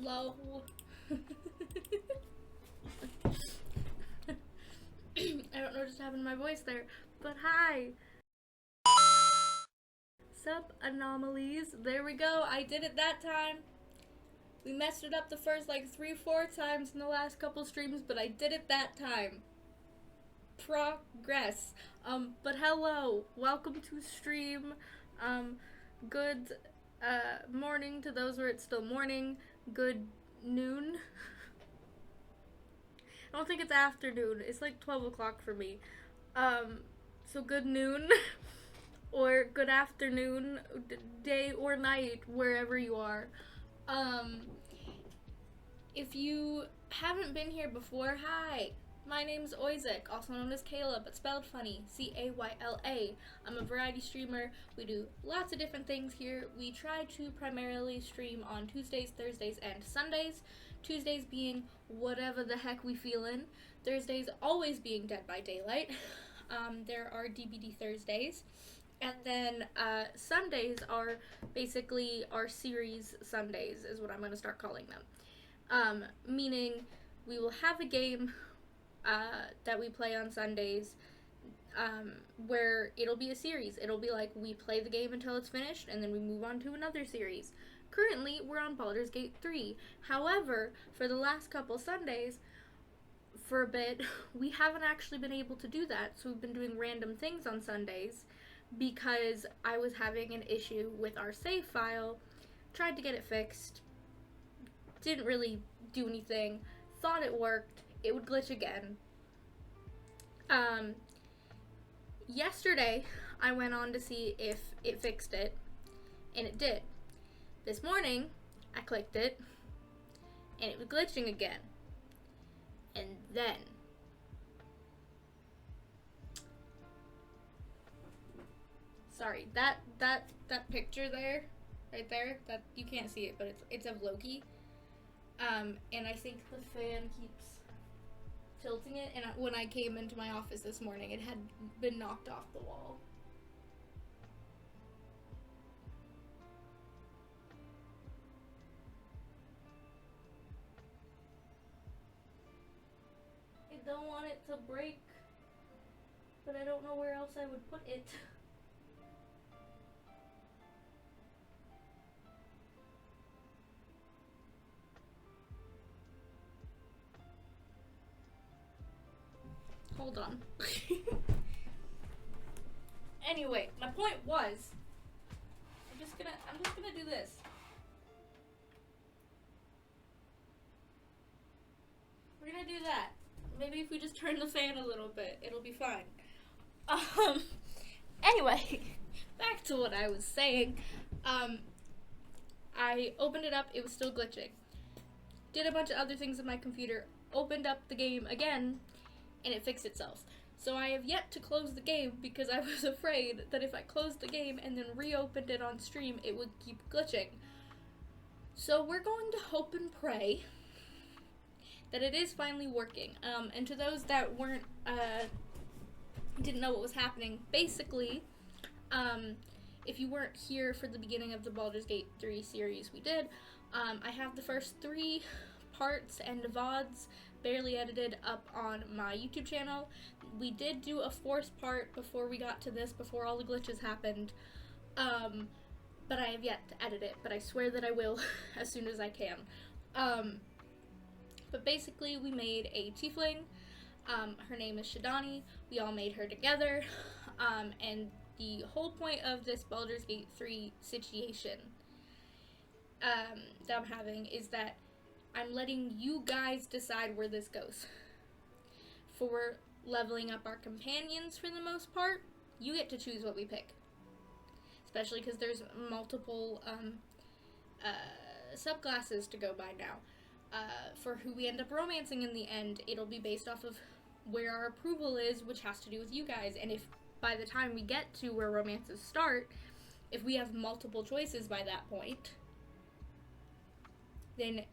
Low. I don't know what just happened to my voice there, but hi. Sup, anomalies? There we go. I did it that time. We messed it up the first like 3-4 times in the last couple streams, but I did it that time. Progress. But hello. Welcome to stream. Good morning to those where it's still morning. Good noon. I don't think it's afternoon. It's like 12 o'clock for me. So good noon. Or good afternoon, day or night, wherever you are. If you haven't been here before, hi. My name's Oizek, also known as Kayla, but spelled funny, Cayla. I'm a variety streamer. We do lots of different things here. We try to primarily stream on Tuesdays, Thursdays, and Sundays. Tuesdays being whatever the heck we feelin'. Thursdays always being Dead by Daylight. There are DBD Thursdays. And then Sundays are basically our series Sundays, is what I'm going to start calling them. Meaning we will have a game that we play on Sundays where it'll be a series. It'll be like we play the game until it's finished and then we move on to another series. Currently, we're on Baldur's Gate 3. However, for the last couple Sundays, for a bit, we haven't actually been able to do that. So we've been doing random things on Sundays because I was having an issue with our save file. Tried to get it fixed. Didn't really do anything. Thought it worked. It would glitch again. Yesterday, I went on to see if it fixed it, and it did. This morning, I clicked it, and it was glitching again. And then sorry, that picture there, right there, that you can't see it, but it's of Loki. And I think the fan keeps tilting it, and when I came into my office this morning, it had been knocked off the wall. I don't want it to break, but I don't know where else I would put it. Hold on. Anyway, my point was, I'm just gonna do this. We're gonna do that. Maybe if we just turn the fan a little bit, it'll be fine. Anyway, back to what I was saying. I opened it up, it was still glitching. Did a bunch of other things on my computer, opened up the game again, and it fixed itself. So I have yet to close the game because I was afraid that if I closed the game and then reopened it on stream, it would keep glitching. So we're going to hope and pray that it is finally working. And to those that didn't know what was happening, basically, if you weren't here for the beginning of the Baldur's Gate 3 series we did, I have the first 3 parts and VODs barely edited up on my YouTube channel. We did do a 4th part before we got to this, before all the glitches happened, but I have yet to edit it, but I swear that I will as soon as I can. But basically, we made a tiefling. Her name is Shadani. We all made her together, and the whole point of this Baldur's Gate 3 situation that I'm having is that I'm letting you guys decide where this goes. For leveling up our companions, for the most part, you get to choose what we pick. Especially because there's multiple subclasses to go by now. For who we end up romancing in the end, it'll be based off of where our approval is, which has to do with you guys. And if by the time we get to where romances start, if we have multiple choices by that point, then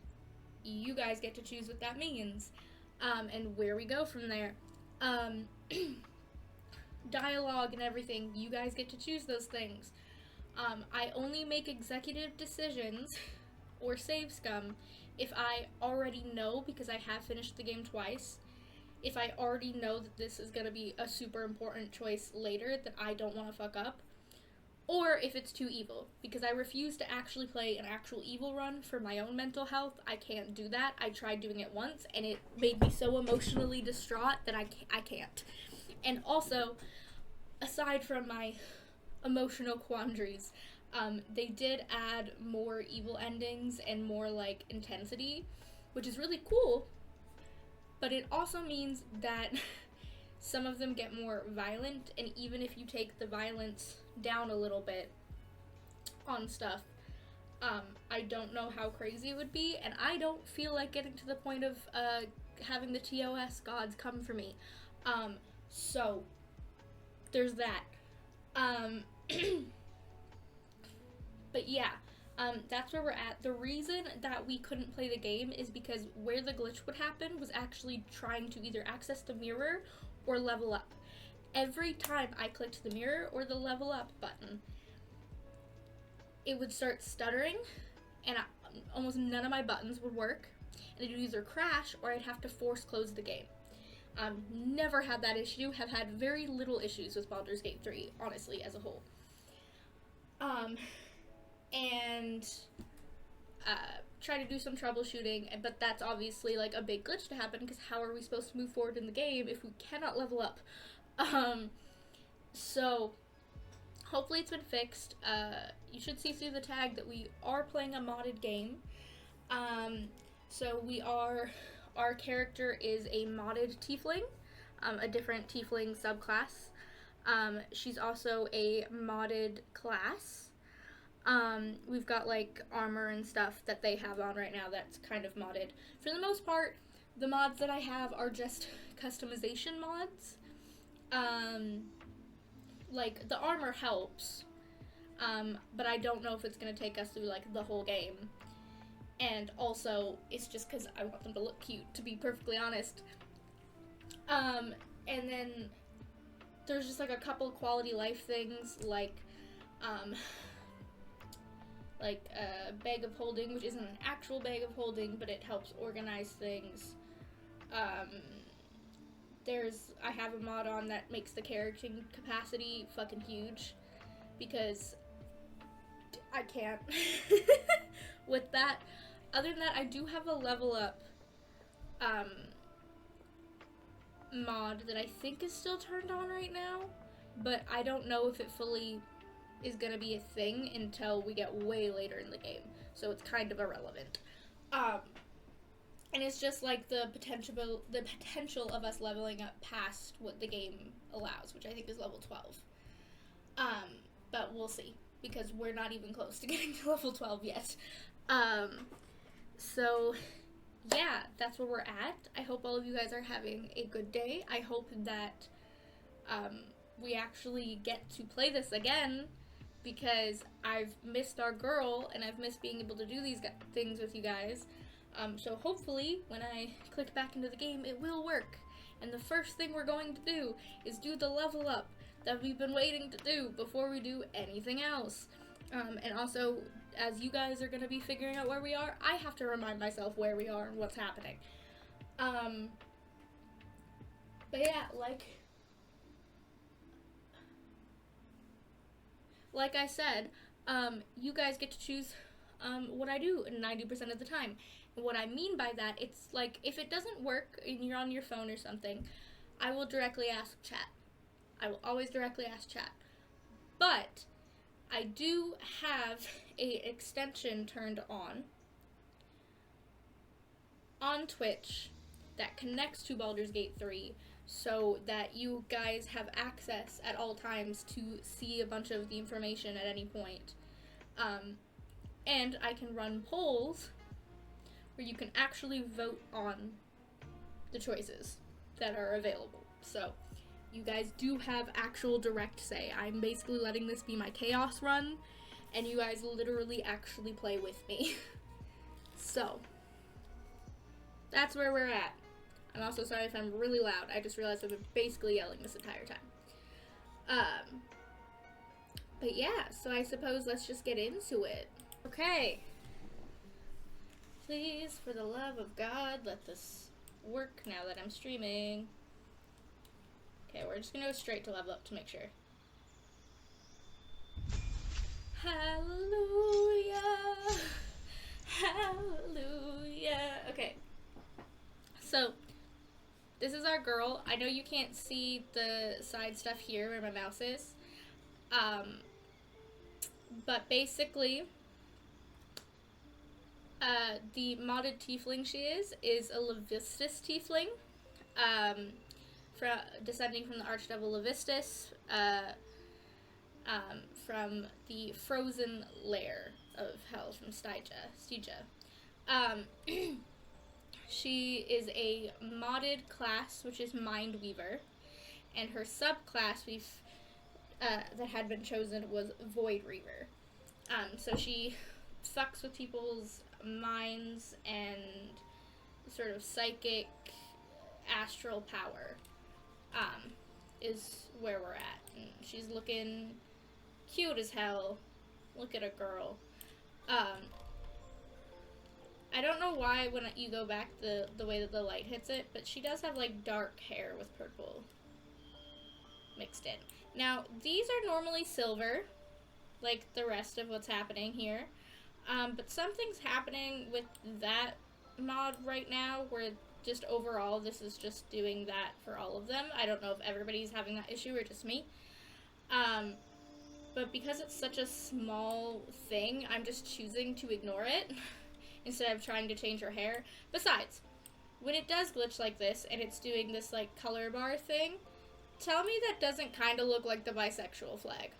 you guys get to choose what that means, and where we go from there. Dialogue and everything, you guys get to choose those things. I only make executive decisions, or save scum if I already know, because I have finished the game twice, if I already know that this is going to be a super important choice later that I don't want to fuck up, or if it's too evil, because I refuse to actually play an actual evil run for my own mental health. I can't do that. I tried doing it once, and it made me so emotionally distraught that I can't. And also, aside from my emotional quandaries, they did add more evil endings and more, like, intensity, which is really cool, but it also means that some of them get more violent, and even if you take the violence down a little bit on stuff, I don't know how crazy it would be, and I don't feel like getting to the point of having the TOS gods come for me. So there's that. But yeah, that's where we're at. The reason that we couldn't play the game is because where the glitch would happen was actually trying to either access the mirror or level up. Every time I clicked the mirror or the level up button, it would start stuttering, and almost none of my buttons would work, and it would either crash or I'd have to force close the game. Never had that issue, have had very little issues with Baldur's Gate 3, honestly, as a whole. And try to do some troubleshooting, but that's obviously like a big glitch to happen, because how are we supposed to move forward in the game if we cannot level up? So hopefully it's been fixed. You should see through the tag that we are playing a modded game. So our character is a modded tiefling, a different tiefling subclass. She's also a modded class. We've got like armor and stuff that they have on right now that's kind of modded. For the most part, the mods that I have are just customization mods. Like the armor helps, but I don't know if it's gonna take us through like the whole game. And also, it's just because I want them to look cute, to be perfectly honest. And then there's just like a couple quality life things, like a bag of holding, which isn't an actual bag of holding, but it helps organize things. I have a mod on that makes the carrying capacity fucking huge, because I can't with that. Other than that, I do have a level up mod that I think is still turned on right now, but I don't know if it fully is gonna be a thing until we get way later in the game, so it's kind of irrelevant. And it's just like the potential of us leveling up past what the game allows, which I think is level 12. But we'll see, because we're not even close to getting to level 12 yet. So yeah, that's where we're at. I hope all of you guys are having a good day. I hope that we actually get to play this again, because I've missed our girl, and I've missed being able to do these things with you guys. So hopefully, when I click back into the game, it will work. And the first thing we're going to do is do the level up that we've been waiting to do before we do anything else. And also, as you guys are going to be figuring out where we are, I have to remind myself where we are and what's happening. But yeah, like I said, you guys get to choose what I do 90% of the time. And what I mean by that, it's like, if it doesn't work and you're on your phone or something, I will directly ask chat. I will always directly ask chat. But I do have an extension turned on Twitch that connects to Baldur's Gate 3, so that you guys have access at all times to see a bunch of the information at any point. And I can run polls where you can actually vote on the choices that are available. So you guys do have actual direct say. I'm basically letting this be my chaos run, and you guys literally actually play with me. So that's where we're at. I'm also sorry if I'm really loud. I just realized I've been basically yelling this entire time. But yeah, so I suppose let's just get into it. Okay. Please, for the love of God, let this work now that I'm streaming. Okay, we're just gonna go straight to level up to make sure. Hallelujah! Hallelujah! Okay. So, this is our girl. I know you can't see the side stuff here where my mouse is. But basically, the modded tiefling she is a Levistus tiefling. Descending from the archdevil Levistus, from the frozen lair of hell from Stygia. She is a modded class, which is Mindweaver, and her subclass that had been chosen was Void Reaver. So she fucks with people's minds and sort of psychic astral power is where we're at. And she's looking cute as hell. Look at a girl. I don't know why when you go back the way that the light hits it, but she does have like dark hair with purple mixed in. Now, these are normally silver, like the rest of what's happening here. But something's happening with that mod right now where just overall this is just doing that for all of them. I don't know if everybody's having that issue or just me. But because it's such a small thing, I'm just choosing to ignore it instead of trying to change her hair. Besides, when it does glitch like this and it's doing this like color bar thing, tell me that doesn't kind of look like the bisexual flag.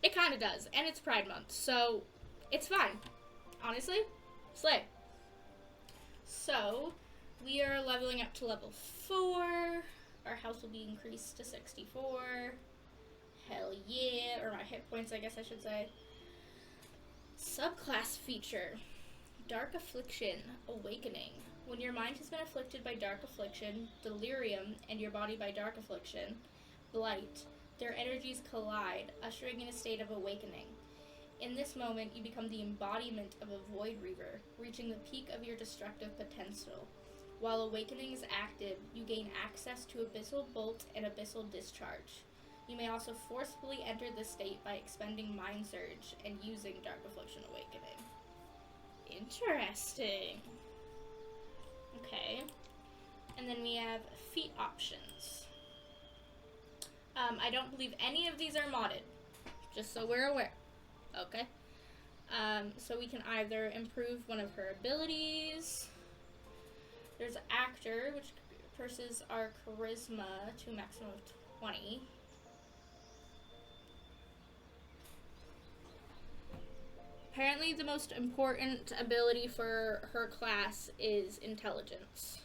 It kind of does, and it's Pride Month, so it's fine. Honestly, slay. So, we are leveling up to level 4. Our health will be increased to 64. Hell yeah. Or my hit points, I guess I should say. Subclass feature. Dark Affliction, Awakening. When your mind has been afflicted by Dark Affliction, Delirium, and your body by Dark Affliction, Blight, their energies collide, ushering in a state of awakening. In this moment, you become the embodiment of a Void Reaver, reaching the peak of your destructive potential. While awakening is active, you gain access to Abyssal Bolt and Abyssal Discharge. You may also forcefully enter this state by expending Mind Surge and using Dark Affliction Awakening. Interesting. Okay. And then we have feat options. I don't believe any of these are modded, just so we're aware. Okay. So we can either improve one of her abilities. There's Actor, which increases our charisma to a maximum of 20. Apparently the most important ability for her class is intelligence.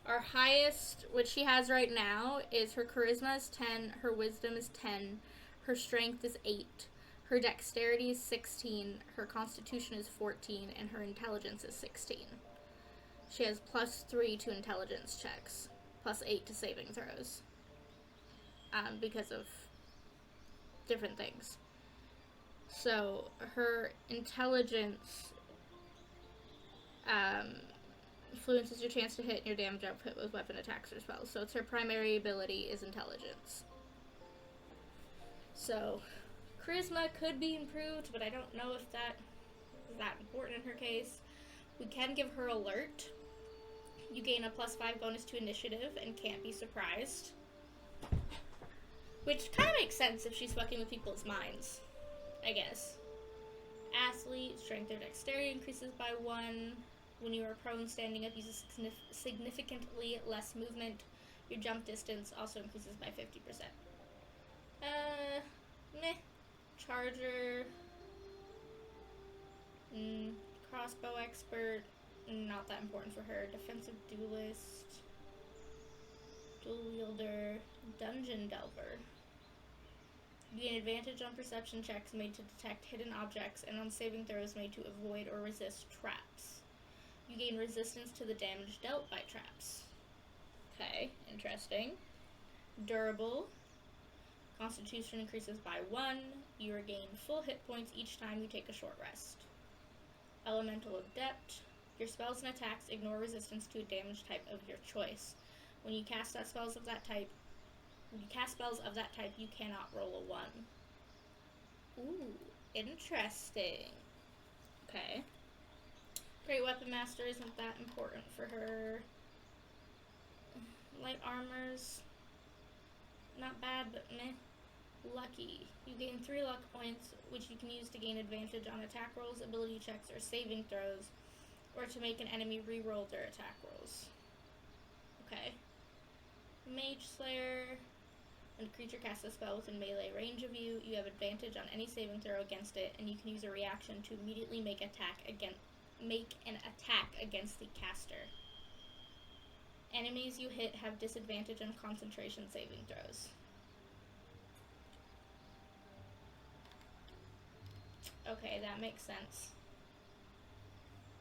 Our highest, which she has right now, is her charisma is 10, her wisdom is 10, her strength is 8, her dexterity is 16, her constitution is 14, and her intelligence is 16. She has +3 to intelligence checks, +8 to saving throws, because of different things. So her intelligence influences your chance to hit and your damage output with weapon attacks or spells. So it's her primary ability is intelligence. So charisma could be improved, but I don't know if that is that important in her case. We can give her alert. You gain a +5 bonus to initiative and can't be surprised. Which kind of makes sense if she's fucking with people's minds, I guess. Athlete, strength or dexterity increases by 1. When you are prone, standing up uses significantly less movement. Your jump distance also increases by 50%. Meh. Charger. Crossbow expert. Not that important for her. Defensive duelist. Dual wielder. Dungeon delver. You gain advantage on perception checks made to detect hidden objects and on saving throws made to avoid or resist traps. You gain resistance to the damage dealt by traps. Okay, interesting. Durable. Constitution increases by 1. You regain full hit points each time you take a short rest. Elemental Adept. Your spells and attacks ignore resistance to a damage type of your choice. When you cast spells of that type, you cannot roll a 1. Ooh, interesting. Okay. Great Weapon Master isn't that important for her. Light Armor's not bad, but meh. Lucky. You gain 3 luck points, which you can use to gain advantage on attack rolls, ability checks, or saving throws, or to make an enemy re-roll their attack rolls. Okay. Mage Slayer. When a creature casts a spell within melee range of you, you have advantage on any saving throw against it, and you can use a reaction to immediately make an attack against the caster. Enemies you hit have disadvantage on concentration saving throws. Okay, that makes sense.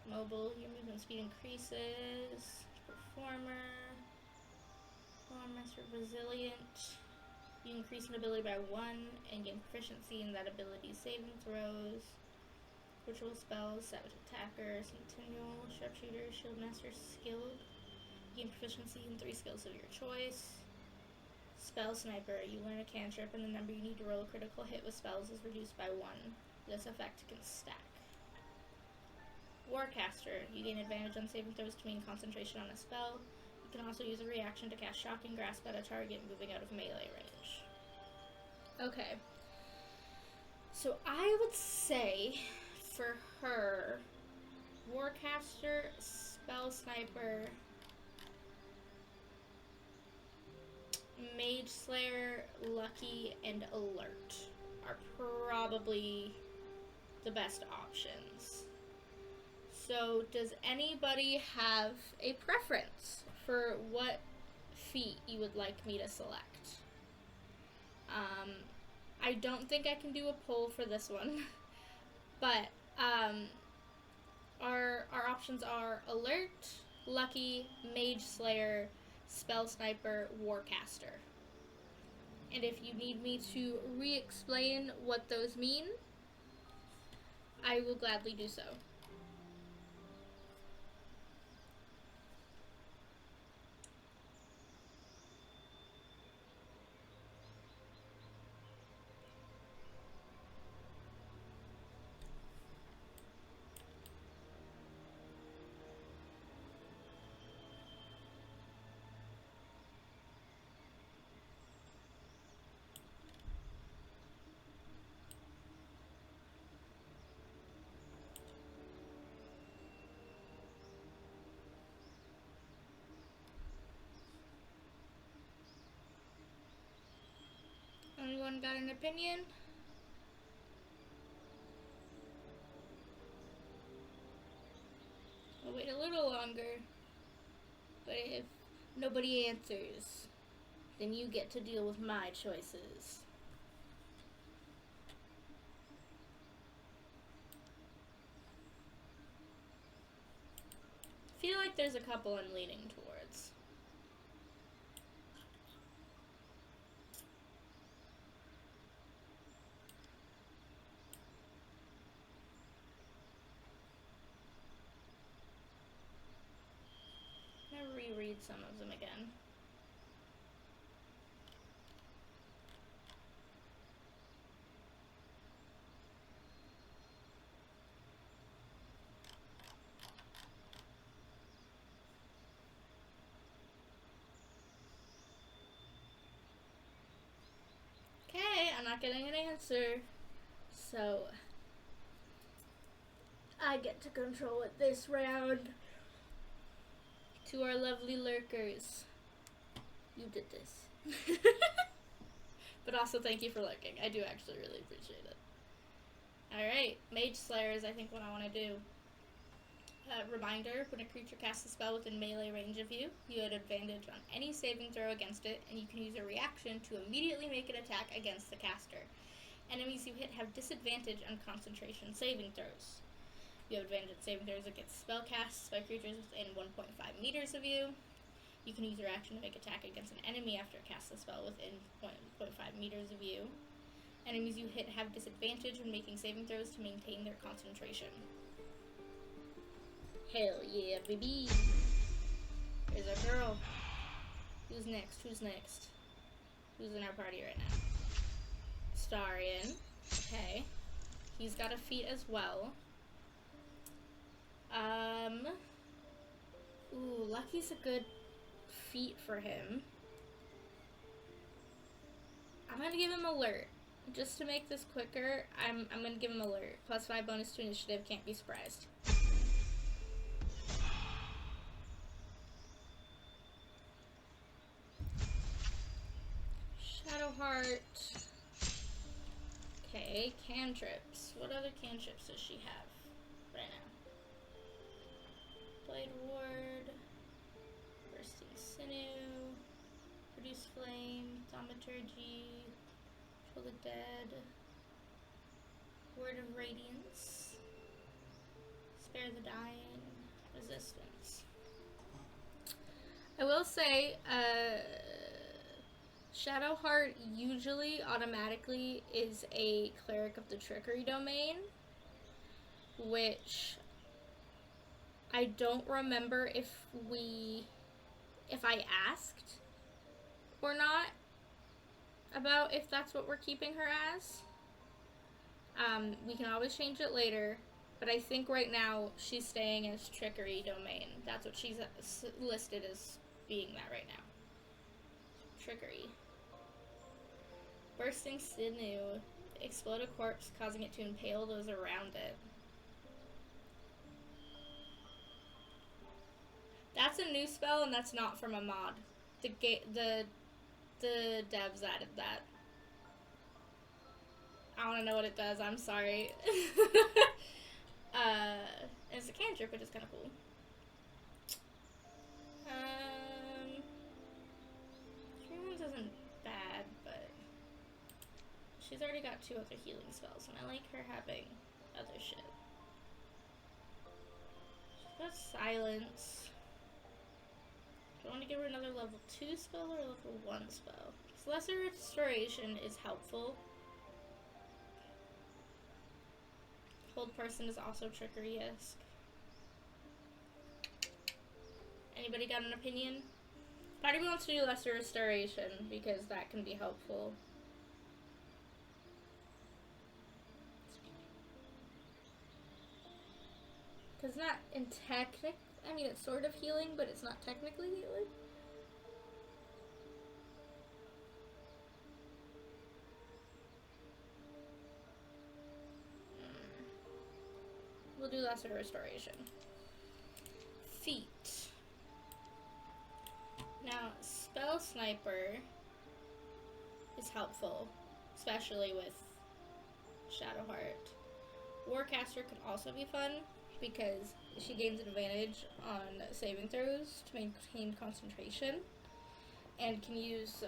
Mobile, your movement speed increases. Performer. Master Resilient. You increase an ability by 1 and gain proficiency in that ability's saving throws. Ritual spells, Savage Attacker, Centennial, Sharpshooter, Shieldmaster, Skilled. You gain proficiency in 3 skills of your choice. Spell Sniper. You learn a cantrip and the number you need to roll a critical hit with spells is reduced by 1. This effect can stack. Warcaster. You gain advantage on saving throws to maintain concentration on a spell. You can also use a reaction to cast Shocking Grasp at a target moving out of melee range. Okay. So I would say for her, Warcaster, Spell Sniper, Mage Slayer, Lucky, and Alert are probably the best options. So does anybody have a preference for what feat you would like me to select? I don't think I can do a poll for this one, but our options are Alert, Lucky, Mage Slayer, Spell Sniper, Warcaster. And if you need me to re-explain what those mean, I will gladly do so. Anyone got an opinion? I'll wait a little longer. But if nobody answers, then you get to deal with my choices. I feel like there's a couple I'm leaning towards. I'm gonna reread some of them again. Okay, I'm not getting an answer. So I get to control it this round. To our lovely lurkers, you did this. But also thank you for lurking. I do actually really appreciate it. Alright, Mage Slayer is I think what I want to do. Reminder, when a creature casts a spell within melee range of you, you have advantage on any saving throw against it, and you can use a reaction to immediately make an attack against the caster. Enemies you hit have disadvantage on concentration saving throws. You have advantage on saving throws against spell casts by creatures within 1.5 meters of you. You can use your action to make attack against an enemy after it casts the spell within 0.5 meters of you. Enemies you hit have disadvantage when making saving throws to maintain their concentration. Hell yeah, baby! There's our girl. Who's next? Who's next? Who's in our party right now? Starion. Okay. He's got a feat as well. Ooh, Lucky's a good feat for him. I'm gonna give him Alert. Just to make this quicker, I'm gonna give him Alert. +5 bonus to initiative, can't be surprised. Shadowheart. Okay, cantrips. What other cantrips does she have right now? Blade Ward, Bursting Sinew, Produce Flame, Thaumaturgy, Kill the Dead, Word of Radiance, Spare the Dying, Resistance. I will say, Shadowheart usually automatically is a Cleric of the Trickery domain, which I don't remember if I asked or not about if that's what we're keeping her as. We can always change it later, but I think right now she's staying as Trickery domain. That's what she's listed as being that right now. Trickery. Bursting Sinew. Explode a corpse, causing it to impale those around it. That's a new spell, and that's not from a mod. The devs added that. I want to know what it does. I'm sorry. It's a cantrip, which is kind of cool. Dreamlands isn't bad, but she's already got 2 other healing spells, and I like her having other shit. She's got Silence. Do I want to give her another level 2 spell or a level 1 spell? Because Lesser Restoration is helpful. Hold Person is also Trickery-esque. Anybody got an opinion? Part of me wants to do Lesser Restoration because that can be helpful. Because not in I mean, it's sort of healing, but it's not technically healing. We'll do Lesser Restoration. Feet. Now, Spell Sniper is helpful, especially with Shadowheart. Warcaster could also be fun, because she gains an advantage on saving throws to maintain concentration, and can use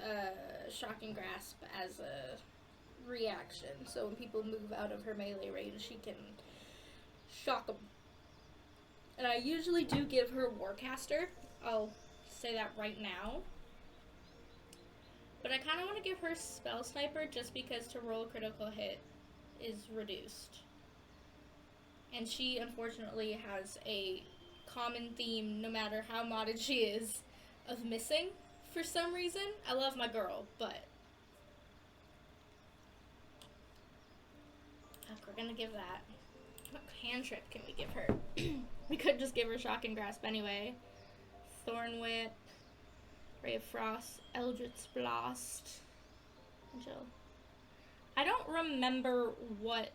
Shocking Grasp as a reaction. So when people move out of her melee range, she can shock them. And I usually do give her Warcaster. I'll say that right now. But I kind of want to give her Spell Sniper just because to roll a critical hit is reduced. And she, unfortunately, has a common theme, no matter how modded she is, of missing for some reason. I love my girl, but... Fuck, we're gonna give that. What cantrip can we give her? We could just give her Shocking Grasp anyway. Thorn Whip, Ray of Frost, Eldritch Blast. Angel. I don't remember what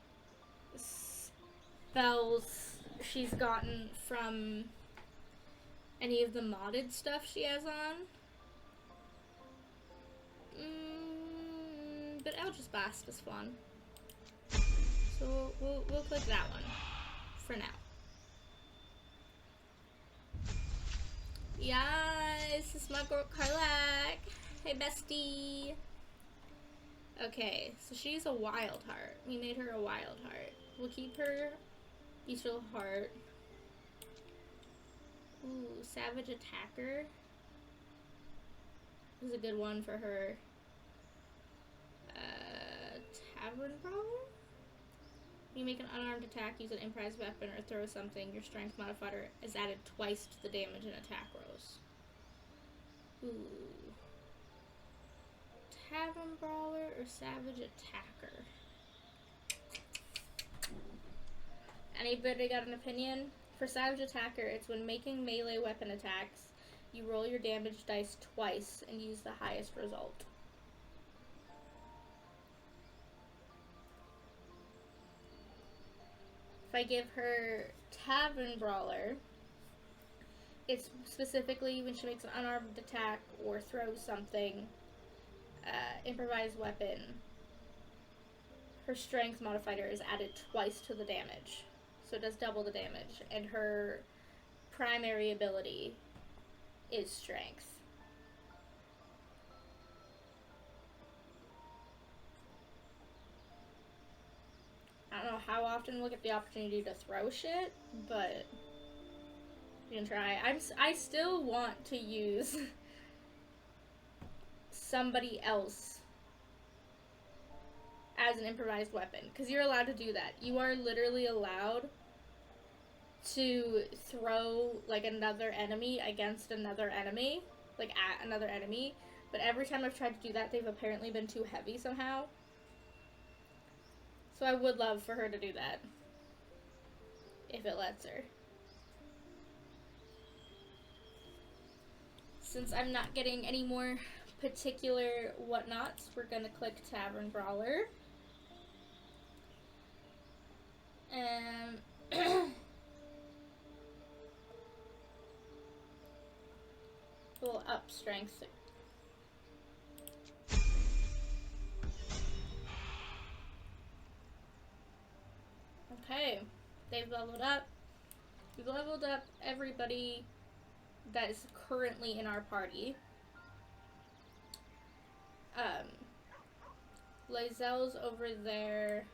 spells she's gotten from any of the modded stuff she has on. But Eldritch Blast is fun. So we'll click that one for now. Yes, this is my girl Karlak. Hey bestie. Okay, so she's a Wild Heart. We made her a Wild Heart. We'll keep her Bestial Heart. Ooh, Savage Attacker. is a good one for her. Tavern Brawler? You make an unarmed attack, use an improvised weapon, or throw something, your strength modifier is added twice to the damage and attack rolls. Ooh. Tavern Brawler or Savage Attacker? Anybody got an opinion? For Savage Attacker, it's when making melee weapon attacks, you roll your damage dice twice and use the highest result. If I give her Tavern Brawler, it's specifically when she makes an unarmed attack or throws something, improvised weapon, her strength modifier is added twice to the damage. So it does double the damage. And her primary ability is strength. I don't know how often we'll get the opportunity to throw shit, but you can try. I still want to use somebody else as an improvised weapon, because you're allowed to do that. You are literally allowed to throw like another enemy against another enemy, like at another enemy, but every time I've tried to do that, they've apparently been too heavy somehow. So I would love for her to do that, if it lets her. Since I'm not getting any more particular whatnots, we're gonna click Tavern Brawler. We'll up strength. Okay, they've leveled up. We've leveled up everybody that is currently in our party. Lae'zel's over there.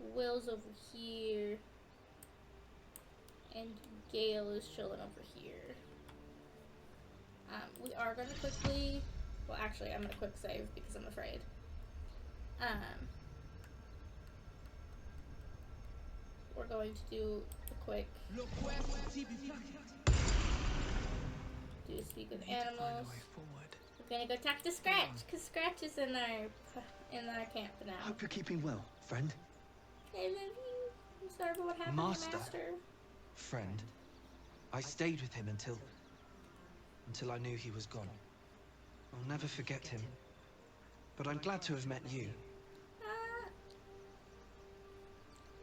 Will's over here. And Gale is chilling over here. We are going to quickly... Well, actually, I'm going to quick save because I'm afraid. We're going to do a quick... Do Speak with Animals. We're going to go talk to Scratch, because Scratch is in our camp now. Hope you're keeping well, friend. Hey, love you. I'm sorry for what happened to Master. Friend. I stayed with him until I knew he was gone. I'll never forget him. But I'm glad to have met you.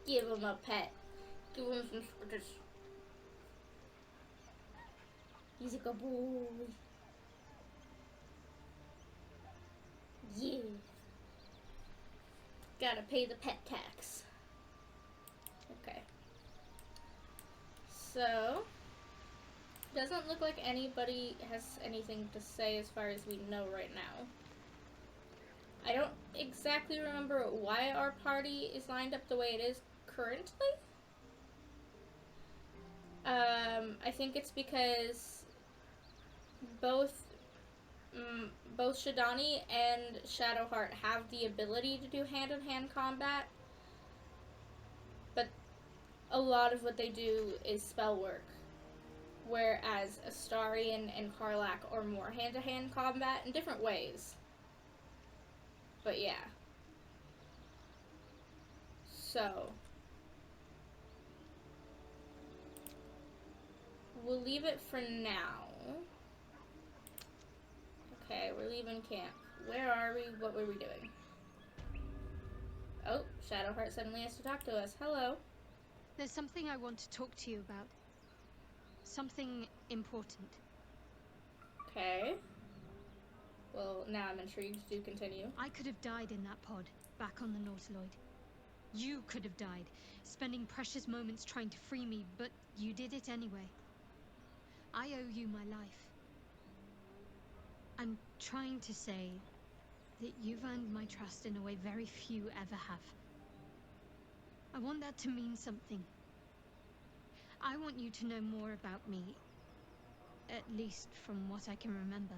Give him a pet. Give him some scritters. He's a good boy. Yeah. Gotta pay the pet tax. Okay. So, doesn't look like anybody has anything to say as far as we know right now. I don't exactly remember why our party is lined up the way it is currently. I think it's because both Shadani and Shadowheart have the ability to do hand-in-hand combat, but a lot of what they do is spell work, whereas Astarion and Karlach are more hand-to-hand combat in different ways. But yeah. So, we'll leave it for now. Okay, we're leaving camp. Where are we? What were we doing? Oh, Shadowheart suddenly has to talk to us. Hello. There's something I want to talk to you about. Something important. Okay. Well, now I'm intrigued. Do continue. I could have died in that pod, back on the Nautiloid. You could have died, spending precious moments trying to free me, but you did it anyway. I owe you my life. I'm trying to say that you've earned my trust in a way very few ever have. I want that to mean something. I want you to know more about me. at least from what I can remember.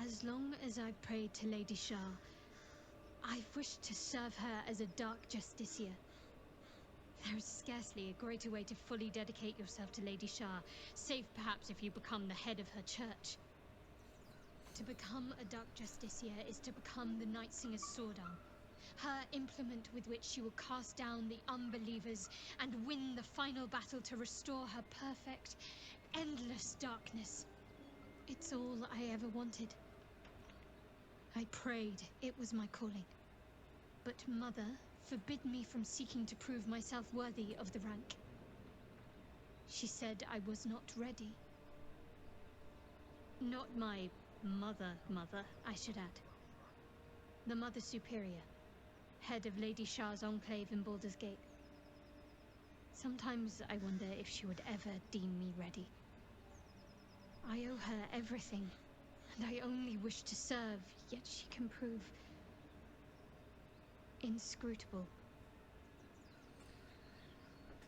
As long as I prayed to Lady Shah, I've wished to serve her as a dark justiciar. There is scarcely a greater way to fully dedicate yourself to Lady Shah, save perhaps if you become the head of her church. To become a dark justiciar is to become the Night Singer's sword arm, her implement with which she will cast down the unbelievers and win the final battle to restore her perfect, endless darkness. It's all I ever wanted. I prayed it was my calling. But Mother forbid me from seeking to prove myself worthy of the rank. She said I was not ready. Not my mother, I should add. The Mother Superior, head of Lady Shah's enclave in Baldur's Gate. Sometimes I wonder if she would ever deem me ready. I owe her everything, and I only wish to serve, yet she can prove inscrutable.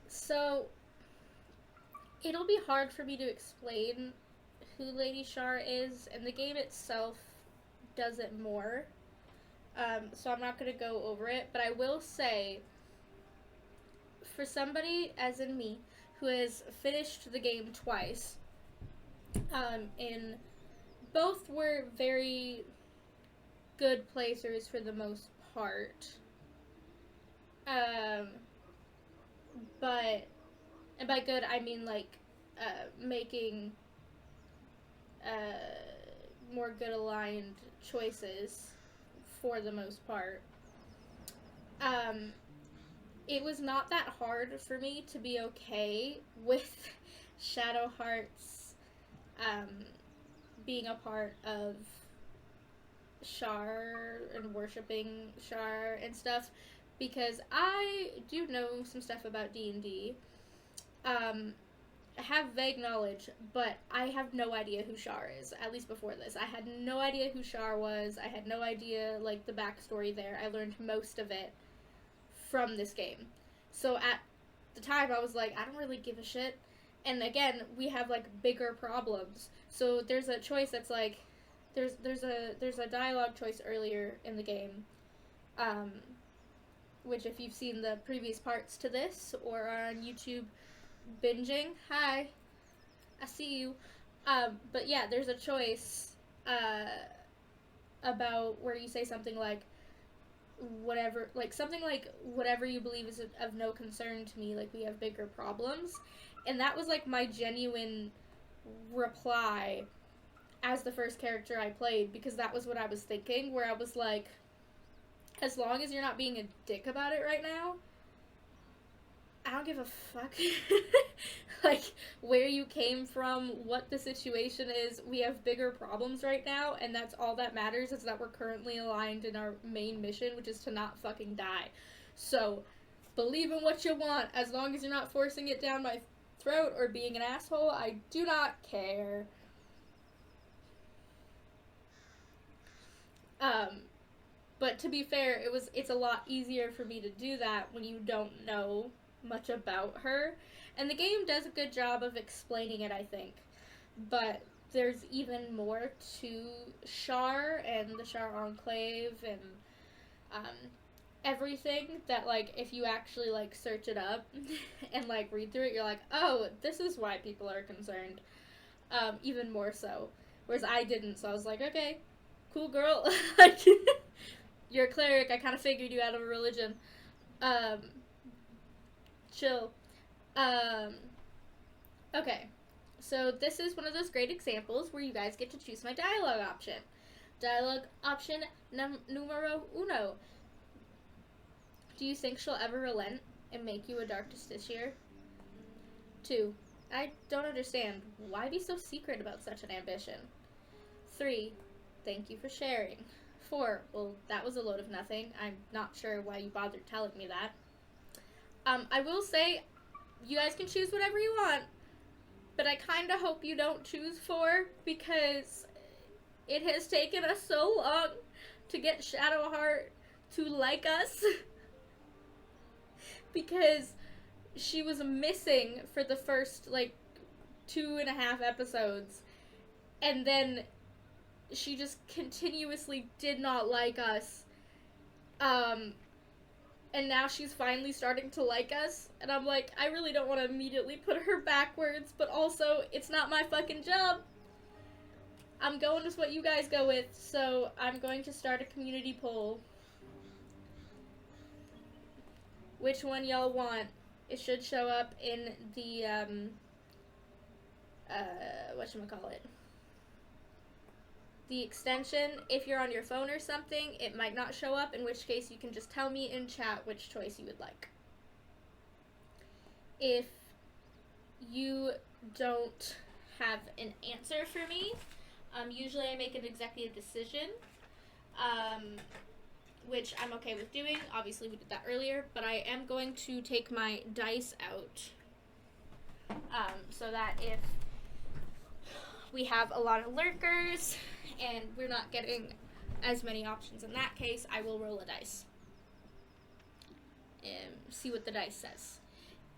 So, it'll be hard for me to explain who Lady Shar is, and the game itself does it more. So I'm not going to go over it, but I will say, for somebody, as in me, who has finished the game twice, in both were very good playthroughs for the most part. But, and by good, I mean, like, making, more good aligned choices for the most part. It was not that hard for me to be okay with Shadowheart's, being a part of Shar and worshipping Shar and stuff, because I do know some stuff about D&D. I have vague knowledge, but I have no idea who Shar is, at least before this. I had no idea who Shar was. I had no idea, like, the backstory there. I learned most of it from this game. So at the time, I was like, I don't really give a shit. And again, we have, like, bigger problems. So there's a choice that's, like, there's a dialogue choice earlier in the game, which if you've seen the previous parts to this, or are on YouTube binging, hi, I see you. But yeah, there's a choice about where you say something like, something like, whatever you believe is of no concern to me, like, we have bigger problems. And that was, like, my genuine reply as the first character I played, because that was what I was thinking, where I was like, as long as you're not being a dick about it right now, I don't give a fuck. Like, where you came from, what the situation is, we have bigger problems right now, and that's all that matters, is that we're currently aligned in our main mission, which is to not fucking die. So, believe in what you want, as long as you're not forcing it down my throat or being an asshole, I do not care. But to be fair, it's a lot easier for me to do that when you don't know much about her. And the game does a good job of explaining it, I think. But there's even more to Shar and the Shar Enclave and everything that, like, if you actually, like, search it up and, like, read through it, you're like, oh, this is why people are concerned. Even more so. Whereas I didn't, so I was like, okay, cool girl. Like, you're a cleric, I kind of figured you out of a religion. Chill. Okay. So this is one of those great examples where you guys get to choose my dialogue option. Dialogue option numero uno. Do you think she'll ever relent and make you a dark justiciar? 2. I don't understand. Why be so secret about such an ambition? 3. Thank you for sharing. 4. Well, that was a load of nothing. I'm not sure why you bothered telling me that. I will say, you guys can choose whatever you want, but I kind of hope you don't choose 4, because it has taken us so long to get Shadowheart to like us. Because she was missing for the first, like, 2.5 episodes. And then she just continuously did not like us. And now she's finally starting to like us. And I'm like, I really don't want to immediately put her backwards, but also, it's not my fucking job. I'm going with what you guys go with, so I'm going to start a community poll. Which one y'all want? It should show up in the, whatchamacallit. The extension. If you're on your phone or something, it might not show up, in which case you can just tell me in chat which choice you would like. If you don't have an answer for me, usually I make an executive decision, which I'm okay with doing. Obviously, we did that earlier, but I am going to take my dice out, so that if we have a lot of lurkers and we're not getting as many options in that case, I will roll a dice and see what the dice says.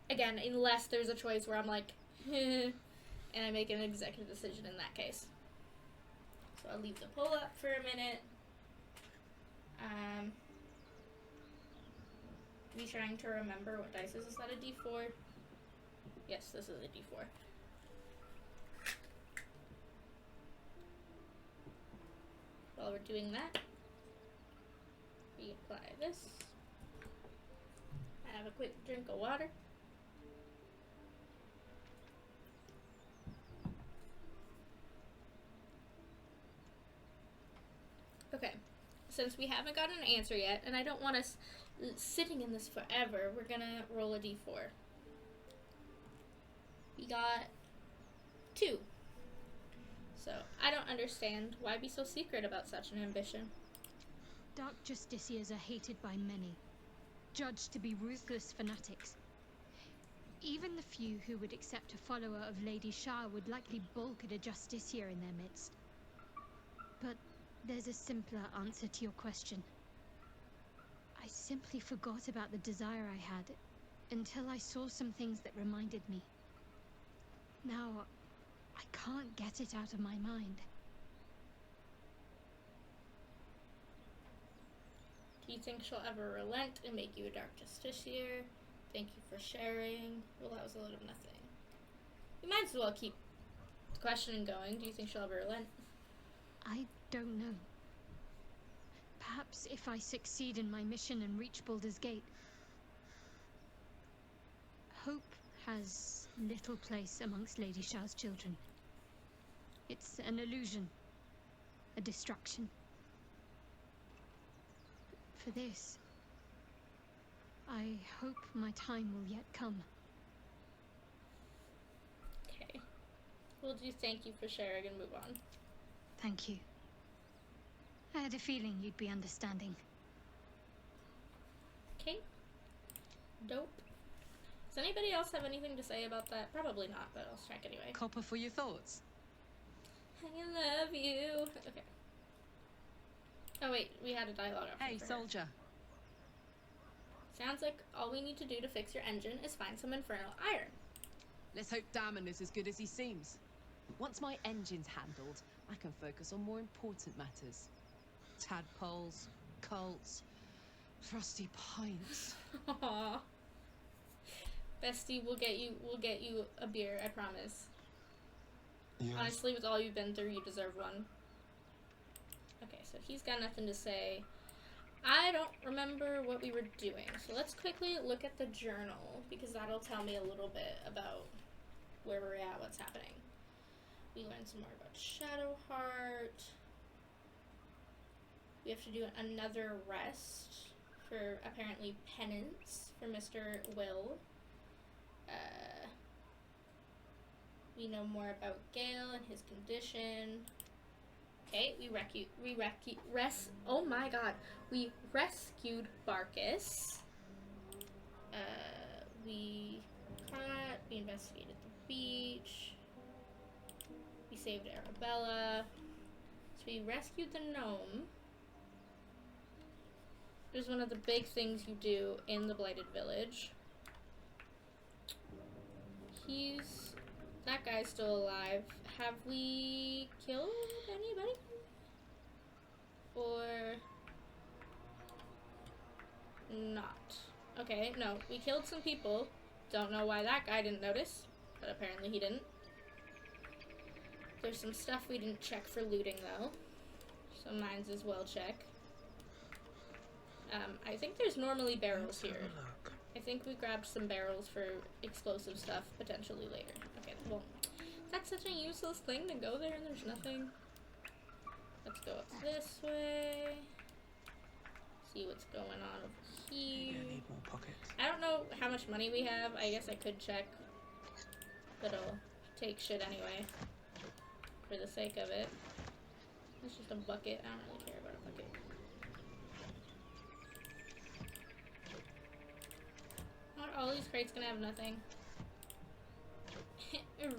Again, unless there's a choice where I'm like, and I make an executive decision in that case. So I'll leave the poll up for a minute. Me trying to remember what dice is. Is that a D4? Yes, this is a D4. While we're doing that, we apply this. I have a quick drink of water. Okay, since we haven't gotten an answer yet, and I don't want us sitting in this forever, we're gonna roll a D4. We got 2. So, I don't understand why be so secret about such an ambition. Dark Justiciars are hated by many, judged to be ruthless fanatics. Even the few who would accept a follower of Lady Shah would likely balk at a Justiciar in their midst. But there's a simpler answer to your question. I simply forgot about the desire I had until I saw some things that reminded me. Now, I can't get it out of my mind. Do you think she'll ever relent and make you a Dark Justiciar? Thank you for sharing. Well, that was a load of nothing. We might as well keep the questioning going. Do you think she'll ever relent? I don't know. Perhaps if I succeed in my mission and reach Baldur's Gate. Hope has little place amongst Lady Shah's children. It's an illusion, a distraction. For this, I hope my time will yet come. Okay. We'll do thank you for sharing and move on. Thank you. I had a feeling you'd be understanding. Okay. Dope. Does anybody else have anything to say about that? Probably not, but I'll check anyway. Copper for your thoughts. I love you. Okay. Oh wait, we had a dialogue option Hey, for her. soldier. Sounds like all we need to do to fix your engine is find some infernal iron. Let's hope Damon is as good as he seems. Once my engine's handled, I can focus on more important matters. Tadpoles, cults, frosty pints. Aww. Bestie, we'll get you a beer, I promise. Yes. Honestly, with all you've been through, you deserve one. Okay, so he's got nothing to say. I don't remember what we were doing, so let's quickly look at the journal, because that'll tell me a little bit about where we're at, what's happening. We learned some more about Shadowheart. We have to do another rest for, apparently, penance for Mr. Will. We know more about Gale and his condition. Okay, we rescued Barkus. We investigated the beach. We saved Arabella. So we rescued the gnome. There's one of the big things you do in the Blighted Village. That guy's still alive. Have we killed anybody? Or not? Okay, no. We killed some people. Don't know why that guy didn't notice, but apparently he didn't. There's some stuff we didn't check for looting, though. So mine's as well check. I think there's normally barrels here. I think we grabbed some barrels for explosive stuff, potentially later. Okay, well, that's such a useless thing to go there and there's nothing. Let's go up this way. See what's going on over here. I need more pockets. I don't know how much money we have. I guess I could check. But I'll take shit anyway. For the sake of it. It's just a bucket. I don't really care about a bucket. Not all these crates gonna have nothing.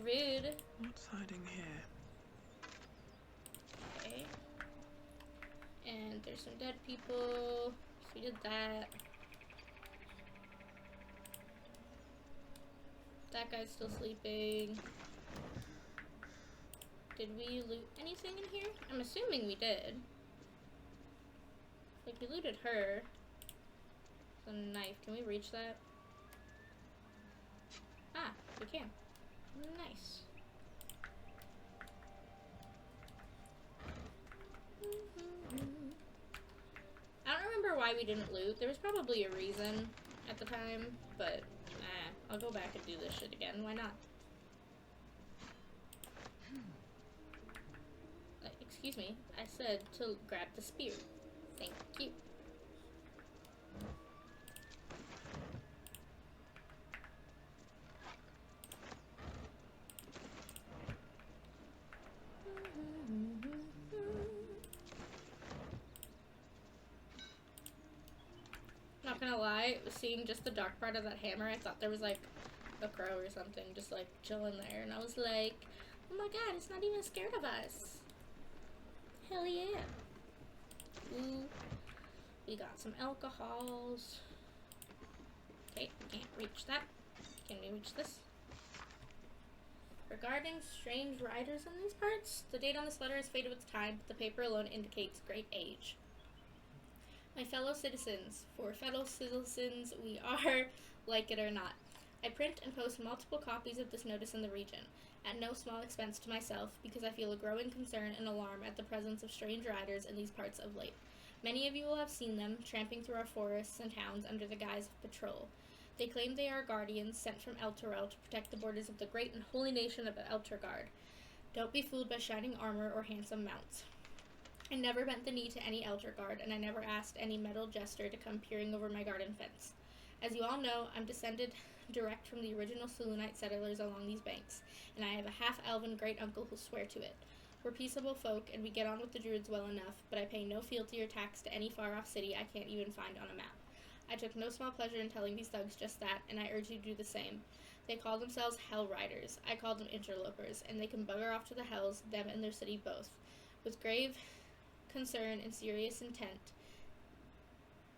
Rude. What's hiding here? Okay. And there's some dead people. So we did that. That guy's still sleeping. Did we loot anything in here? I'm assuming we did. Like, we looted her. The knife. Can we reach that? Ah, we can. Nice. I don't remember why we didn't loot. There was probably a reason at the time, but I'll go back and do this shit again. Why not? Excuse me. I said to grab the spear. Thank you. Not gonna lie, seeing just the dark part of that hammer, I thought there was like a crow or something just like chilling there, and I was like, oh my god, it's not even scared of us. Hell yeah. Ooh. We got some alcohols. Okay, can't reach that. Can we reach this? Regarding strange riders in these parts, the date on this letter is faded with time, but the paper alone indicates great age. My fellow citizens, for fellow citizens we are, like it or not. I print and post multiple copies of this notice in the region, at no small expense to myself, because I feel a growing concern and alarm at the presence of strange riders in these parts of late. Many of you will have seen them, tramping through our forests and towns under the guise of patrol. They claim they are guardians sent from Elturel to protect the borders of the great and holy nation of Elturgard. Don't be fooled by shining armor or handsome mounts. I never bent the knee to any Elturgard, and I never asked any metal jester to come peering over my garden fence. As you all know, I'm descended direct from the original Selûnite settlers along these banks, and I have a half-elven great-uncle who'll swear to it. We're peaceable folk, and we get on with the druids well enough, but I pay no fealty or tax to any far-off city I can't even find on a map. I took no small pleasure in telling these thugs just that, and I urge you to do the same. They call themselves Hell Riders. I call them interlopers, and they can bugger off to the hells, them and their city both. With grave concern and serious intent,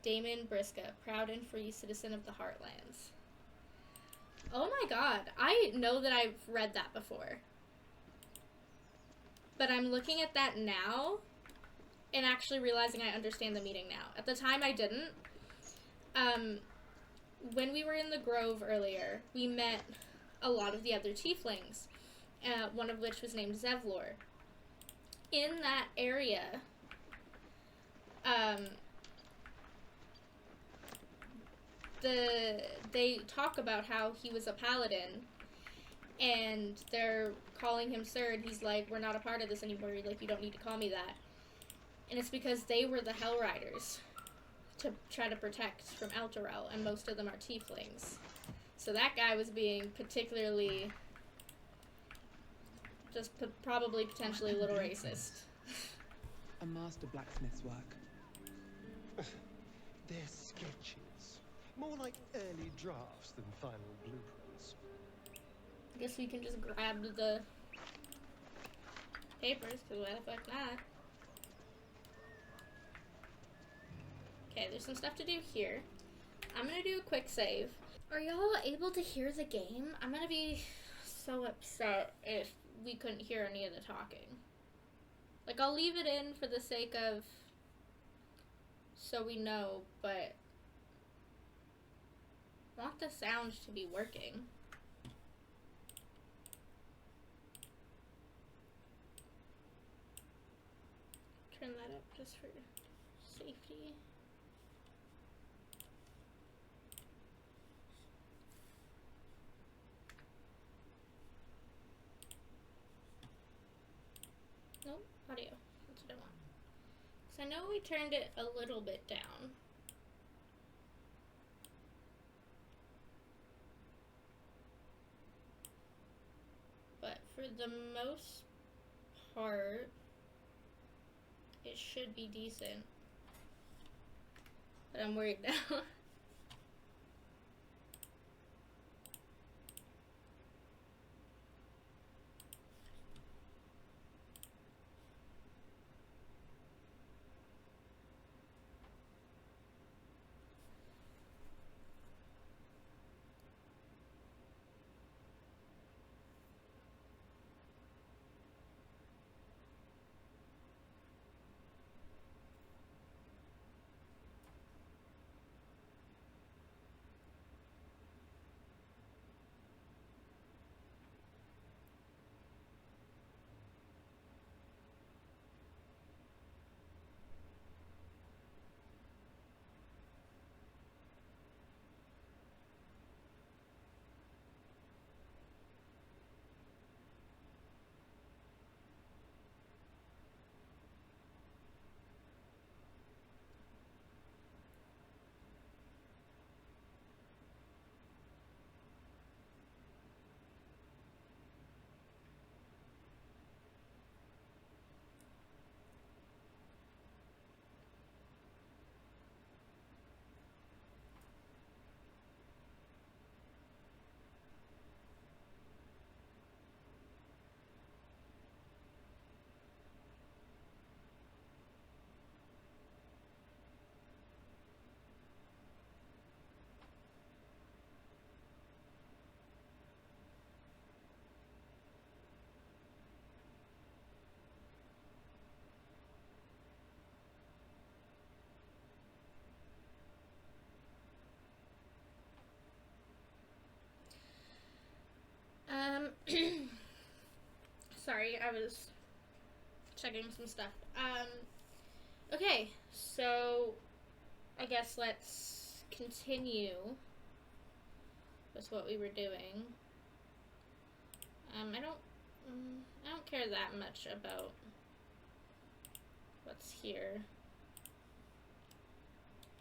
Damon Briska, proud and free citizen of the Heartlands. Oh my god, I know that I've read that before. But I'm looking at that now, and actually realizing I understand the meaning now. At the time, I didn't. When we were in the Grove earlier, we met a lot of the other tieflings, one of which was named Zevlor. In that area, they talk about how he was a paladin, and they're calling him sir, and he's like, we're not a part of this anymore, like, you don't need to call me that. And it's because they were the Hell Riders to try to protect from Elturel, and most of them are tieflings. So that guy was being particularly, just probably potentially a little racist. A master blacksmith's work. They're sketches. More like early drafts than final blueprints. I guess we can just grab the papers, because why the fuck not? Okay, there's some stuff to do here. I'm gonna do a quick save. Are y'all able to hear the game? I'm gonna be so upset if we couldn't hear any of the talking. Like, I'll leave it in for the sake of so we know, but I want the sound to be working. Turn that up just for safety. Nope, audio. That's what I want. So I know we turned it a little bit down. But for the most part, it should be decent. But I'm worried now. Sorry, I was checking some stuff. Okay, so I guess let's continue with what we were doing. I don't care that much about what's here.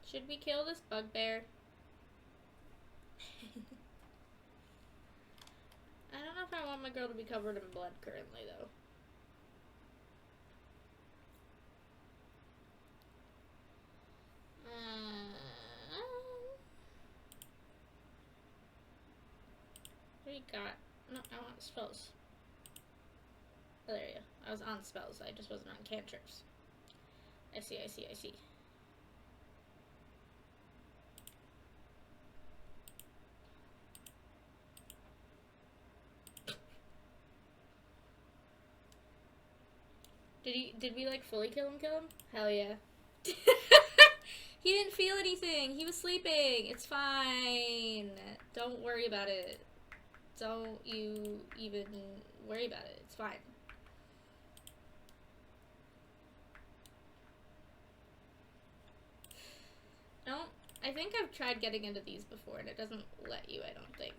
Should we kill this bugbear? I don't know if I want my girl to be covered in blood currently, though. What do you got? No, I want spells. Oh, there you go. I was on spells. I just wasn't on cantrips. I see, I see, I see. Did we like fully kill him? Hell yeah. He didn't feel anything. He was sleeping. It's fine. Don't worry about it. Don't you even worry about it. It's fine. I think I've tried getting into these before and it doesn't let you, I don't think.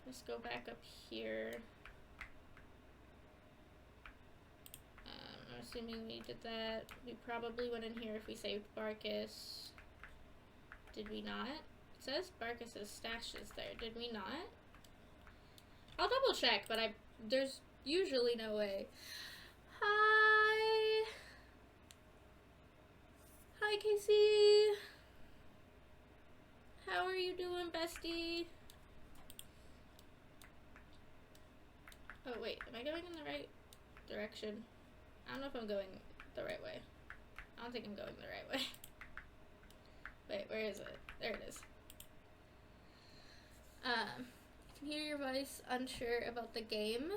Let's go back up here. I'm assuming we did that. We probably went in here if we saved Barkus. Did we not? It says Barkus's stash is there. Did we not? I'll double check, but there's usually no way. Hi! Hi, Casey! How are you doing, bestie? Oh, wait. Am I going in the right direction? I don't know if I'm going the right way. I don't think I'm going the right way. Wait, where is it? There it is. I can hear your voice, unsure about the game.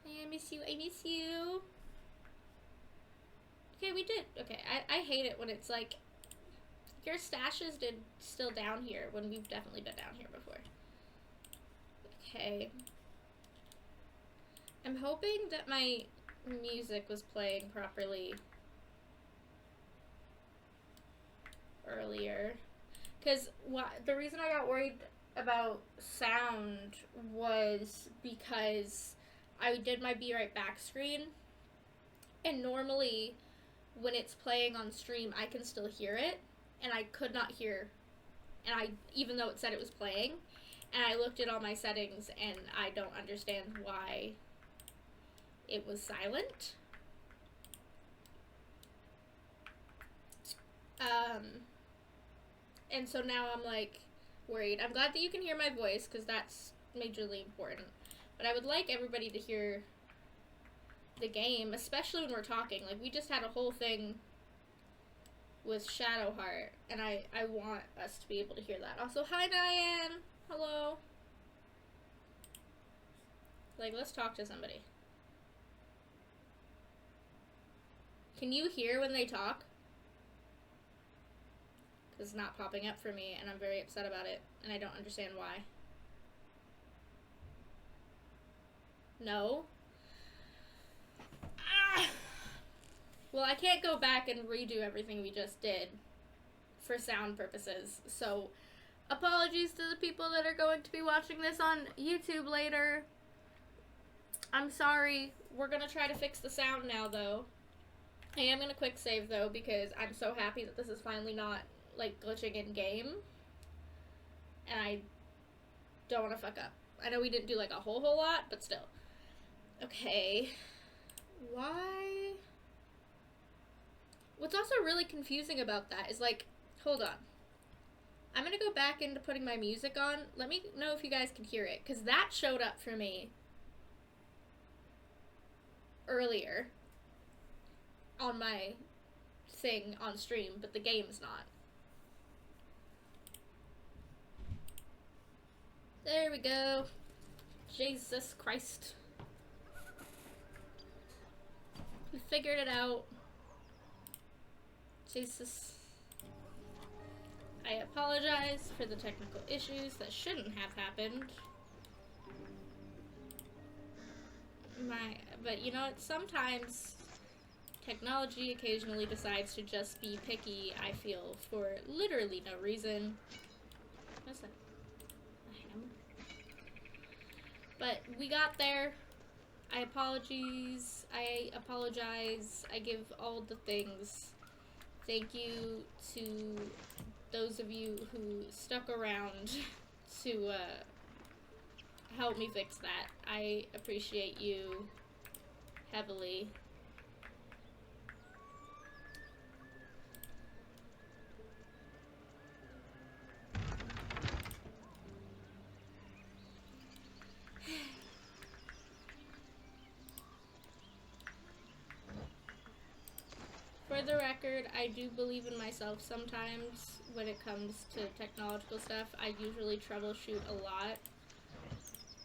I miss you, I miss you. Okay, we did. Okay, I hate it when it's like, your stash is still down here when we've definitely been down here before. Okay. I'm hoping that my music was playing properly earlier. Because the reason I got worried about sound was because I did my Be Right Back screen. And normally, when it's playing on stream, I can still hear it. And I could not hear, even though it said it was playing, and I looked at all my settings, and I don't understand why it was silent. And so now I'm like worried. I'm glad that you can hear my voice, because that's majorly important. But I would like everybody to hear the game, especially when we're talking. Like, we just had a whole thing with Shadowheart, and I want us to be able to hear that. Also, hi Diane! Hello! Like, let's talk to somebody. Can you hear when they talk? Because it's not popping up for me, and I'm very upset about it, and I don't understand why. No? Ah! Well, I can't go back and redo everything we just did for sound purposes, so apologies to the people that are going to be watching this on YouTube later. I'm sorry. We're gonna try to fix the sound now, though. I am gonna quick save, though, because I'm so happy that this is finally not, like, glitching in game. And I don't want to fuck up. I know we didn't do, like, a whole lot, but still. Okay. Why? What's also really confusing about that is, like, hold on. I'm gonna go back into putting my music on. Let me know if you guys can hear it, because that showed up for me earlier on my thing on stream, but the game's not. There we go. Jesus Christ. We figured it out. Jesus. I apologize for the technical issues that shouldn't have happened. But you know, sometimes technology occasionally decides to just be picky, I feel, for literally no reason. What's that? A hammer? But we got there. I apologize. I give all the things. Thank you to those of you who stuck around to help me fix that. I appreciate you heavily. For the record, I do believe in myself sometimes when it comes to technological stuff. I usually troubleshoot a lot.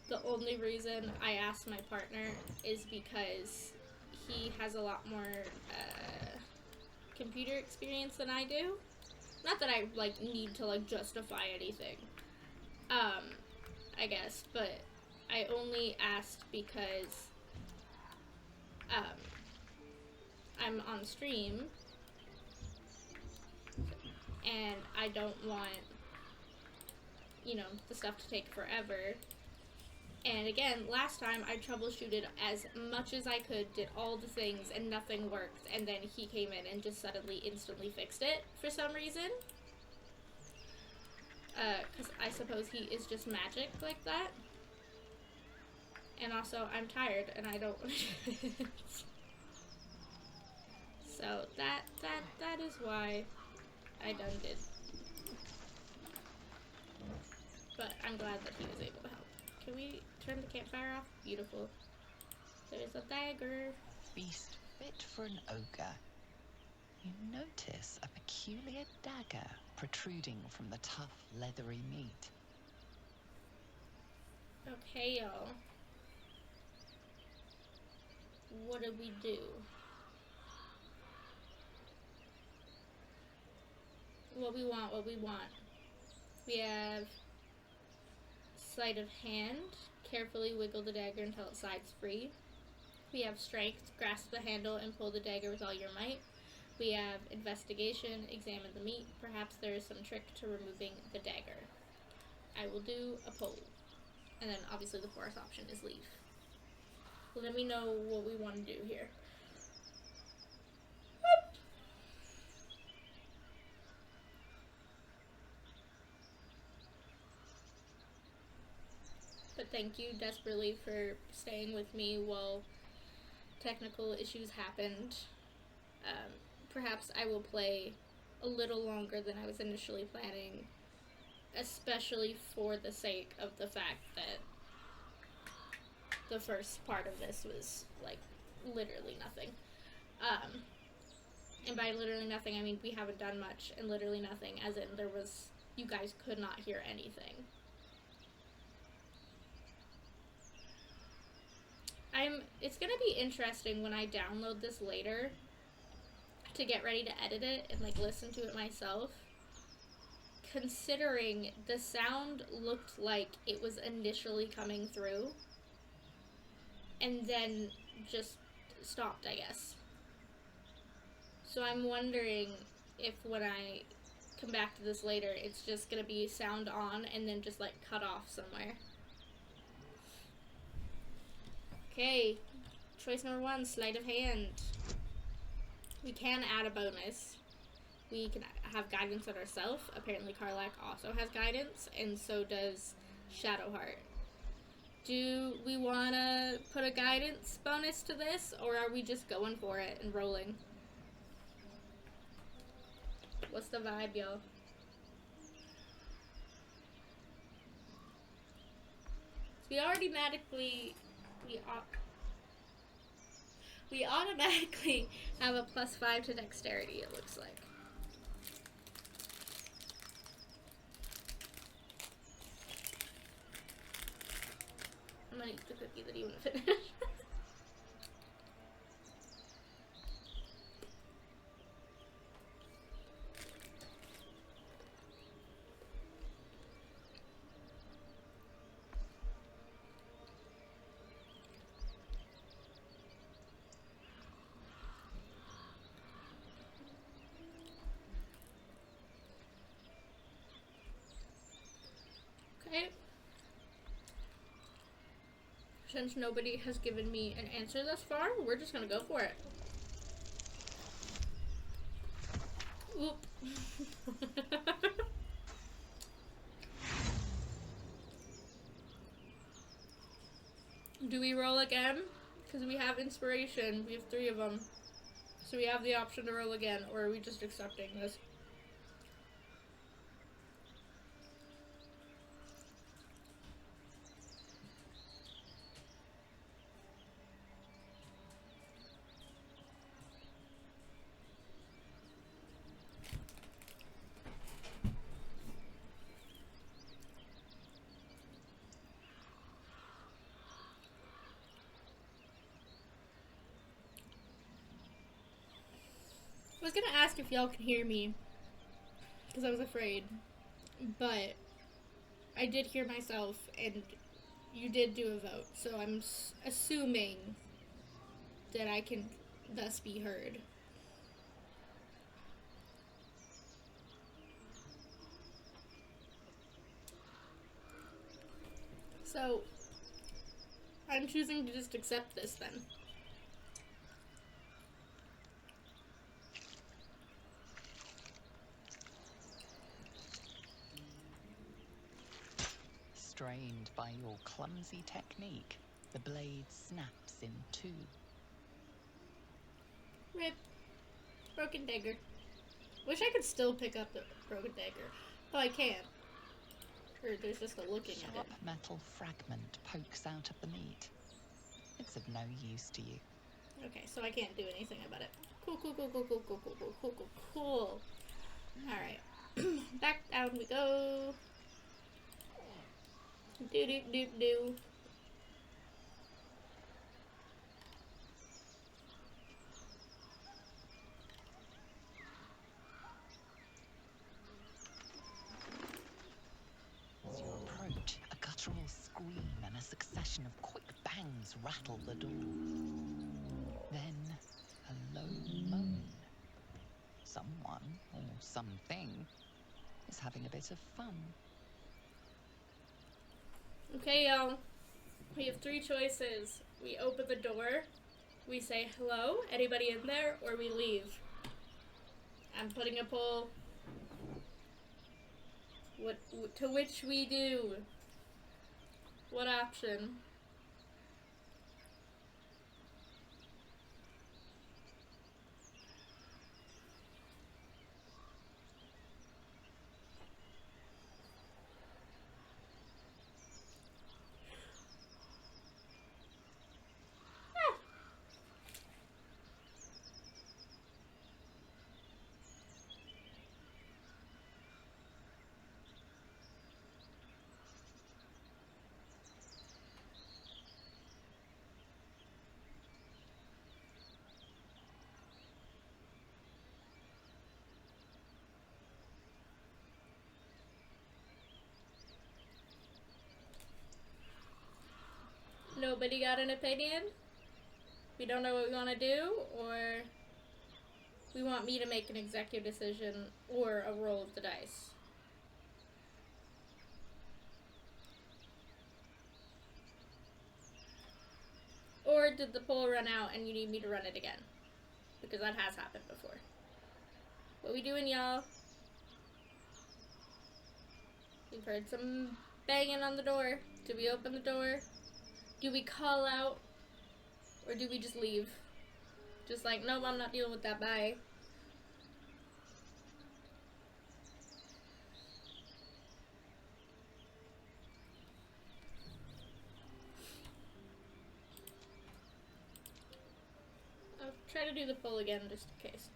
The only reason I ask my partner is because he has a lot more computer experience than I do. Not that I, like, need to, like, justify anything, I guess, but I only asked because, I'm on stream, and I don't want, you know, the stuff to take forever. And again, last time I troubleshooted as much as I could, did all the things, and nothing worked, and then he came in and just suddenly, instantly fixed it for some reason. Because I suppose he is just magic like that. And also, I'm tired, and I don't want to do it. So, that is why I done did. But I'm glad that he was able to help. Can we turn the campfire off? Beautiful. There's a dagger. Beast fit for an ogre. You notice a peculiar dagger protruding from the tough, leathery meat. Okay, y'all. What do we do? What we want. We have sleight of hand. Carefully wiggle the dagger until it slides free. We have strength. Grasp the handle and pull the dagger with all your might. We have investigation. Examine the meat. Perhaps there is some trick to removing the dagger. I will do a pull. And then obviously the fourth option is leave. Let me know what we want to do here. But thank you desperately for staying with me while technical issues happened. Perhaps I will play a little longer than I was initially planning, especially for the sake of the fact that the first part of this was, like, literally nothing. And by literally nothing, I mean we haven't done much, and literally nothing, as in you guys could not hear anything. It's gonna be interesting when I download this later to get ready to edit it and, like, listen to it myself, considering the sound looked like it was initially coming through and then just stopped, I guess. So I'm wondering if when I come back to this later, it's just gonna be sound on and then just, like, cut off somewhere. Okay, choice number 1, sleight of hand. We can add a bonus. We can have guidance on ourselves. Apparently Karlach also has guidance, and so does Shadowheart. Do we want to put a guidance bonus to this, or are we just going for it and rolling? What's the vibe, y'all? So we automatically have a +5 to dexterity, it looks like. I'm gonna eat the cookie that you want to finish. Okay. Since nobody has given me an answer thus far, we're just gonna go for it. Oop. Do we roll again? Because we have inspiration. We have 3 of them. So we have the option to roll again, or are we just accepting this? I was gonna ask if y'all can hear me, because I was afraid, but I did hear myself, and you did do a vote, so I'm assuming that I can thus be heard. So, I'm choosing to just accept this then. Strained by your clumsy technique, the blade snaps in 2. Rip. Broken dagger. Wish I could still pick up the broken dagger. Oh, I can't. Or there's just a looking at Sharp it. metal fragment pokes out of the meat. It's of no use to you. Okay, so I can't do anything about it. Cool. Cool. Alright. Back down we go. Do. As you approach, a guttural scream and a succession of quick bangs rattle the door. Then, a low moan. Someone, or something, is having a bit of fun. Okay, y'all. We have 3 choices. We open the door, we say hello, anybody in there, or we leave. I'm putting a poll. To which we do. What option? Nobody got an opinion? We don't know what we want to do, or we want me to make an executive decision or a roll of the dice? Or did the poll run out and you need me to run it again? Because that has happened before. What we doing, y'all? We've heard some banging on the door. Do we open the door? Do we call out? Or do we just leave? Just like, no, I'm not dealing with that, bye. I'll try to do the poll again just in case.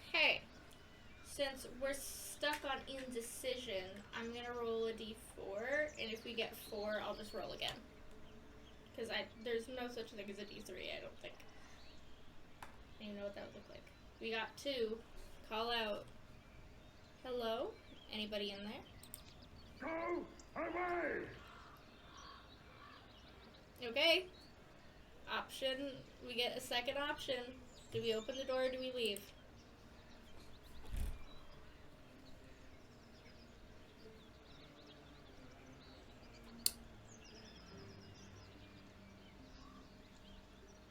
Okay, since we're stuck on indecision, I'm gonna roll a d4, and if we get 4, I'll just roll again. Because there's no such thing as a d3, I don't think. I don't even know what that would look like. We got 2. Call out. Hello? Anybody in there? Go away! Okay. Option. We get a second option. Do we open the door or do we leave?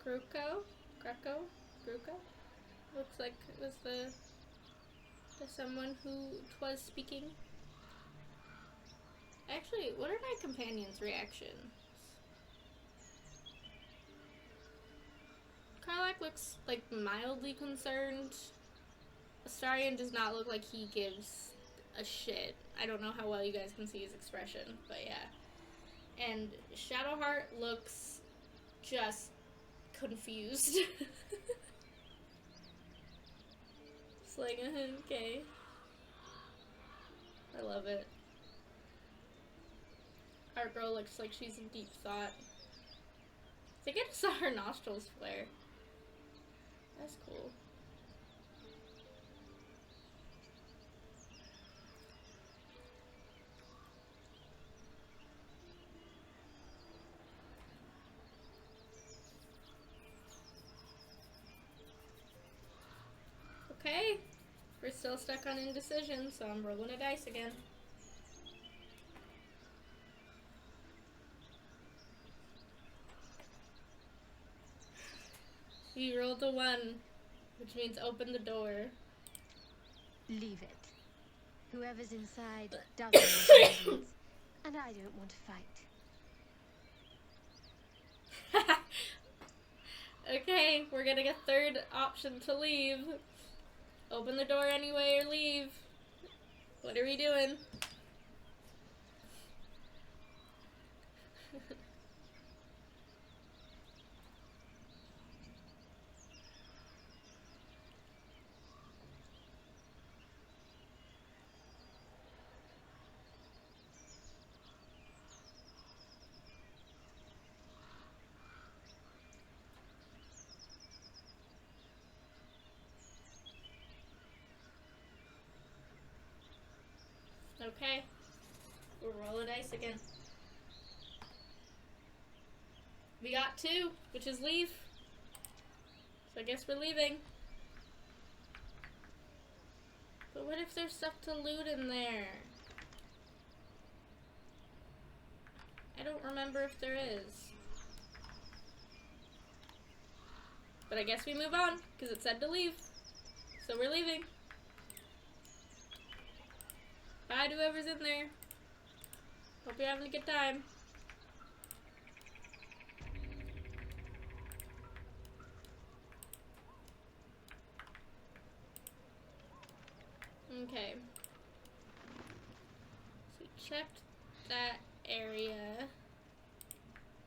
Gruko? Looks like it was the someone who was speaking. Actually, what are my companions' reactions? Karlak looks like mildly concerned. Astarion does not look like he gives a shit. I don't know how well you guys can see his expression, but yeah. And Shadowheart looks just confused. It's like, okay. I love it. Our girl looks like she's in deep thought. I think I just saw her nostrils flare. That's cool. Okay, we're still stuck on indecision, so I'm rolling a dice again. You rolled a 1, which means open the door. Leave it. Whoever's inside doesn't want reasons, and I don't want to fight. Okay, we're getting a third option to leave. Open the door anyway or leave. What are we doing? Okay, we'll roll a dice again. We got 2, which is leave. So I guess we're leaving. But what if there's stuff to loot in there? I don't remember if there is. But I guess we move on, because it said to leave. So we're leaving. Bye to whoever's in there. Hope you're having a good time. Okay. So we checked that area.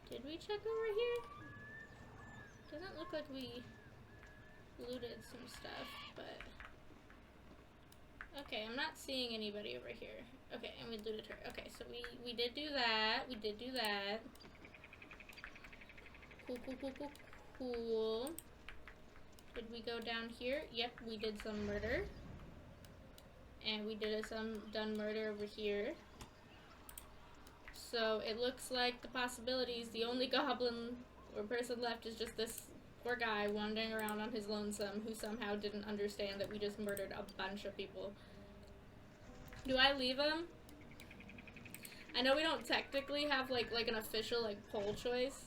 Did we check over here? Doesn't look like we looted some stuff, but... Okay, I'm not seeing anybody over here. Okay, and we looted her. Okay, so we did do that. We did do that. Cool, cool, cool, cool, cool. Did we go down here? Yep, we did some murder. And we did some done murder over here. So it looks like the possibilities, the only goblin or person left is just this poor guy wandering around on his lonesome who somehow didn't understand that we just murdered a bunch of people. Do I leave him? I know we don't technically have like an official like poll choice,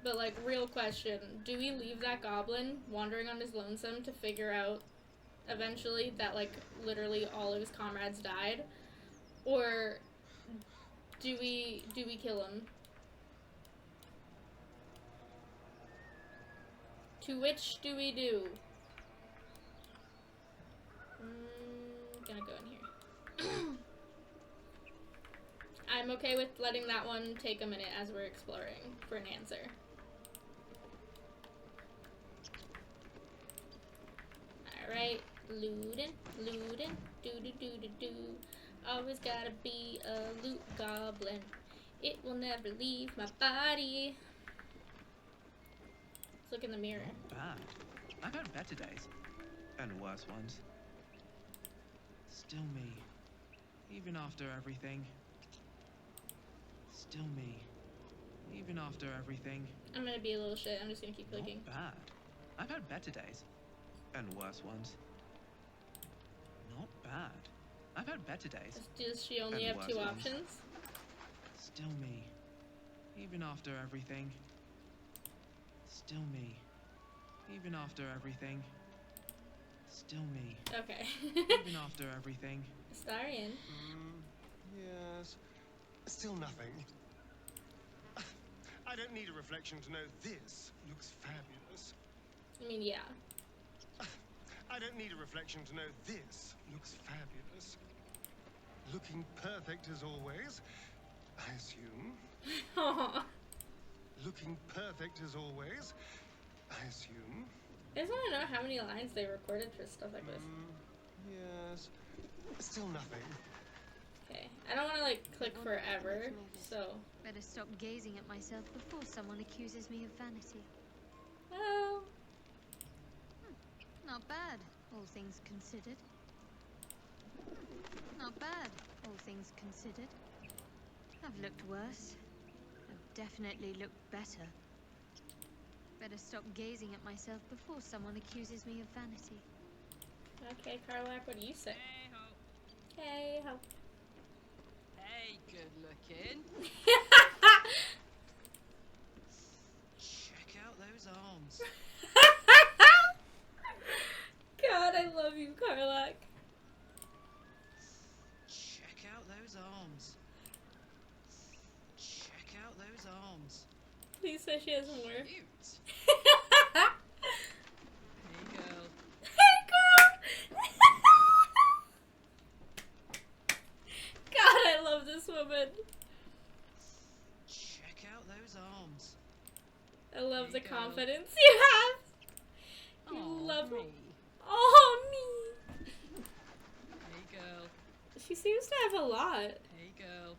but like real question, do we leave that goblin wandering on his lonesome to figure out eventually that like literally all of his comrades died, or do we kill him? To which do we do? Gonna go in here. I'm okay with letting that one take a minute as we're exploring for an answer. Alright, lootin', lootin', do-do-do-do-do. Always gotta be a loot goblin. It will never leave my body. Let's look in the mirror. Not bad. I've had better days. And worse ones. Still me. Even after everything. Still me. Even after everything. I'm gonna be a little shit. I'm just gonna keep clicking. Not bad. I've had better days. And worse ones. Not bad. I've had better days. Does she only And have 2 worse ones. options? Still me. Even after everything. Still me. Even after everything. Still me. Okay. Even after everything. Starian. Yes. Still nothing. I don't need a reflection to know this looks fabulous. I mean, yeah. I don't need a reflection to know this looks fabulous. Looking perfect as always, I assume. Aww. Looking perfect as always, I assume. I just want to know how many lines they recorded for stuff like this. Yes. Still nothing. Okay. I don't want to, like, click forever, so... Better stop gazing at myself before someone accuses me of vanity. Well... Not bad, all things considered. Not bad, all things considered. I've looked worse. I've definitely looked better. Better stop gazing at myself before someone accuses me of vanity. Okay, Carlac, what do you say? Hey ho. Hey, ho. Hey, good looking. Check out those arms. Please say she has more. Cute. Hey, girl. Hey, girl! God, I love this woman. Check out those arms. I love the Hey, girl. confidence you have. You Aw, love me. him. Oh, me. Hey, girl. She seems to have a lot. Hey, girl.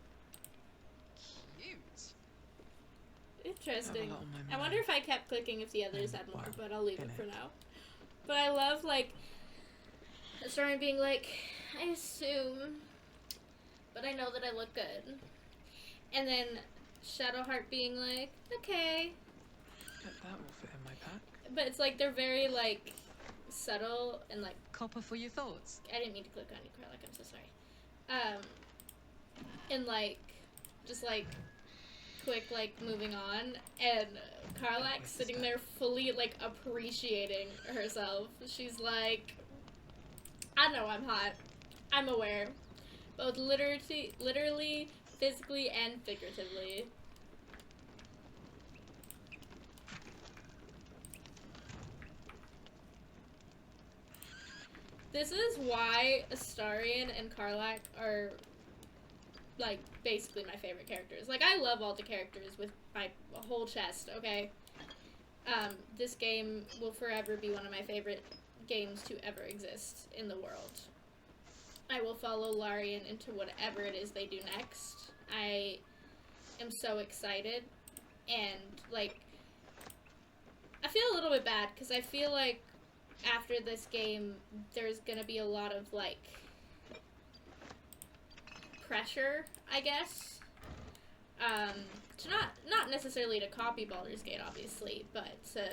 Cute. Interesting. I have a lot on my I wonder mind. if I kept clicking if the others And, had more, well, but I'll leave in it for it. now. But I love, like, starting being like, I assume, but I know that I look good. And then Shadowheart being like, okay. Bet that will fit in my pack. But it's like they're very, like, subtle and, like, Copper for your thoughts. I didn't mean to click on you, Carlac, I'm so sorry. And, like, just, like, quick, like, moving on, and Carlac sitting there fully, like, appreciating herself. She's like, I know I'm hot. I'm aware. Both literally, physically, and figuratively. This is why Astarion and Carlac are, like, basically my favorite characters. Like, I love all the characters with my whole chest, okay? This game will forever be one of my favorite games to ever exist in the world. I will follow Larian into whatever it is they do next. I am so excited, and, like, I feel a little bit bad, because I feel like after this game, there's gonna be a lot of, like, pressure, I guess. To not necessarily to copy Baldur's Gate, obviously, but to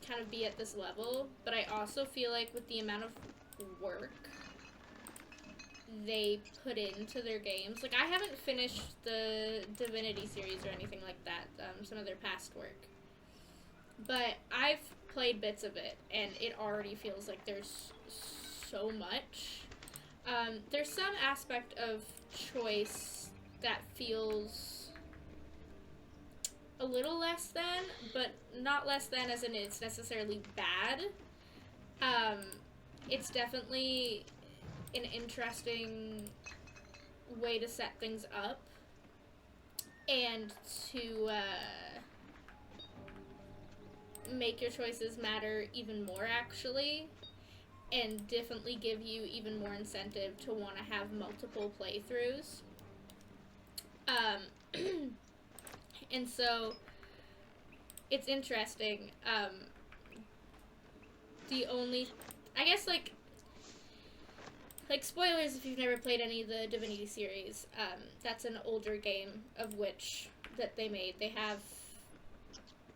kind of be at this level. But I also feel like with the amount of work they put into their games, like, I haven't finished the Divinity series or anything like that, some of their past work, but I've played bits of it, and it already feels like there's so much. There's some aspect of choice that feels a little less than, but not less than as in it's necessarily bad. It's definitely an interesting way to set things up and to make your choices matter even more, actually, and definitely give you even more incentive to want to have multiple playthroughs. And so it's interesting. The only, I guess, like spoilers if you've never played any of the Divinity series, that's an older game of which that they made. They have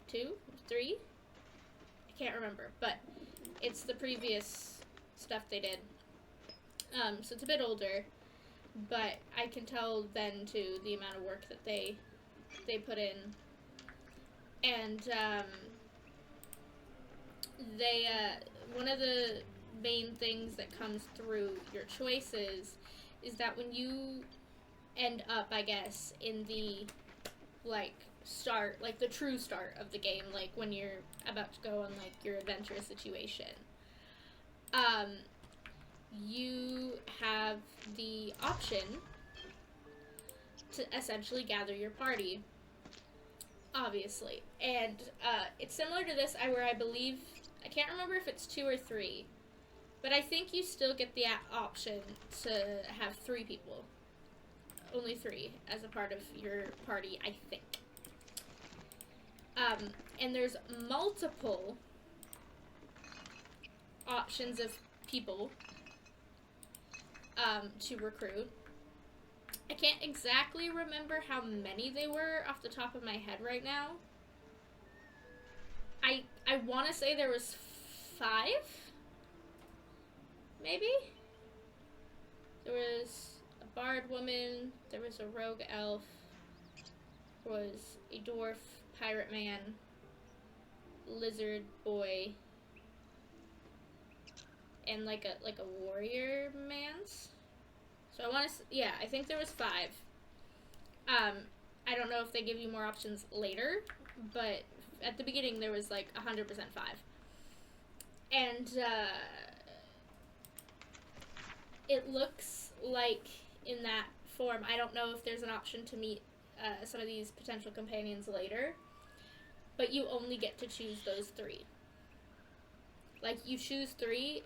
2, 3? I can't remember, but it's the previous stuff they did. So it's a bit older, but I can tell then too the amount of work that they put in, and they one of the main things that comes through your choices is that when you end up, I guess, in the, like, start, like the true start of the game, like when you're about to go on, like, your adventure situation, you have the option to essentially gather your party, obviously. And it's similar to this, where I believe, I can't remember if it's 2 or 3, but I think you still get the option to have 3 people. Only 3 as a part of your party, I think. And there's multiple options of people to recruit. I can't exactly remember how many they were off the top of my head right now. I want to say there was 5? Maybe? There was a bard woman, there was a rogue elf, there was a dwarf, pirate man, lizard boy, and like a warrior man's. So I want to, yeah, I think there was 5. I don't know if they give you more options later, but at the beginning there was like 100% 5. And it looks like in that form, I don't know if there's an option to meet some of these potential companions later, but you only get to choose those 3. Like, you choose 3,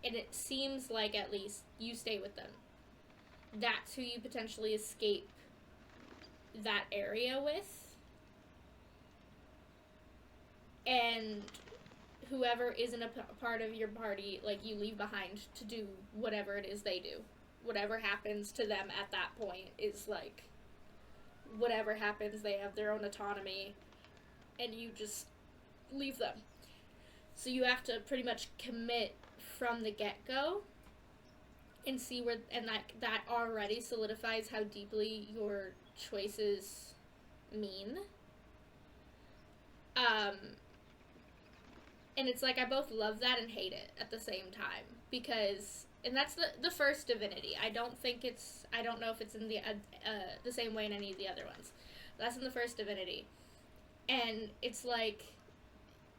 and it seems like at least you stay with them. That's who you potentially escape that area with. And whoever isn't a part of your party, like, you leave behind to do whatever it is they do. Whatever happens to them at that point is, like, whatever happens, they have their own autonomy, and you just leave them. So you have to pretty much commit from the get-go and see where, and that already solidifies how deeply your choices mean. And it's like, I both love that and hate it at the same time, because, and that's the first Divinity. I don't know if it's in the same way in any of the other ones. That's in the first Divinity. And it's like,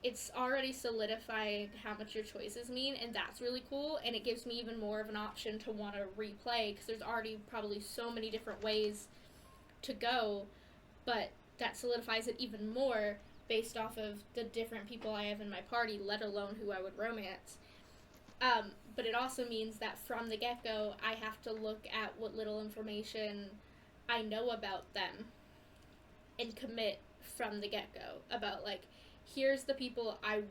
it's already solidifying how much your choices mean, and that's really cool, and it gives me even more of an option to want to replay, because there's already probably so many different ways to go, but that solidifies it even more based off of the different people I have in my party, let alone who I would romance. But it also means that from the get-go, I have to look at what little information I know about them and commit from the get-go about, like, here's the people I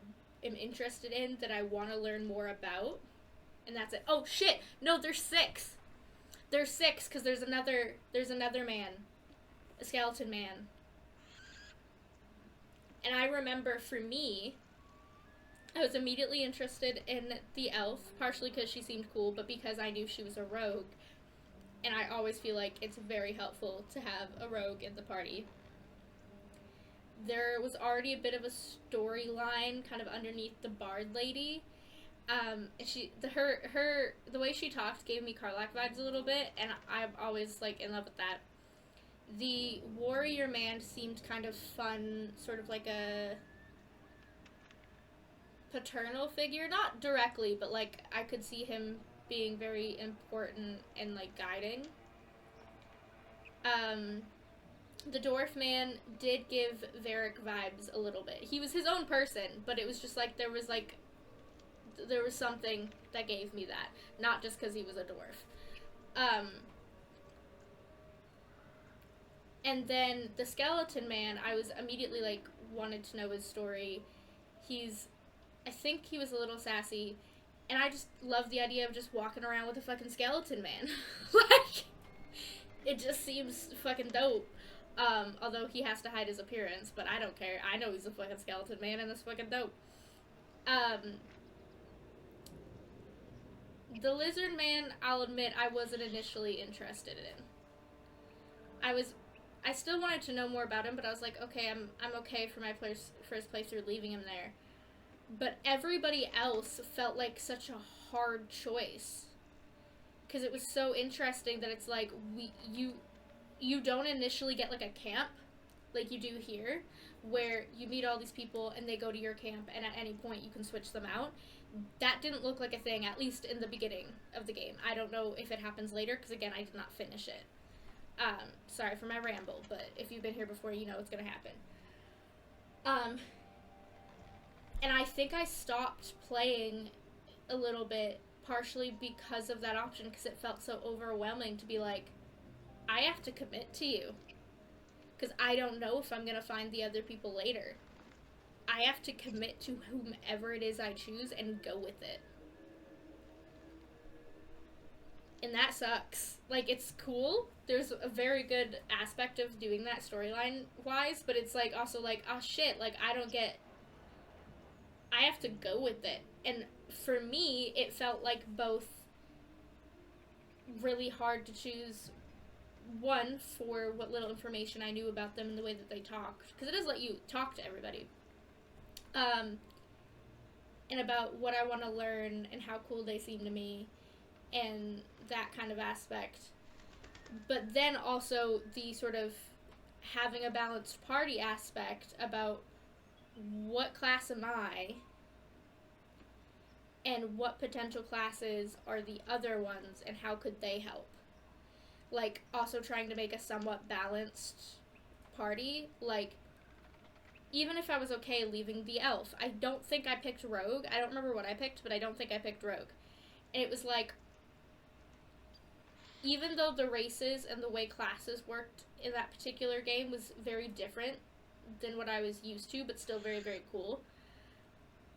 am interested in that I want to learn more about, and that's it. Oh shit! No, there's 6. There's 6 because there's another man, a skeleton man. And I remember, for me, I was immediately interested in the elf, partially because she seemed cool, but because I knew she was a rogue. And I always feel like it's very helpful to have a rogue in the party. There was already a bit of a storyline kind of underneath the bard lady. And the way she talked gave me Karlach vibes a little bit, and I'm always, like, in love with that. The warrior man seemed kind of fun, sort of like a paternal figure, not directly, but, like, I could see him being very important and, like, guiding. The dwarf man did give Varric vibes a little bit. He was his own person, but it was just like there was something that gave me that, not just because he was a dwarf. And then the skeleton man, I was immediately, like, wanted to know his story. I think he was a little sassy, and I just love the idea of just walking around with a fucking skeleton man. Like, it just seems fucking dope. Although he has to hide his appearance, but I don't care. I know he's a fucking skeleton man, and that's fucking dope. The lizard man, I'll admit, I wasn't initially interested in. I still wanted to know more about him, but I was like, okay, I'm okay for my first playthrough leaving him there. But everybody else felt like such a hard choice, because it was so interesting that it's like, you don't initially get, like, a camp like you do here, where you meet all these people and they go to your camp, and at any point you can switch them out. That didn't look like a thing, at least in the beginning of the game. I don't know if it happens later, because again, I did not finish it. Sorry for my ramble, but if you've been here before, you know it's gonna happen. And I think I stopped playing a little bit, partially because of that option, because it felt so overwhelming to be like, I have to commit to you, because I don't know if I'm gonna find the other people later. I have to commit to whomever it is I choose and go with it. And that sucks. Like, it's cool. There's a very good aspect of doing that storyline-wise, but it's, like, also, like, oh, shit, like, I have to go with it. And for me, it felt like both really hard to choose, one, for what little information I knew about them and the way that they talked, because it does let you talk to everybody. And about what I want to learn and how cool they seem to me, and that kind of aspect. But then also the sort of having a balanced party aspect about what class am I and what potential classes are the other ones and how could they help. Like, also trying to make a somewhat balanced party. Like, even if I was okay leaving the elf, I don't think I picked rogue. I don't remember what I picked, but I don't think I picked rogue. And it was like, even though the races and the way classes worked in that particular game was very different than what I was used to, but still very, very cool,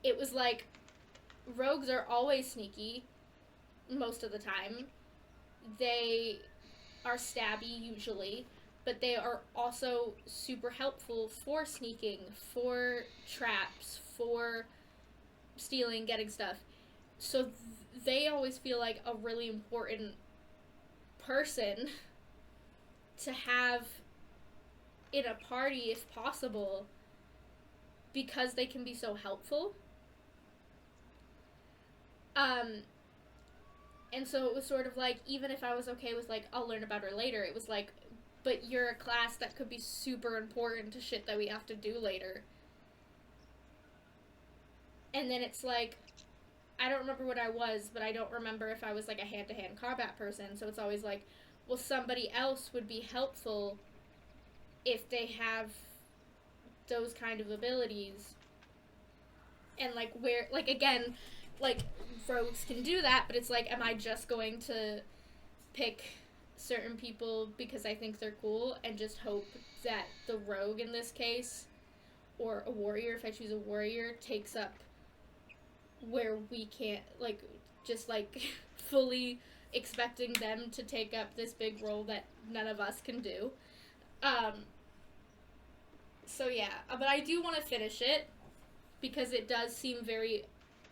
it was like, rogues are always sneaky most of the time. They are stabby usually, but they are also super helpful for sneaking, for traps, for stealing, getting stuff. So they always feel like a really important person to have in a party if possible, because they can be so helpful. And so it was sort of like, even if I was okay with like, I'll learn about her later, it was like, but you're a class that could be super important to shit that we have to do later. And then it's like, I don't remember what I was, but I don't remember if I was like a hand-to-hand combat person, so it's always like, well, somebody else would be helpful if they have those kind of abilities. And like, where, like, again, like, rogues can do that, but it's like, am I just going to pick certain people because I think they're cool and just hope that the rogue in this case, or a warrior, if I choose a warrior, takes up where we can't, like, just like fully expecting them to take up this big role that none of us can do. So yeah, but I do want to finish it because it does seem very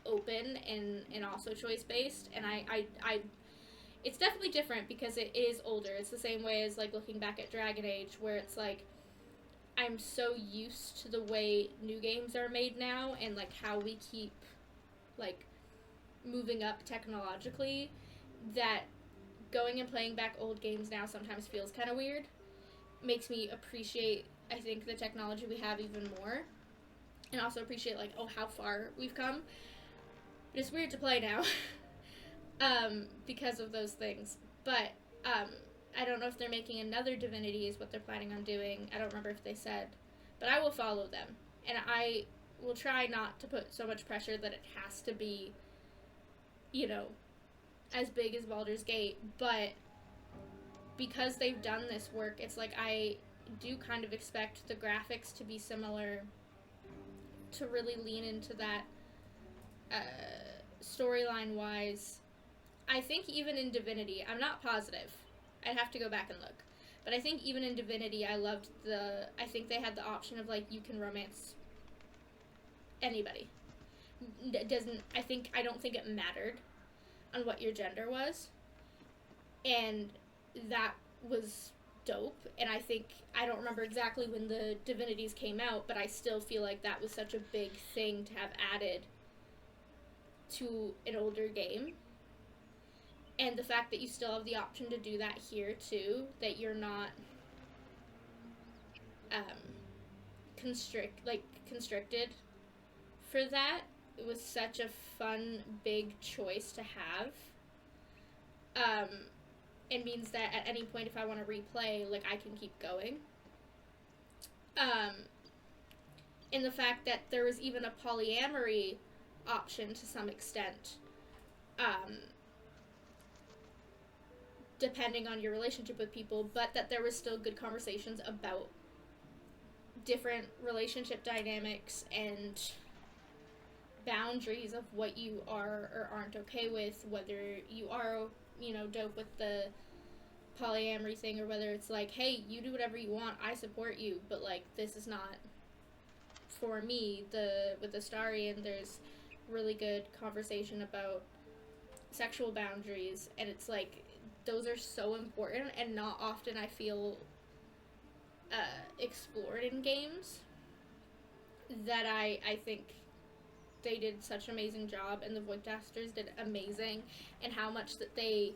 open and also choice based, and I it's definitely different because it is older. It's the same way as like looking back at Dragon Age, where it's like, I'm so used to the way new games are made now and like how we keep like moving up technologically, that going and playing back old games now sometimes feels kind of weird. Makes me appreciate, I think, the technology we have even more, and also appreciate like, oh, how far we've come. But it's weird to play now because of those things. But I don't know if they're making another Divinity is what they're planning on doing. I don't remember if they said, but I will follow them, and I will try not to put so much pressure that it has to be, you know, as big as Baldur's Gate, but because they've done this work, it's like I do kind of expect the graphics to be similar, to really lean into that storyline wise. I think even in Divinity, I'm not positive, I'd have to go back and look, but I think even in Divinity I loved I think they had the option of like, you can romance anybody. I don't think it mattered on what your gender was, and that was dope. And I don't remember exactly when the Divinities came out, but I still feel like that was such a big thing to have added to an older game. And the fact that you still have the option to do that here too, that you're not constricted for that, it was such a fun big choice to have. It means that at any point if I want to replay, like, I can keep going. And the fact that there was even a polyamory option to some extent, depending on your relationship with people, but that there was still good conversations about different relationship dynamics and boundaries of what you are or aren't okay with, whether you are, you know, dope with the polyamory thing, or whether it's like, hey, you do whatever you want, I support you, but like, this is not for me. With Astarion, there's really good conversation about sexual boundaries, and it's like, those are so important and not often I feel explored in games, that I think they did such an amazing job, and the voice actors did amazing, and how much that they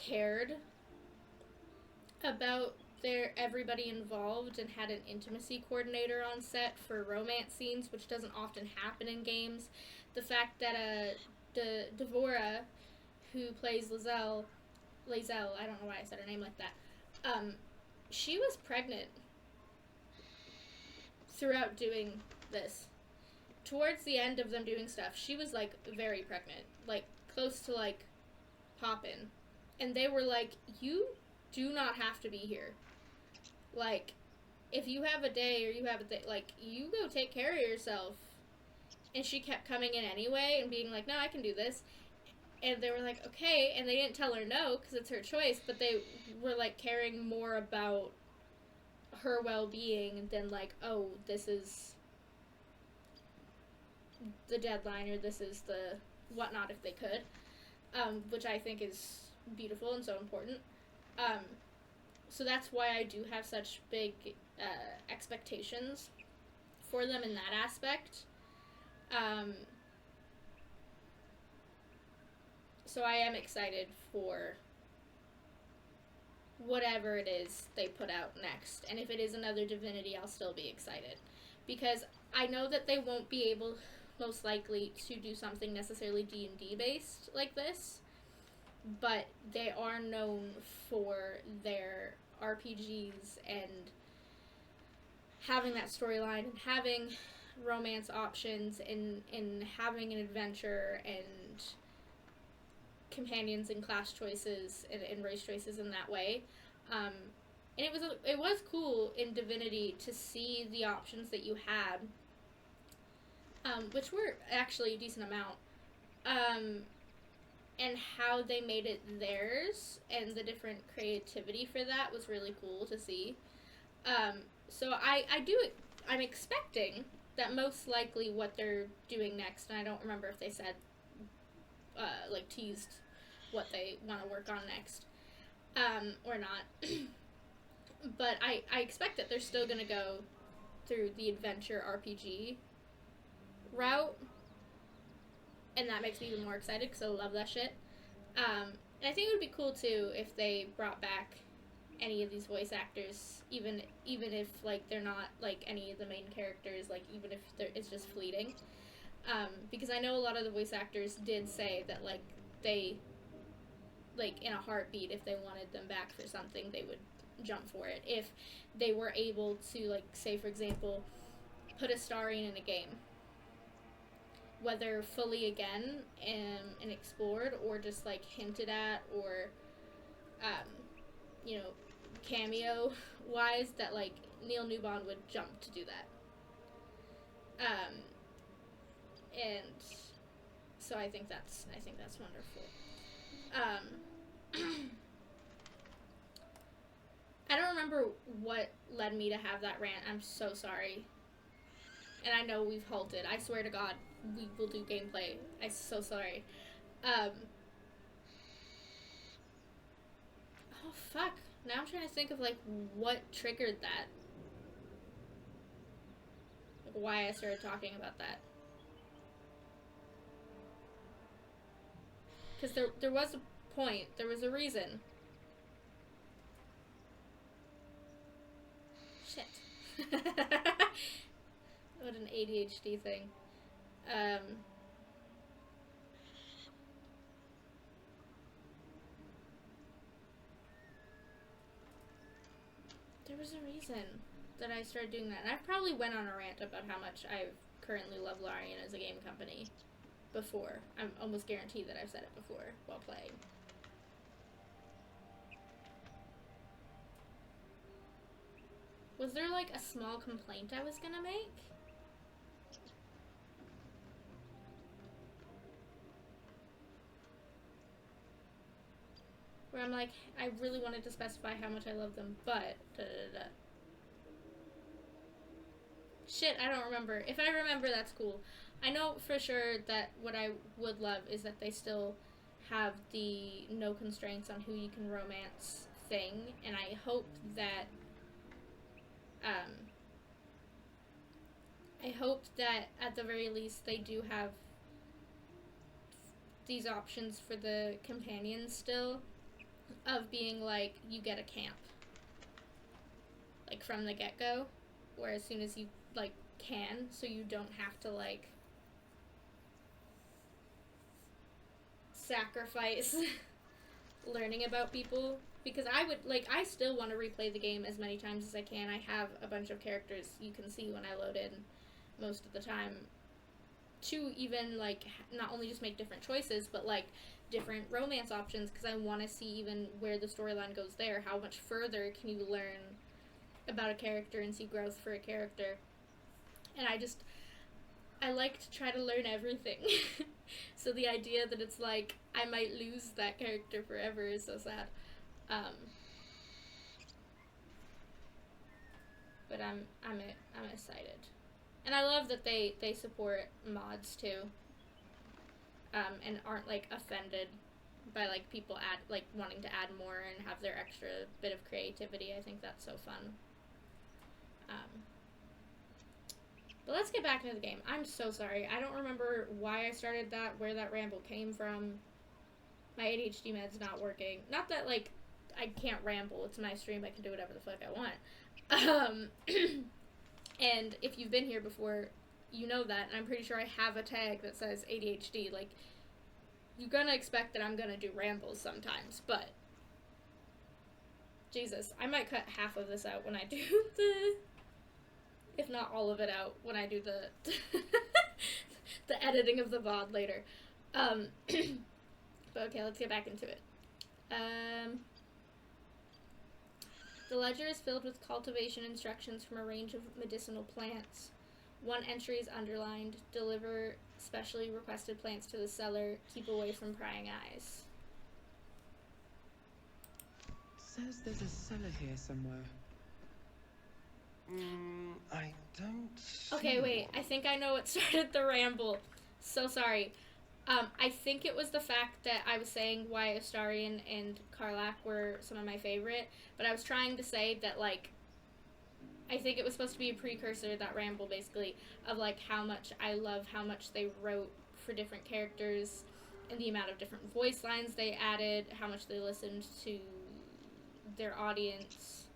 cared about everybody involved and had an intimacy coordinator on set for romance scenes, which doesn't often happen in games. The fact that Devora, who plays Lae'zel, I don't know why I said her name like that, she was pregnant throughout doing this. Towards the end of them doing stuff, she was, like, very pregnant. Like, close to, like, poppin'. And they were like, you do not have to be here. Like, if you have a day or you have a thing, like, you go take care of yourself. And she kept coming in anyway and being like, no, I can do this. And they were like, okay. And they didn't tell her no because it's her choice, but they were, like, caring more about her well-being than, like, oh, this is the deadline or this is the whatnot if they could. Which I think is beautiful and so important. So that's why I do have such big expectations for them in that aspect. So I am excited for whatever it is they put out next. And if it is another Divinity, I'll still be excited. Because I know that they won't be able, most likely, to do something necessarily D&D based like this. But they are known for their RPGs and having that storyline and having romance options and having an adventure and companions and class choices and race choices in that way. And it was cool in Divinity to see the options that you had, which were actually a decent amount. And how they made it theirs and the different creativity for that was really cool to see. So I'm expecting that most likely what they're doing next, and I don't remember if they said, like, teased what they want to work on next, or not. But I expect that they're still going to go through the adventure RPG route. And that makes me even more excited because I love that shit. And I think it would be cool too if they brought back any of these voice actors, even if, like, they're not like any of the main characters, like, even if it's just fleeting. Because I know a lot of the voice actors did say that, like, they, like, in a heartbeat, if they wanted them back for something, they would jump for it. If they were able to, like, say for example, put a Starian in a game, whether fully again and explored or just, like, hinted at or you know, cameo wise, that, like, Neil Newbon would jump to do that. And so I think that's wonderful. I don't remember what led me to have that rant. I'm so sorry. And I know we've halted. I swear to God, we will do gameplay. I'm so sorry. Oh, fuck. Now I'm trying to think of, like, what triggered that. Like, why I started talking about that. Because there was a point. There was a reason. Shit. What an ADHD thing. There was a reason that I started doing that. And I probably went on a rant about how much I currently love Larian as a game company before. I'm almost guaranteed that I've said it before while playing. Was there, like, a small complaint I was gonna make? Where I'm like, I really wanted to specify how much I love them, but da-da-da-da. Shit, I don't remember. If I remember, that's cool. I know for sure that what I would love is that they still have the no constraints on who you can romance thing, and I hope that at the very least they do have these options for the companions still, of being like, you get a camp. like from the get-go, where as soon as you like can, so you don't have to like sacrifice learning about people, because I still want to replay the game as many times as I can. I have a bunch of characters you can see when I load in most of the time, to even like not only just make different choices, but like different romance options, because I want to see even where the storyline goes there. How much further can you learn about a character and see growth for a character? And I like to try to learn everything. So the idea that it's like I might lose that character forever is so sad. But I'm excited, and I love that they support mods too, and aren't like offended by like people wanting to add more and have their extra bit of creativity. I think that's so fun. But let's get back into the game. I'm so sorry. I don't remember why I started that, where that ramble came from. My ADHD med's not working. Not that, like, I can't ramble. It's my stream. I can do whatever the fuck I want. And if you've been here before, you know that. And I'm pretty sure I have a tag that says ADHD. Like, you're gonna expect that I'm gonna do rambles sometimes. But, Jesus, I might cut half of this out when I do the... if not all of it out when I do the the editing of the VOD later. But okay, let's get back into it. The ledger is filled with cultivation instructions from a range of medicinal plants. One entry is underlined: deliver specially requested plants to the cellar. Keep away from prying eyes. Says there's a cellar here somewhere. I don't see Okay, wait. one. I think I know what started the ramble. So sorry. I think it was the fact that I was saying why Astarion and Karlach were some of my favorite, but I was trying to say that, like, I think it was supposed to be a precursor, that ramble, basically, of, like, how much I love how much they wrote for different characters, and the amount of different voice lines they added, how much they listened to their audience,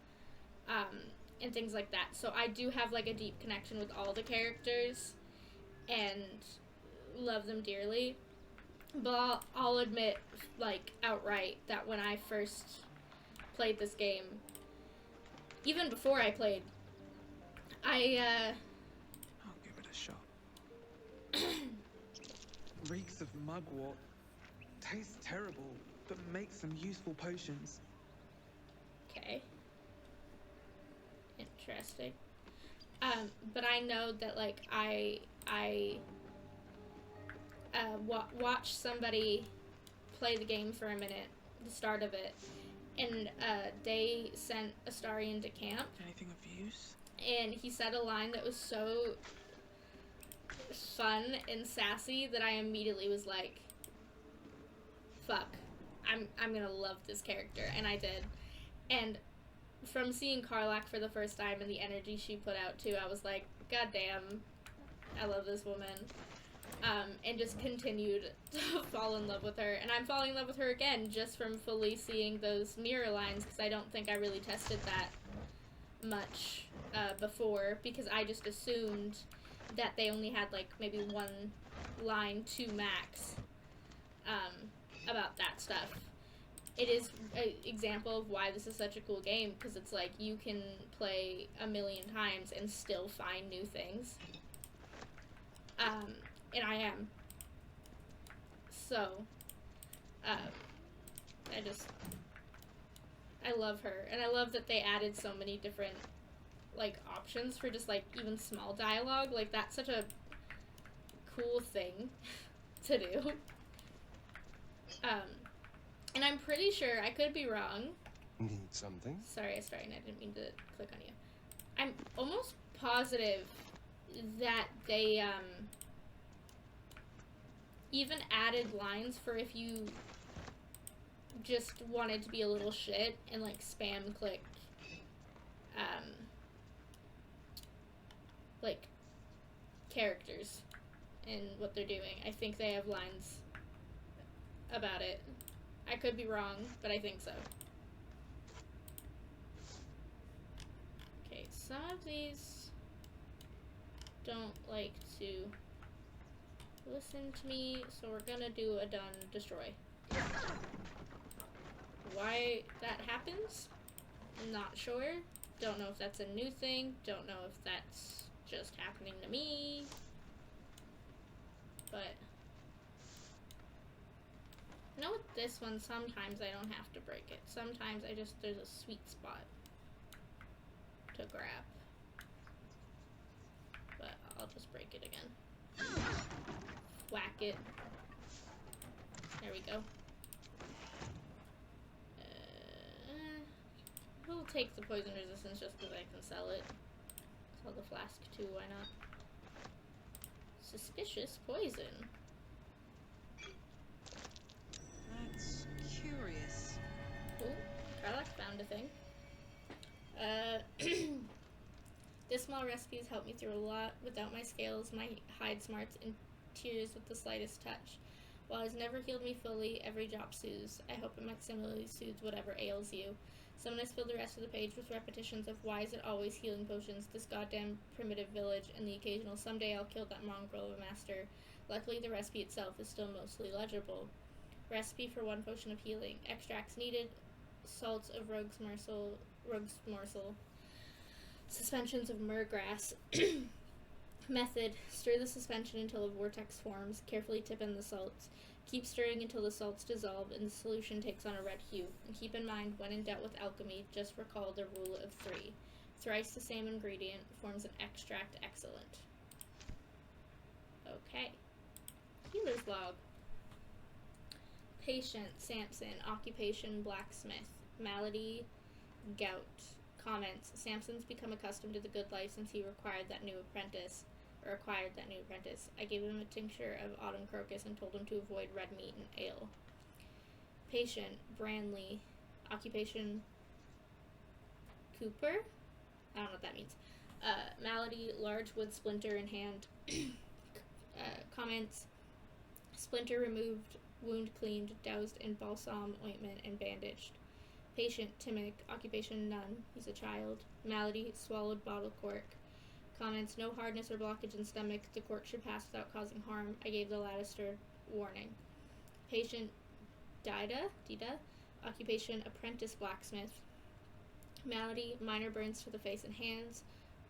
and things like that. So I do have, like, a deep connection with all the characters, and love them dearly. But I'll admit, like, outright, that when I first played this game, even before I played, I'll give it a shot. Reeks of mugwort. Tastes terrible, but makes some useful potions. Okay. Interesting. But I know that, like, I watched somebody play the game for a minute, the start of it, and they sent Astarion to camp, Anything of use? and he said a line that was so fun and sassy that I immediately was like, fuck, I'm gonna love this character, and I did. And from seeing Karlach for the first time and the energy she put out too, I was like, god damn, I love this woman. And just continued to fall in love with her. And I'm falling in love with her again just from fully seeing those mirror lines, because I don't think I really tested that much before, because I just assumed that they only had, like, maybe one line to max about that stuff. It is an example of why this is such a cool game, because it's like you can play a million times and still find new things. And I am. So, I love her. And I love that they added so many different, like, options for just, like, even small dialogue. Like, that's such a cool thing to do. And I'm pretty sure, I could be wrong. Need something? Sorry, Astarion, I didn't mean to click on you. I'm almost positive that they, even added lines for if you just wanted to be a little shit and, like, spam click, like, characters and what they're doing. I think they have lines about it. I could be wrong, but I think so. some of these don't like to listen to me, so we're gonna do a done destroy. Why that happens? Not sure. Don't know if that's a new thing. Don't know if that's just happening to me. But you know, with this one, sometimes I don't have to break it. Sometimes there's a sweet spot to grab. But I'll just break it again. Whack it. There we go. We'll take the poison resistance just because I can sell it. Sell the flask too, why not? Suspicious poison. That's curious. Cool. Carlac found a thing. This small recipe has helped me through a lot. Without my scales, my hide smarts and tears with the slightest touch. While it's never healed me fully, every drop soothes. I hope it might similarly soothe whatever ails you. Someone has filled the rest of the page with repetitions of why is it always healing potions, this goddamn primitive village, and the occasional someday I'll kill that mongrel of a master. Luckily, the recipe itself is still mostly legible. Recipe for 1 potion of healing. Extracts needed, salts of rogue's morsel, suspensions of myrgrass. Method: stir the suspension until a vortex forms. Carefully tip in the salts. Keep stirring until the salts dissolve and the solution takes on a red hue. And keep in mind, when in doubt with alchemy, just recall the rule of 3. Thrice the same ingredient forms an extract excellent. Okay. Healer's log. Patient, Samson. Occupation, blacksmith. Malady, gout. Comments: Samson's become accustomed to the good life since he acquired that new apprentice. I gave him a tincture of autumn crocus and told him to avoid red meat and ale. Patient, Branley. Occupation, Cooper? I don't know what that means. Malady, large wood splinter in hand. Comments: splinter removed, wound cleaned, doused in balsam ointment and bandaged. Patient, Timic. Occupation, none. He's a child. Malady, swallowed bottle cork. Comments: no hardness or blockage in stomach. The cork should pass without causing harm. I gave the Lannister warning. Patient, Dida. Occupation, apprentice blacksmith. Malady, minor burns to the face and hands.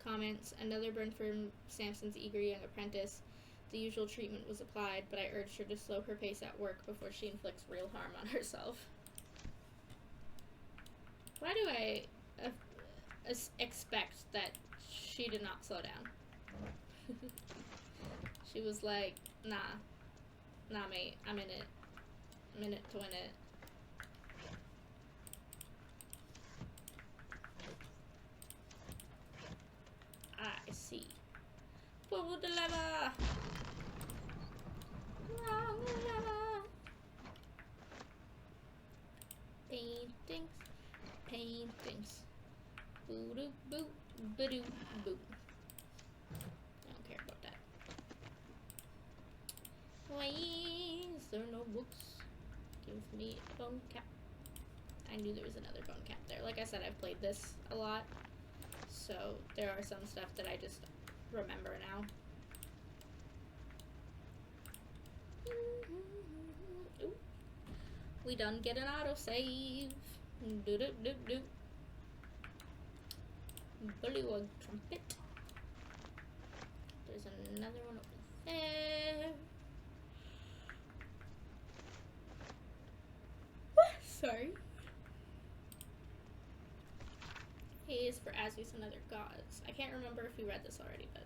Comments: another burn from Samson's eager young apprentice. The usual treatment was applied, but I urged her to slow her pace at work before she inflicts real harm on herself. Why do I expect that she did not slow down? She was like, nah, mate, I'm in it. I'm in it to win it. I see. Pull the lever! Wrong lever! Paintings. Boo-doo boo, ba-doo boo. I don't care about that. Why is there no books? Give me a bone cap. I knew there was another bone cap there. Like I said, I've played this a lot, so there are some stuff that I just remember now. Ooh. We done get an autosave. Do-do-do-do. Bullywug trumpet. There's another one over there. Sorry. A is for Azuth and other gods. I can't remember if we read this already, but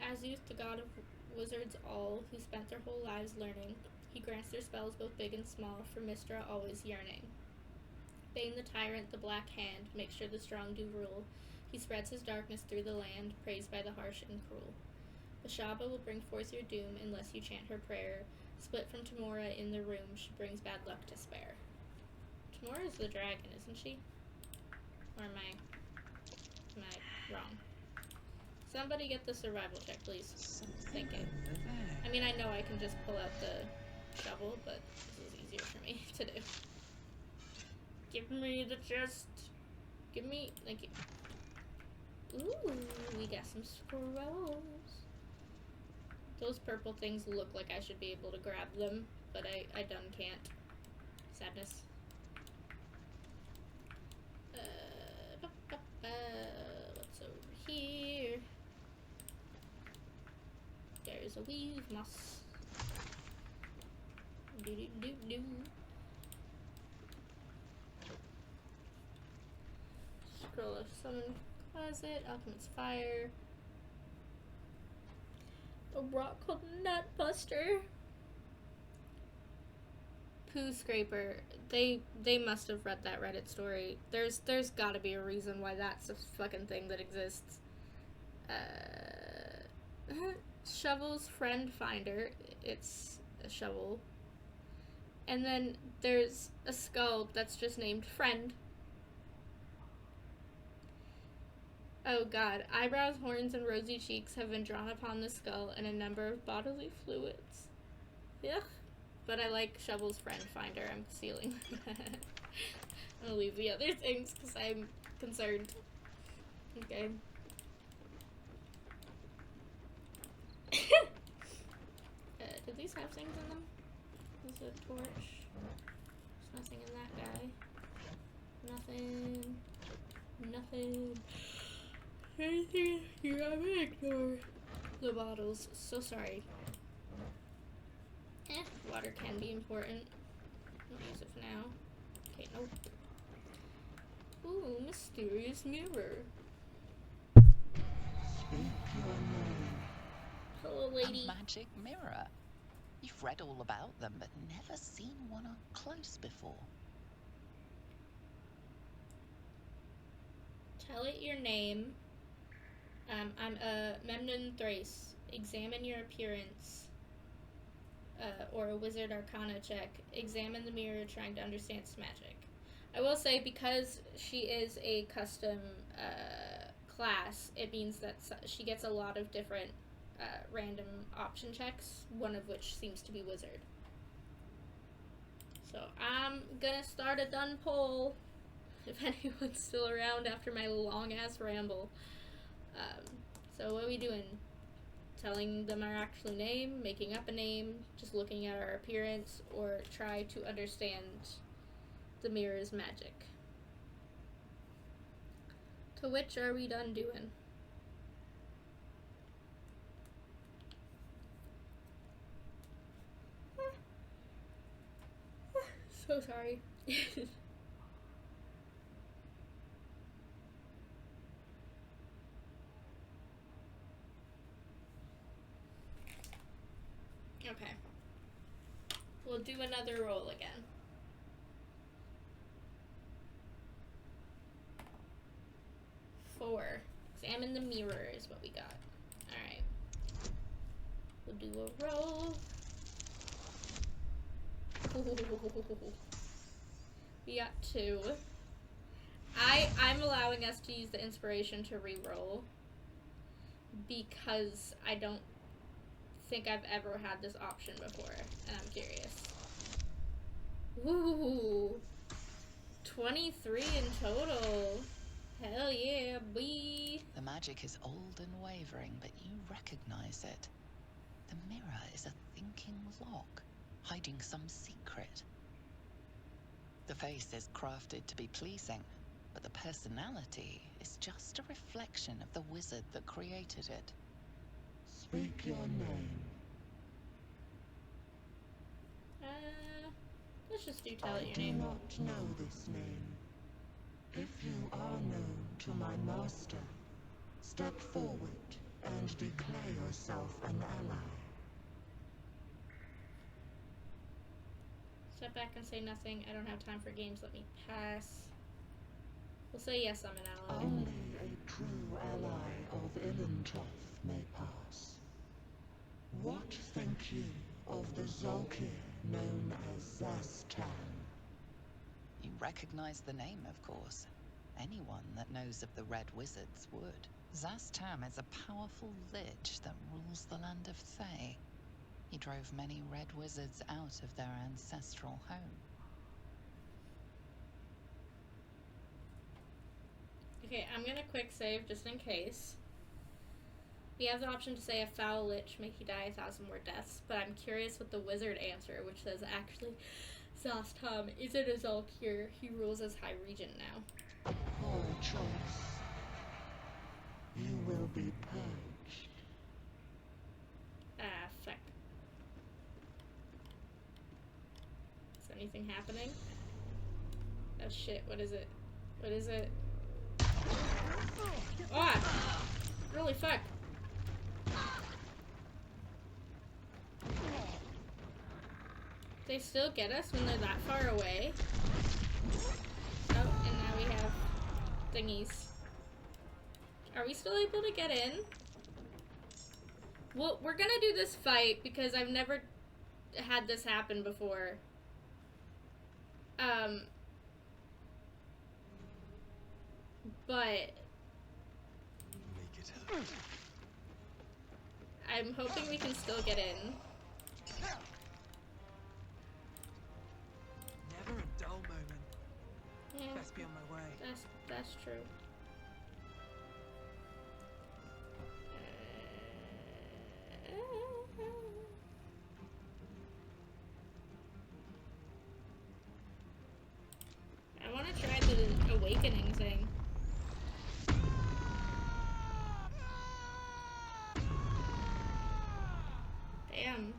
Azuth, the god of wizards all, who spent their whole lives learning. He grants their spells both big and small, for Mystra always yearning. Bane the tyrant, the black hand, makes sure the strong do rule. He spreads his darkness through the land, praised by the harsh and cruel. Bashaba will bring forth your doom unless you chant her prayer. Split from Tamora in the room, she brings bad luck to spare. Tamora is the dragon, isn't she? Or am I wrong? Somebody get the survival check, please. Thank you. I mean, I know I can just pull out the shovel, but this is easier for me to do. Give me the chest. Give me, like, ooh, we got some scrolls. Those purple things look like I should be able to grab them, but I done can't. Sadness. What's over here? There's a weave moss. Do. Scroll of summon closet, alchemist's fire. A rock called Nutbuster. Poo Scraper. They must have read that Reddit story. There's gotta be a reason why that's a fucking thing that exists. Shovel's Friend Finder. It's a shovel. And then there's a skull that's just named Friend. Oh god. Eyebrows, horns, and rosy cheeks have been drawn upon the skull and a number of bodily fluids. Yuck. But I like Shovel's Friend Finder. I'm sealing. I'm gonna leave the other things because I'm concerned. Okay. Do these have things in them? There's a torch. There's nothing in that guy. Nothing. Nothing. Anything here, I'm gonna ignore the bottles. So sorry. Water can be important. I'll use it for now. Okay, nope. Ooh, mysterious mirror. Hello, lady. A magic mirror. You've read all about them, but never seen one up close before. Tell it your name. I'm Memnon Thrace. Examine your appearance. Or a wizard arcana check. Examine the mirror trying to understand its magic. I will say, because she is a custom class, it means that she gets a lot of different random option checks, one of which seems to be wizard. So I'm gonna start a dun poll, if anyone's still around after my long ass ramble. So what are we doing? Telling them our actual name, making up a name, just looking at our appearance, or try to understand the mirror's magic? To which are we done doing? So sorry. Okay. We'll do another roll again. Four. Examine the mirror is what we got. Alright. We'll do a roll. We got 2. I'm allowing us to use the inspiration to re-roll because I don't think I've ever had this option before, and I'm curious. Ooh, 23 in total. Hell yeah, boy. The magic is old and wavering, but you recognize it. The mirror is a thinking lock, hiding some secret. The face is crafted to be pleasing, but the personality is just a reflection of the wizard that created it. Speak your name. Let's just do tell it your name. I do not know this name. If you are known to my master, step forward and declare yourself an ally. Step back and say nothing. I don't have time for games. Let me pass. We'll say yes, I'm an ally. Only a true ally of Ilintoth may pass. What think you of the Zolkir known as Zastan? You recognize the name, of course. Anyone that knows of the Red Wizards would. Zastam is a powerful lich that rules the land of Thay. He drove many Red Wizards out of their ancestral home. Okay, I'm gonna quick save just in case. We have the option to say a foul lich make you die 1,000 more deaths, but I'm curious what the wizard answer, which says actually Zastam isn't a Zalkir. He rules as High Regent now. Poor choice. You will be purged. Ah, fuck. Is anything happening? Oh shit, what is it? What is it? Ah! Holy fuck. They still get us when they're that far away. Oh, and now we have thingies. Are we still able to get in? Well, we're gonna do this fight because I've never had this happen before. But Make it hurt. I'm hoping we can still get in. Never a dull moment. Yeah, Best be on my way. that's true. I want to try the awakening thing. Damn.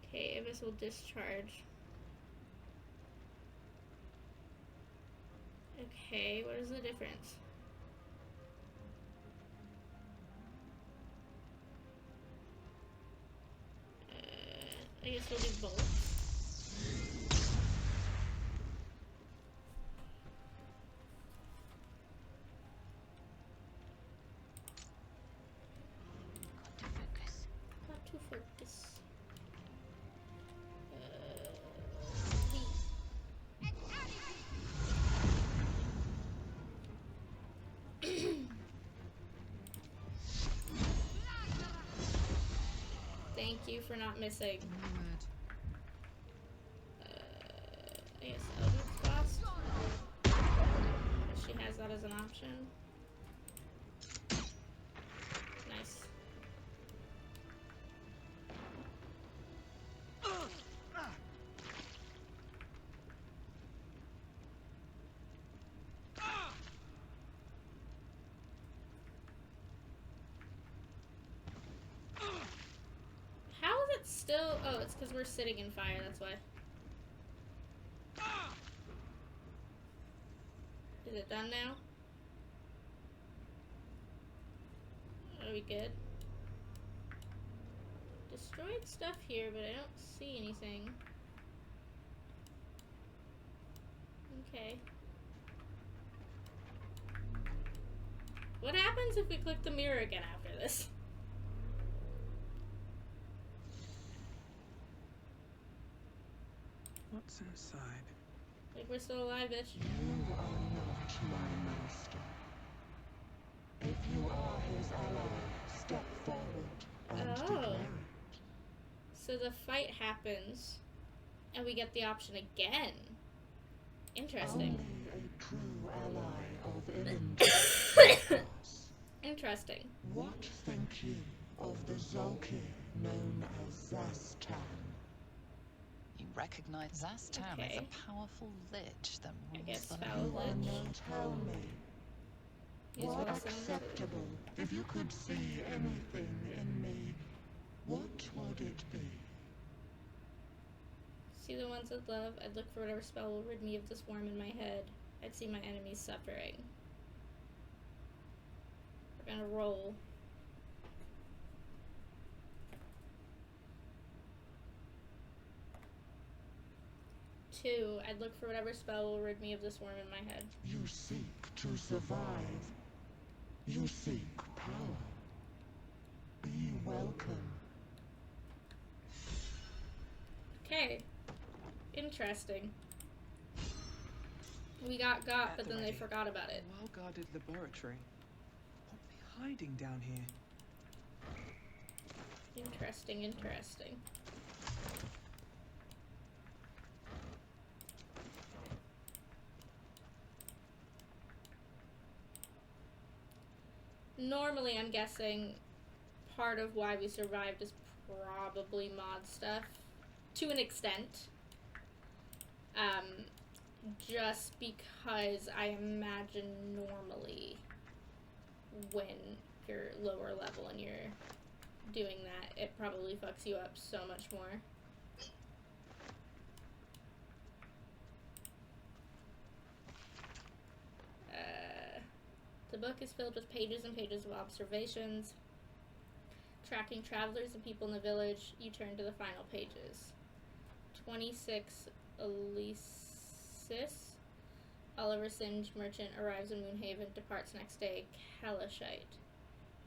Okay, Abyssal Discharge. Okay, what is the difference? I guess we'll do both. Got to focus. Thank you for not missing. I guess Eldritch Blast. She has that as an option. Nice. How is it still? Oh, it's because we're sitting in fire, that's why. Is it done now? Are we good? Destroyed stuff here, but I don't see anything. Okay. What happens if we click the mirror again after this? What's inside? Like we're still alive-ish. You are not my master. If you are his ally, step forward and declare it. So the fight happens, and we get the option again. Interesting. Only a true ally of Ilimdor. Interesting. What think you of the Zalkir known as Zastan? You recognize Zastam Okay. as a powerful lich that I rules guess the foul You are lich. not tell me. Use What what sounds- acceptable? If you could see anything in me, what would it be? See the ones with love. I'd look for whatever spell will rid me of this worm in my head. I'd see my enemies suffering. We're gonna roll. Two. I'd look for whatever spell will rid me of this worm in my head. You seek to survive. You seek power. Be welcome. Okay. Interesting. We got, but then they forgot about it. A well-guarded laboratory. What are they hiding down here? Interesting, interesting. Normally, I'm guessing part of why we survived is probably mod stuff, to an extent. Just because I imagine normally when you're lower level and you're doing that, it probably fucks you up so much more. The book is filled with pages and pages of observations, tracking travelers and people in the village. You turn to the final pages. 26 Elysis. Oliver Singe, merchant, arrives in Moonhaven, departs next day. Kalashite.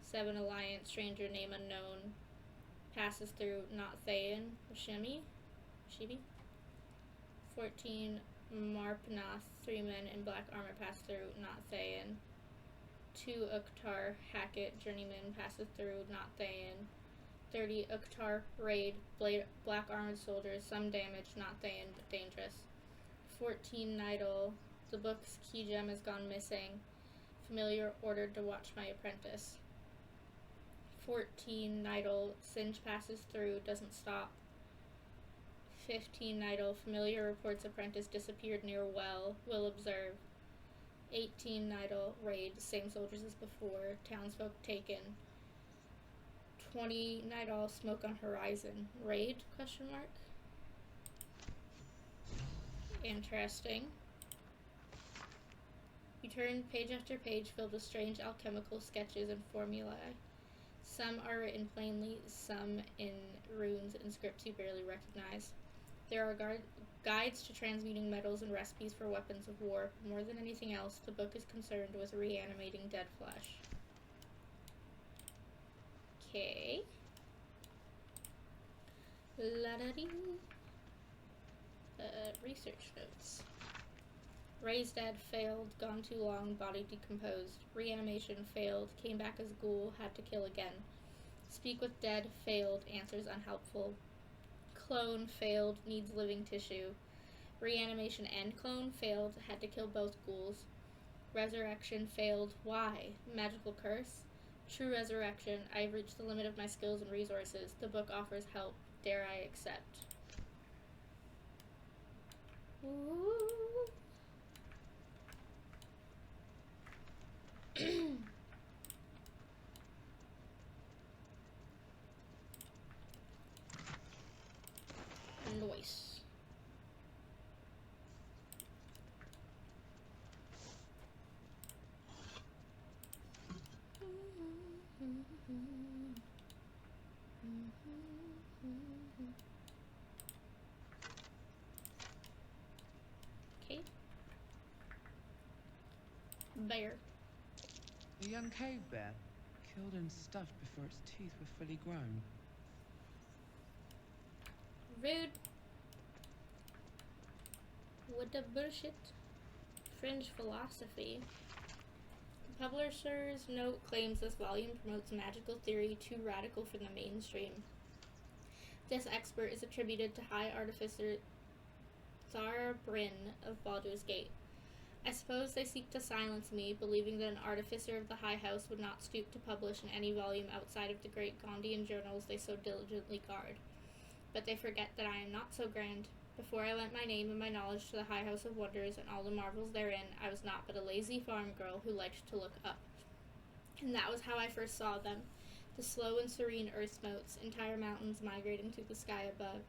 7 Alliance, stranger, name unknown, passes through Not Thayan, Shibi. 14 Marpnath, 3 men in black armor pass through Not Thayan. 2 Uktar, Hackett, journeyman, passes through Not Thayan. 30 Uktar, raid, black armored soldiers, some damage, Not Thayan, but dangerous. 14 Nidal, the book's key gem has gone missing. Familiar ordered to watch my apprentice. 14 Nidal, Singe passes through, doesn't stop. 15 Nidal, familiar reports apprentice disappeared near well, will observe. 18 Nidal, raid, same soldiers as before, townsfolk taken. 20 Nidal, smoke on horizon, raid, question mark. Interesting. You turn page after page filled with strange alchemical sketches and formulae. Some are written plainly, some in runes and scripts you barely recognize. There are guides to transmuting metals and recipes for weapons of war. More than anything else, the book is concerned with reanimating dead flesh. Okay. La-da-dee. Research notes. Raised dead, failed, gone too long, body decomposed. Reanimation, failed, came back as ghoul, had to kill again. Speak with dead, failed, answers unhelpful. Clone, failed, needs living tissue. Reanimation and clone, failed, had to kill both ghouls. Resurrection, failed, why? Magical curse? True resurrection, I've reached the limit of my skills and resources. The book offers help, dare I accept? Ooh. Nice. Okay. Bear. A young cave bear, killed and stuffed before its teeth were fully grown. Rude. What the bullshit? Fringe philosophy. The publisher's note claims this volume promotes magical theory too radical for the mainstream. This expert is attributed to High Artificer Thara Bryn of Baldur's Gate. I suppose they seek to silence me, believing that an artificer of the High House would not stoop to publish in any volume outside of the great Gondian journals they so diligently guard. But they forget that I am not so grand. Before I lent my name and my knowledge to the High House of Wonders and all the marvels therein, I was not but a lazy farm girl who liked to look up. And that was how I first saw them. The slow and serene earth motes, entire mountains migrating to the sky above.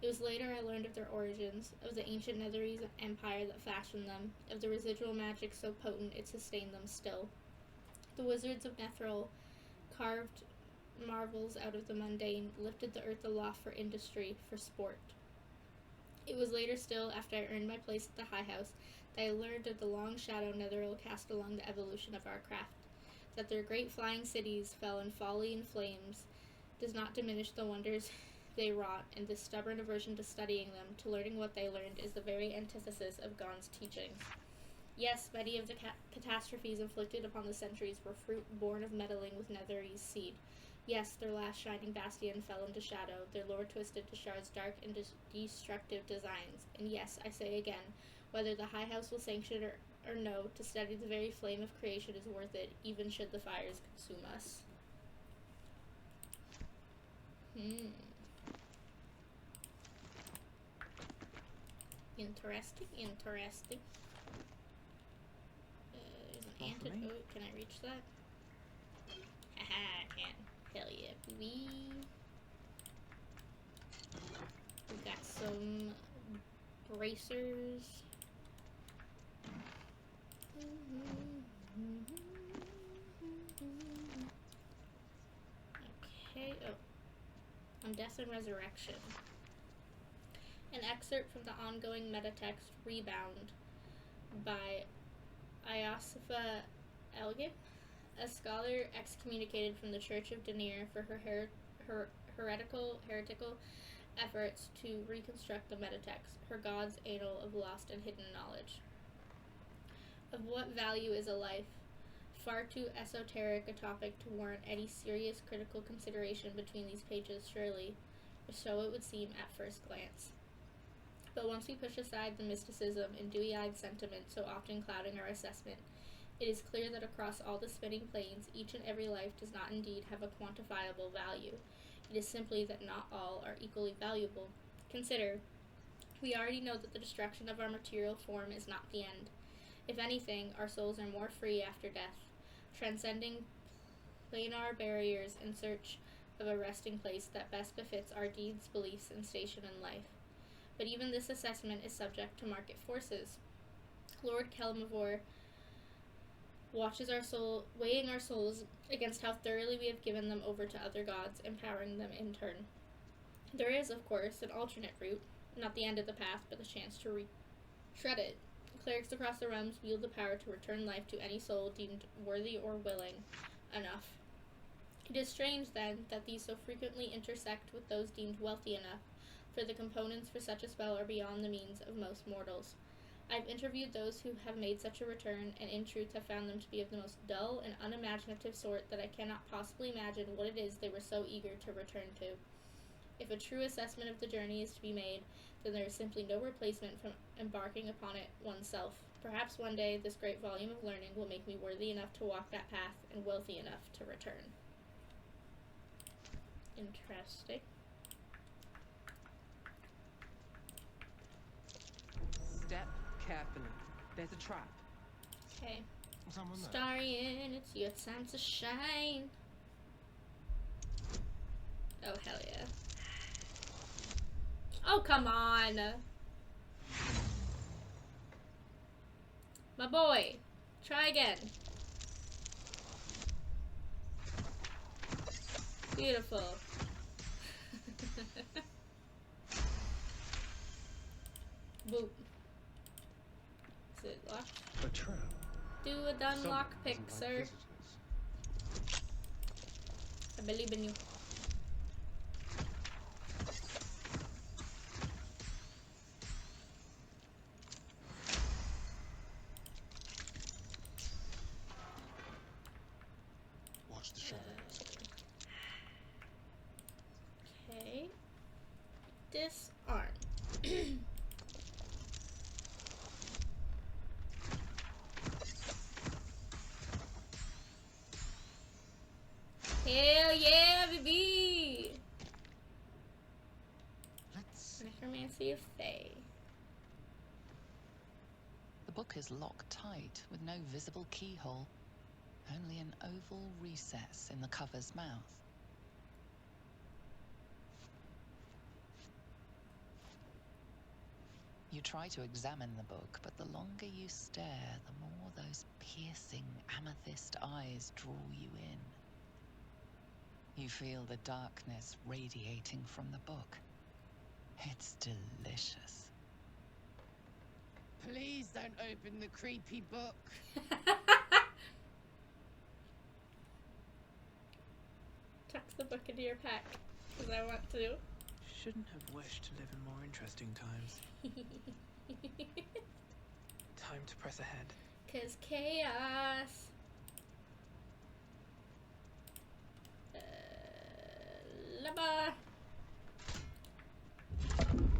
It was later I learned of their origins, of the ancient Netherese empire that fashioned them, of the residual magic so potent it sustained them still. The wizards of Nethril carved marvels out of the mundane, lifted the earth aloft for industry, for sport. It was later still, after I earned my place at the High House, that I learned of the long shadow Netheril cast along the evolution of our craft. That their great flying cities fell in folly and flames does not diminish the wonders they wrought, and this stubborn aversion to studying them, to learning what they learned, is the very antithesis of Gon's teachings. Yes, many of the catastrophes inflicted upon the centuries were fruit born of meddling with Netherese seed. Yes, their last shining bastion fell into shadow, their lore twisted to Shard's dark and destructive designs. And yes, I say again, whether the High House will sanction or know to study the very flame of creation is worth it, even should the fires consume us. Interesting, interesting. There's an antidote. Can I reach that? Haha, I can. Hell yeah, baby. We got some bracers. Okay, oh. On Death and Resurrection. An excerpt from the ongoing metatext Rebound by Iosipha Elgin, a scholar excommunicated from the Church of Denier for her heretical efforts to reconstruct the metatext, her God's annal of lost and hidden knowledge. Of what value is a life? Far too esoteric a topic to warrant any serious critical consideration between these pages, surely, or so it would seem at first glance. But once we push aside the mysticism and dewy-eyed sentiment so often clouding our assessment, it is clear that across all the spinning planes, each and every life does not indeed have a quantifiable value. It is simply that not all are equally valuable. Consider, we already know that the destruction of our material form is not the end. If anything, our souls are more free after death, transcending planar barriers in search of a resting place that best befits our deeds, beliefs, and station in life. But even this assessment is subject to market forces. Lord Kelmivor watches our soul, weighing our souls against how thoroughly we have given them over to other gods, empowering them in turn. There is, of course, an alternate route, not the end of the path, but the chance to retread it. Clerics across the realms wield the power to return life to any soul deemed worthy or willing enough. It is strange, then, that these so frequently intersect with those deemed wealthy enough, for the components for such a spell are beyond the means of most mortals. I've interviewed those who have made such a return, and in truth have found them to be of the most dull and unimaginative sort that I cannot possibly imagine what it is they were so eager to return to. If a true assessment of the journey is to be made, then there is simply no replacement from embarking upon it oneself. Perhaps one day this great volume of learning will make me worthy enough to walk that path and wealthy enough to return. Interesting. Step carefully. There's a trap. Okay. Someone there? Starian, it's your time to shine. Oh, hell yeah. Oh, come on. My boy. Try again. Beautiful. Boop. Is it locked? A trap. Do a done Someone lockpick, doesn't like sir. visitors. I believe in you. Watch the shadows. Okay. Disarm. Hell yeah, baby! Let's Necromancy of Fae. The book is locked tight with no visible keyhole, only an oval recess in the cover's mouth. You try to examine the book, but the longer you stare, the more those piercing amethyst eyes draw you in. You feel the darkness radiating from the book. It's delicious. Please don't open the creepy book. Tuck the book into your pack, because I want to. Shouldn't have wished to live in more interesting times. Time to press ahead. Cause chaos. Lava. And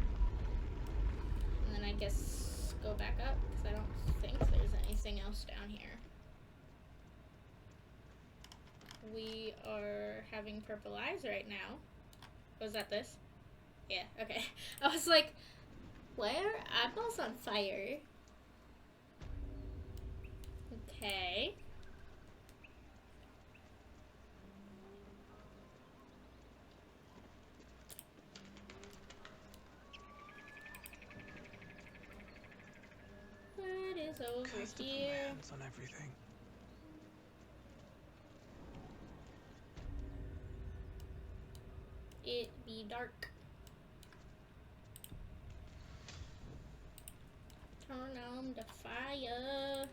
then I guess go back up, because I don't think there's there's anything else down here. We are having purple eyes right now. Was that this? Yeah, okay. I was like, why are eyeballs on fire? Okay. What is over Cursed here? hands on everything. It be dark. Turn on the fire.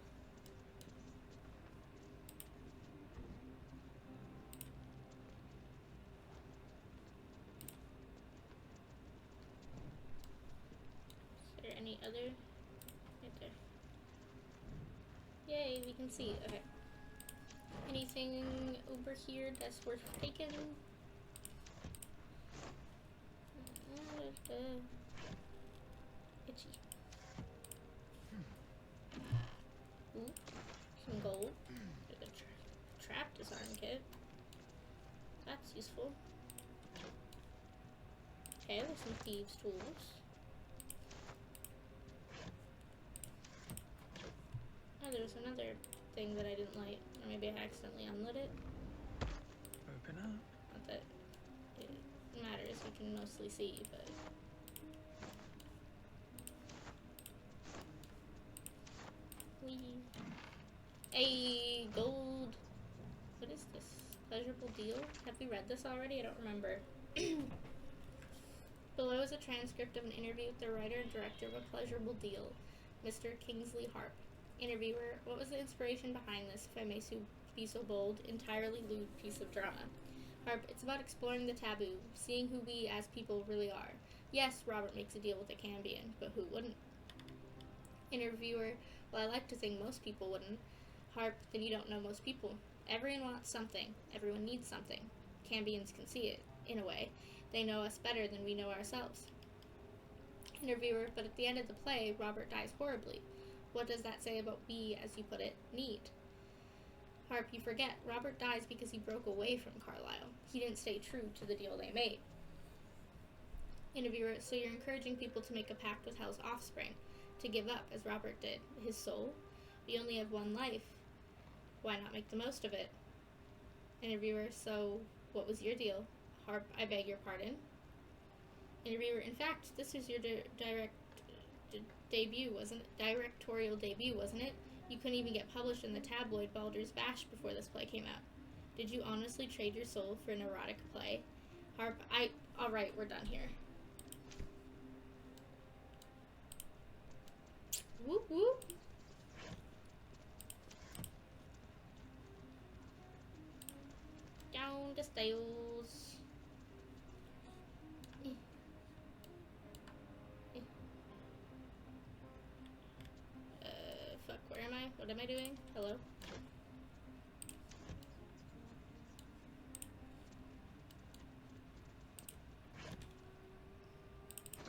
Is there any other? Right there. Yay, we can see. Okay. Anything over here that's worth taking? Itchy. Ooh, some gold. There's a trap disarm kit. That's useful. Okay, there's some thieves' tools. Oh, there's another thing that I didn't light. Or maybe I accidentally unlit it. Open up. Not that it matters, you can mostly see, but... Whee! Hey, gold! What is this? Pleasurable deal? Have we read this already? I don't remember. Below is a transcript of an interview with the writer and director of A Pleasurable Deal, Mr. Kingsley Harp. Interviewer, what was the inspiration behind this, if I may be so bold, entirely lewd piece of drama? Harp, it's about exploring the taboo, seeing who we as people really are. Yes, Robert makes a deal with a Cambion, but who wouldn't? Interviewer, well, I like to think most people wouldn't. Harp, then you don't know most people. Everyone wants something. Everyone needs something. Cambions can see it, in a way. They know us better than we know ourselves. Interviewer, but at the end of the play, Robert dies horribly. What does that say about we, as you put it, need? Harp, you forget. Robert dies because he broke away from Carlisle. He didn't stay true to the deal they made. Interviewer, so you're encouraging people to make a pact with Hell's offspring, to give up, as Robert did, his soul? We only have one life. Why not make the most of it? Interviewer, so what was your deal? Harp, I beg your pardon. Interviewer, in fact, this was your debut, wasn't it? Directorial debut, wasn't it? You couldn't even get published in the tabloid Baldurs Bash before this play came out. Did you honestly trade your soul for an erotic play? Harp, alright, we're done here. Whoop whoop. Down the stairs. Fuck, where am I? What am I doing? Hello?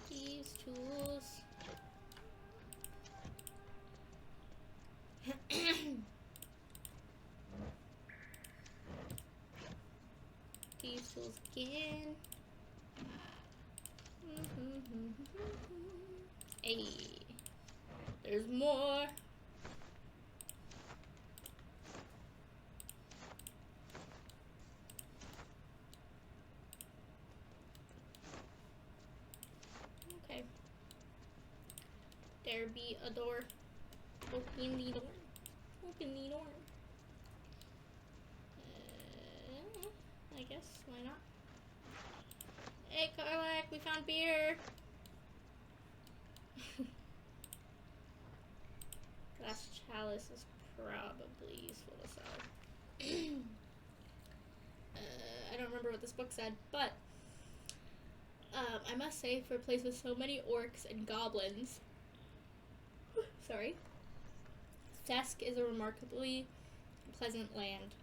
These tools. These tools again. Hey, there's more. Okay. There be a door. Open the door. Open the door. I guess, why not? Hey, Karlak, we found beer! Glass chalice is probably useful to sell. I don't remember what this book said, but I must say, for a place with so many orcs and goblins, sorry, Thesk is a remarkably pleasant land.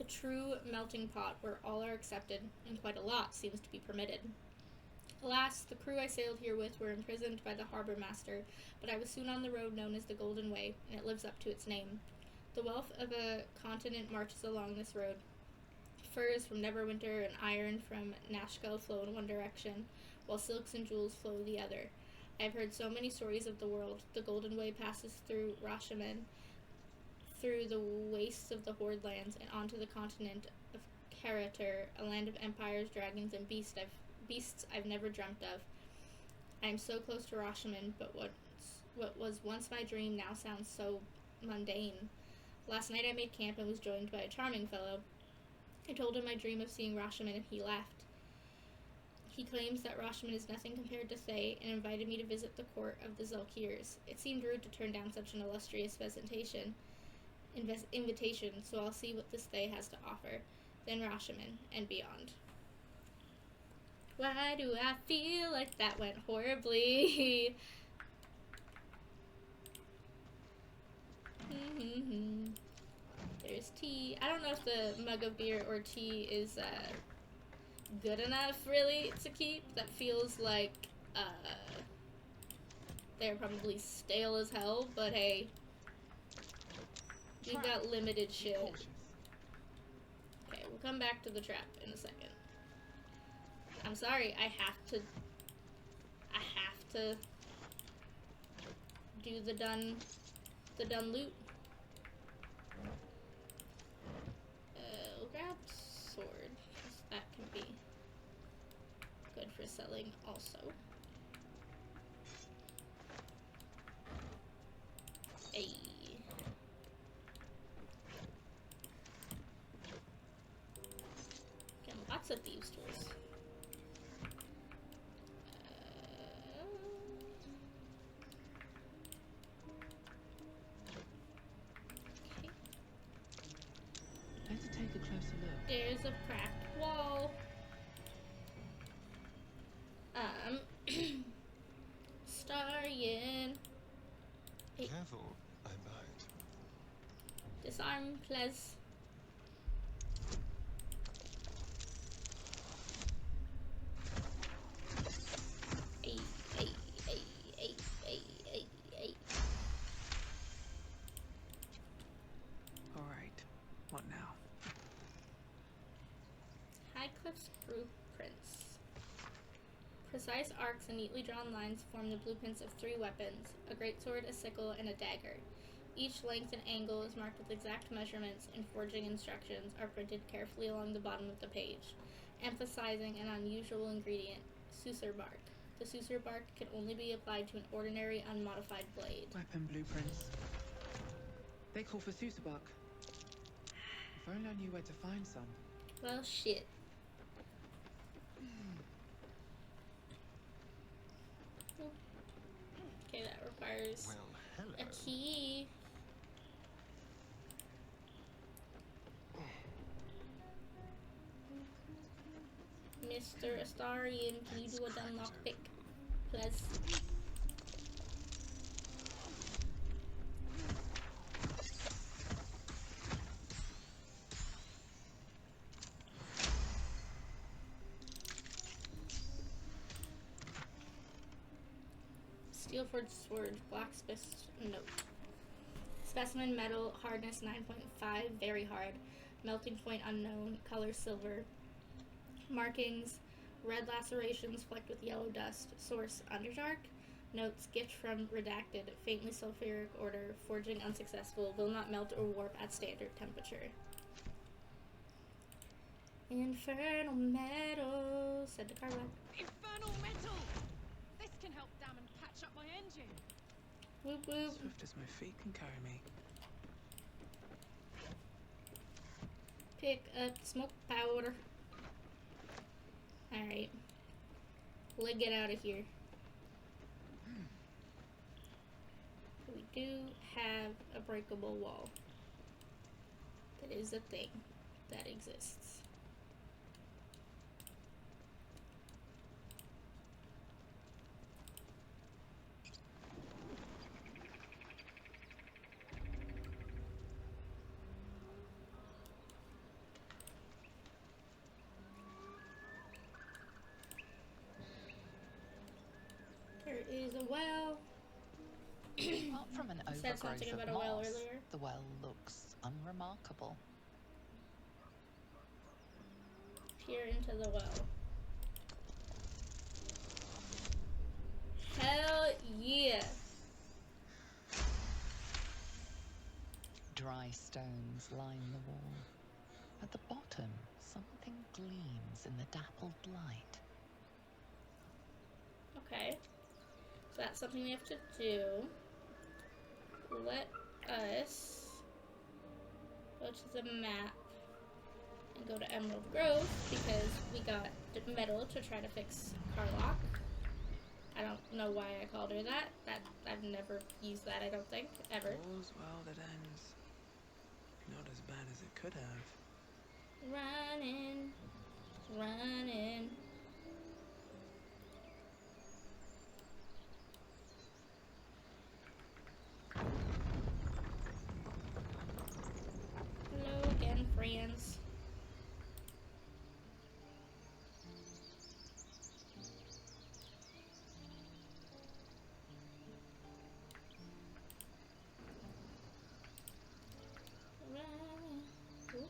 A true melting pot where all are accepted and quite a lot seems to be permitted. Alas, the crew I sailed here with were imprisoned by the harbor master, but I was soon on the road known as the Golden Way, and it lives up to its name. The wealth of a continent marches along this road. Furs from Neverwinter and iron from Nashkel flow in one direction, while silks and jewels flow the other. I have heard so many stories of the world. The Golden Way passes through Rashaman, through the wastes of the Horde lands, and onto the continent of Karatur, a land of empires, dragons, and beasts I've never dreamt of. I am so close to Rashaman, but what was once my dream now sounds so mundane. Last night I made camp and was joined by a charming fellow. I told him my dream of seeing Rashaman, and he laughed. He claims that Rashaman is nothing compared to Thay, and invited me to visit the court of the Zalkirs. It seemed rude to turn down such an illustrious invitation, so I'll see what this Thay has to offer. Then Rashaman, and beyond. Why do I feel like that went horribly? There's tea. I don't know if the mug of beer or tea is good enough, really, to keep. That feels like they're probably stale as hell, but hey, we've got limited shit. Okay, we'll come back to the trap in a second. I'm sorry, I have to do the done loot. We'll grab sword, 'cause that can be good for selling also. Hey. Getting lots of thieves' tools. Let's take a closer look. There's a cracked wall. Starian. Hey. Careful, I bite. Disarm, please. Alright, what now? Highcliff's blueprints. Precise arcs and neatly drawn lines form the blueprints of 3 weapons, a greatsword, a sickle, and a dagger. Each length and angle is marked with exact measurements, and forging instructions are printed carefully along the bottom of the page, emphasizing an unusual ingredient, Susur bark. The Susur bark can only be applied to an ordinary, unmodified blade. Weapon blueprints. They call for Susabark. If only I knew where to find some. Well, shit. Okay, that requires Well, hello. a key. Mr. Astarian, can you do a done lockpick, please? Steelforged sword, blacksmith's note. Specimen metal, hardness 9.5, very hard. Melting point unknown, color silver. Markings, red lacerations flecked with yellow dust. Source, Underdark. Notes, gift from redacted, faintly sulfuric order, forging unsuccessful, will not melt or warp at standard temperature. Infernal metal, said the carbide. Infernal metal! This can help Damon patch up my engine. Whoop whoop. Swift as my feet can carry me. Pick up smoke powder. Alright. Let's get out of here. We do have a breakable wall. That is a thing that exists. is a well. Apart from an Said something overgrowth about of a well moss, earlier. the well looks unremarkable. Peer into the well. Hell yeah. Dry stones line the wall. At the bottom, something gleams in the dappled light. Okay. So that's something we have to do. Let us go to the map and go to Emerald Grove because we got metal to try to fix Carlock. I don't know why I called her that. I've never used that, I don't think, ever. All's well that ends. Not as bad as it could have. Running, running. Hello again, friends. Running. Ooh.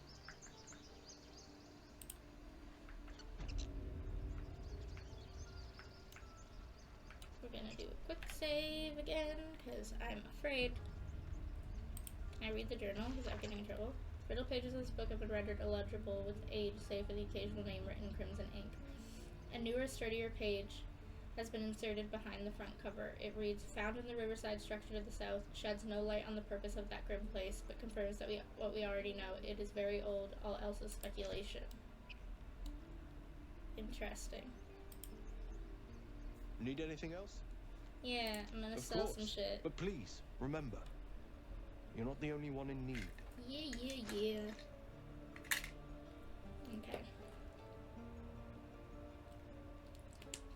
We're gonna do a quick save again, because I'm afraid. Can I read the journal without getting in trouble? Brittle pages of this book have been rendered illegible with age, save for the occasional name written in crimson ink. A newer, sturdier page has been inserted behind the front cover. It reads, "Found in the riverside structure to the south, sheds no light on the purpose of that grim place, but confirms that what we already know. It is very old, all else is speculation." Interesting. Need anything else? Yeah, I'm gonna Of sell course. some shit. But please, remember, you're not the only one in need. Yeah. Okay.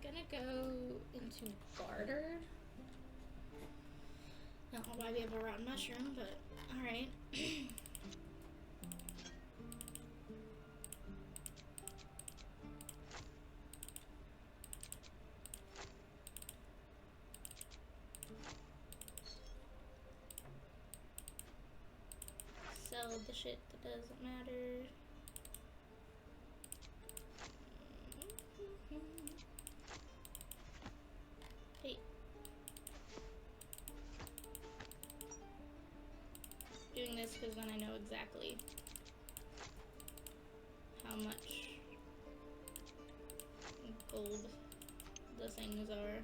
Gonna go into barter. Not know why we have a rotten mushroom, but alright. Sell the shit that doesn't matter. Hey. Doing this because then I know exactly how much gold the things are.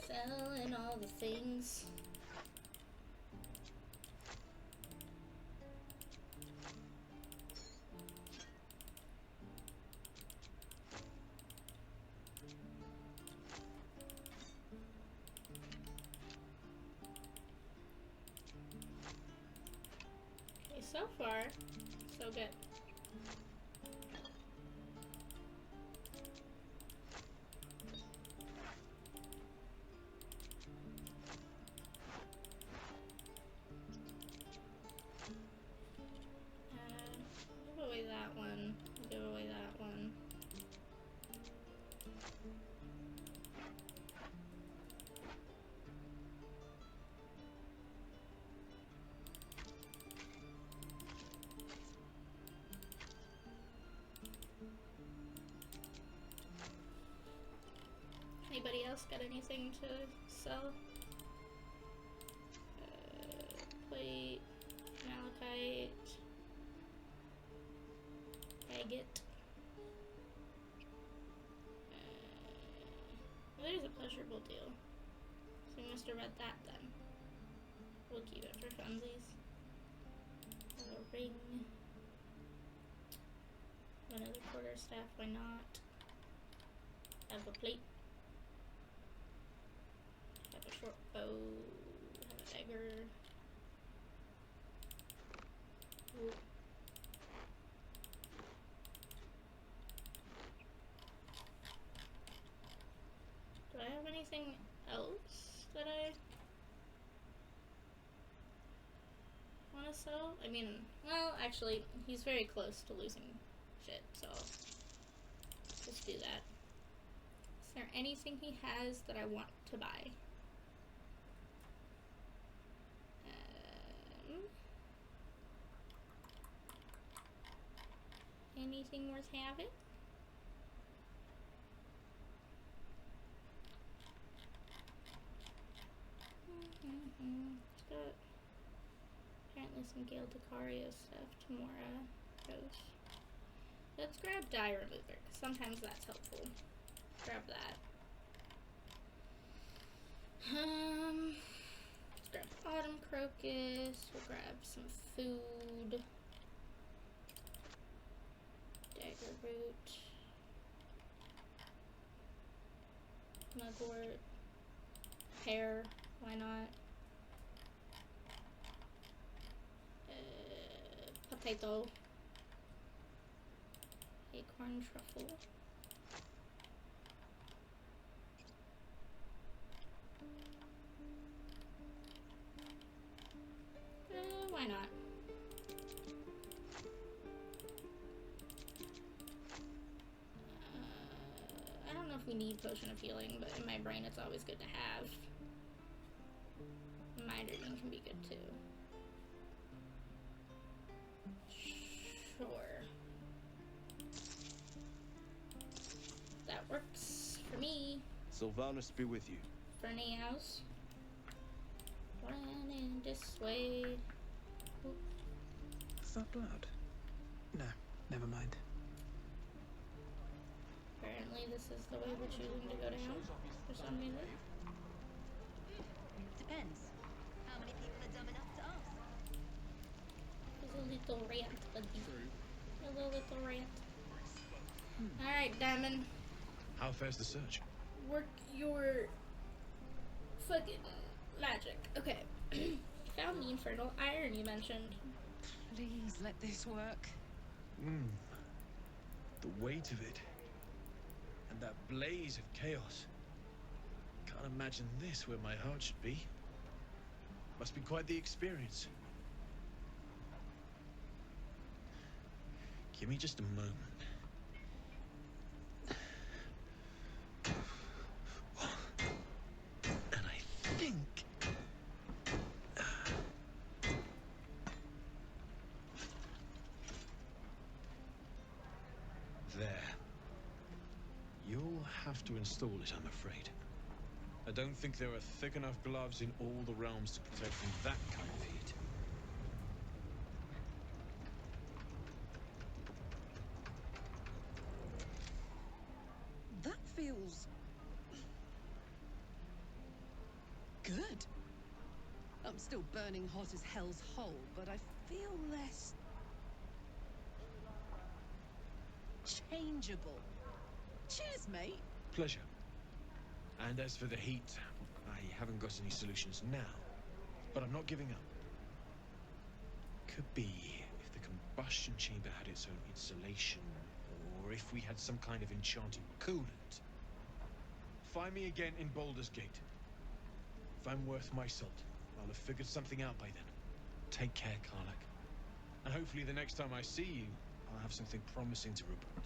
Selling all the things. Okay, so far, so good. Give away that one. Give away that one. Anybody else got anything to sell? Plate, malachite, agate. Well, there's a pleasurable deal. So we must have read that then. We'll keep it for funsies. A ring. Another quarterstaff, why not? Have a plate. Have a short bow. Have a dagger. guess so. I mean, well, actually, he's very close to losing shit, so just do that. Is there anything he has that I want to buy? Anything worth having? It's got apparently some Gale Decario stuff. Tamora goes. Let's grab dye remover, because sometimes that's helpful. Grab that. Let's grab autumn crocus. We'll grab some food. Dagger root. Mugwort. Pear. Why not? Potato. Acorn truffle. Why not? I don't know if we need potion of healing, but in my brain it's always good to have. Mind reading can be good too. Sure. That works for me. Sylvanas be with you. For Neos. Running this way. Oop. Is that blood? No, never mind. Apparently this is the way we're choosing to go down for some reason. Depends. How many people are dumb enough to ask? There's a little rant, buddy. A little rant. Alright, Diamond. How fares the search? Work your fucking magic. Okay. Found the infernal iron you mentioned. Please let this work. The weight of it. And that blaze of chaos. Can't imagine this where my heart should be. Must be quite the experience. Give me just a moment. And I think... There. You'll have to install it, I'm afraid. I don't think there are thick enough gloves in all the realms to protect from that kind of heat. That feels... good. I'm still burning hot as hell's hole, but I feel less... changeable. Cheers, mate. Pleasure. And as for the heat, I haven't got any solutions now, but I'm not giving up. Could be if the combustion chamber had its own insulation, or if we had some kind of enchanted coolant. Find me again in Baldur's Gate. If I'm worth my salt, I'll have figured something out by then. Take care, Karlak. And hopefully the next time I see you, I'll have something promising to report.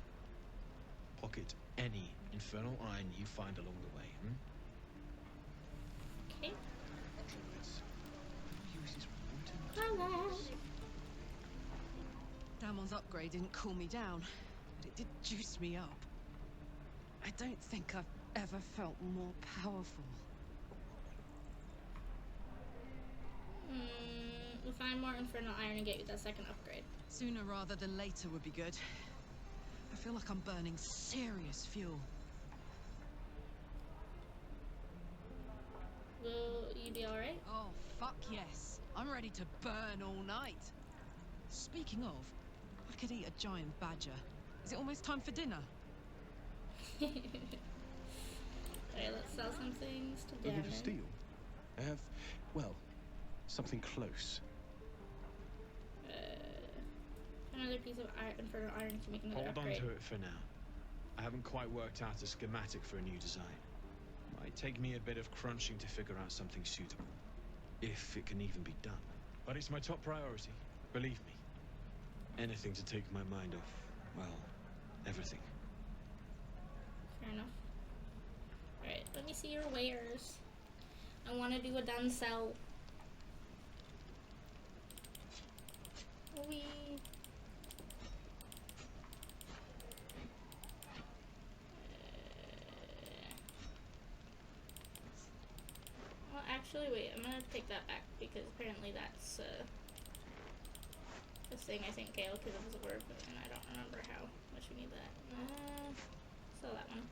Pocket any infernal iron you find along the way, Okay. Hello. Damon's upgrade didn't cool me down, but it did juice me up. I don't think I've ever felt more powerful. We'll find more infernal iron and get you that second upgrade. Sooner rather than later would be good. I feel like I'm burning serious fuel. Will you be alright? Oh, fuck yes. I'm ready to burn all night. Speaking of, I could eat a giant badger. Is it almost time for dinner? Alright, let's sell some things to Looking Damon. for steel? I have, well, something close. Another piece of infernal iron to make another Hold upgrade. on to it for now. I haven't quite worked out a schematic for a new design. Might take me a bit of crunching to figure out something suitable. If it can even be done. But it's my top priority, believe me. Anything to take my mind off, well, everything. Fair enough. Alright, let me see your wares. I want to do a done sell. Wee. Well, actually, wait. I'm gonna take that back because apparently that's this thing I think Gale could have absorbed, and I don't remember how much we need that. Sell that one.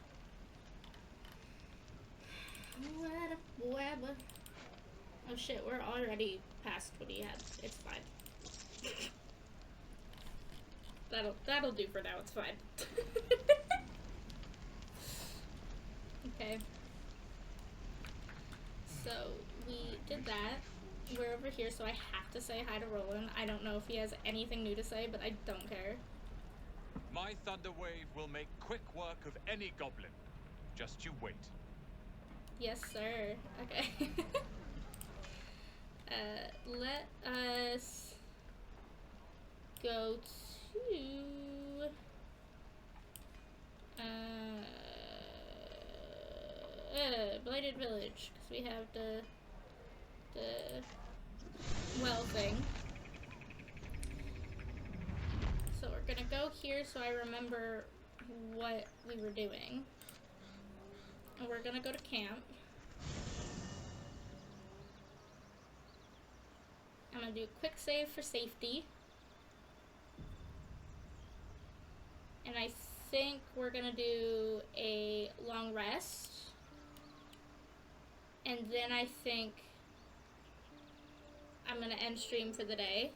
Oh shit, we're already past what he had. It's fine. That'll do for now, it's fine. Okay. So we did that. We're over here, so I have to say hi to Roland. I don't know if he has anything new to say, but I don't care. My thunder wave will make quick work of any goblin. Just you wait. Yes, sir. Okay. Let us go to Blighted Village, because we have the well thing. So we're gonna go here so I remember what we were doing. And we're gonna go to camp. I'm gonna do a quick save for safety. And I think we're gonna do a long rest. And then I think I'm gonna end stream for the day.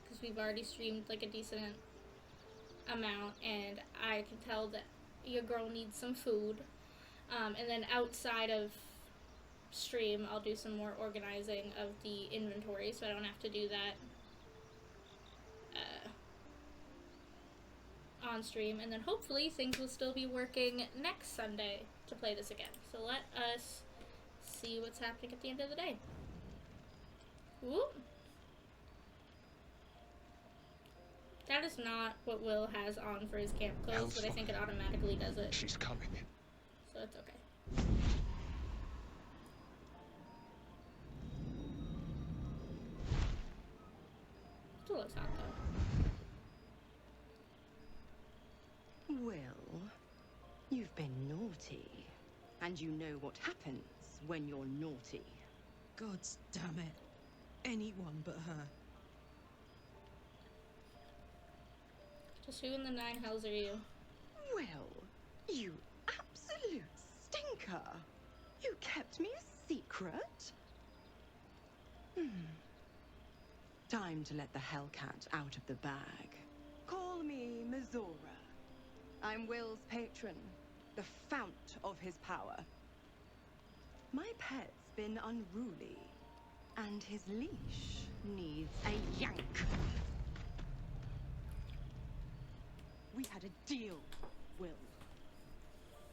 Because we've already streamed like a decent amount. And I can tell that your girl needs some food. And then outside of stream, I'll do some more organizing of the inventory so I don't have to do that on stream. And then hopefully things will still be working next Sunday to play this again. So let us see what's happening at the end of the day. Whoop. That is not what Will has on for his camp clothes, but I think it automatically does it. She's coming. So it's okay. Still looks hot though. Well, you've been naughty. And you know what happens when you're naughty. God damn it. Anyone but her. Just who in the nine hells are you? Well, you absolute stinker. You kept me a secret? Time to let the Hellcat out of the bag. Call me Mizora. I'm Will's patron, the fount of his power. My pet's been unruly, and his leash needs a yank. We had a deal, Will.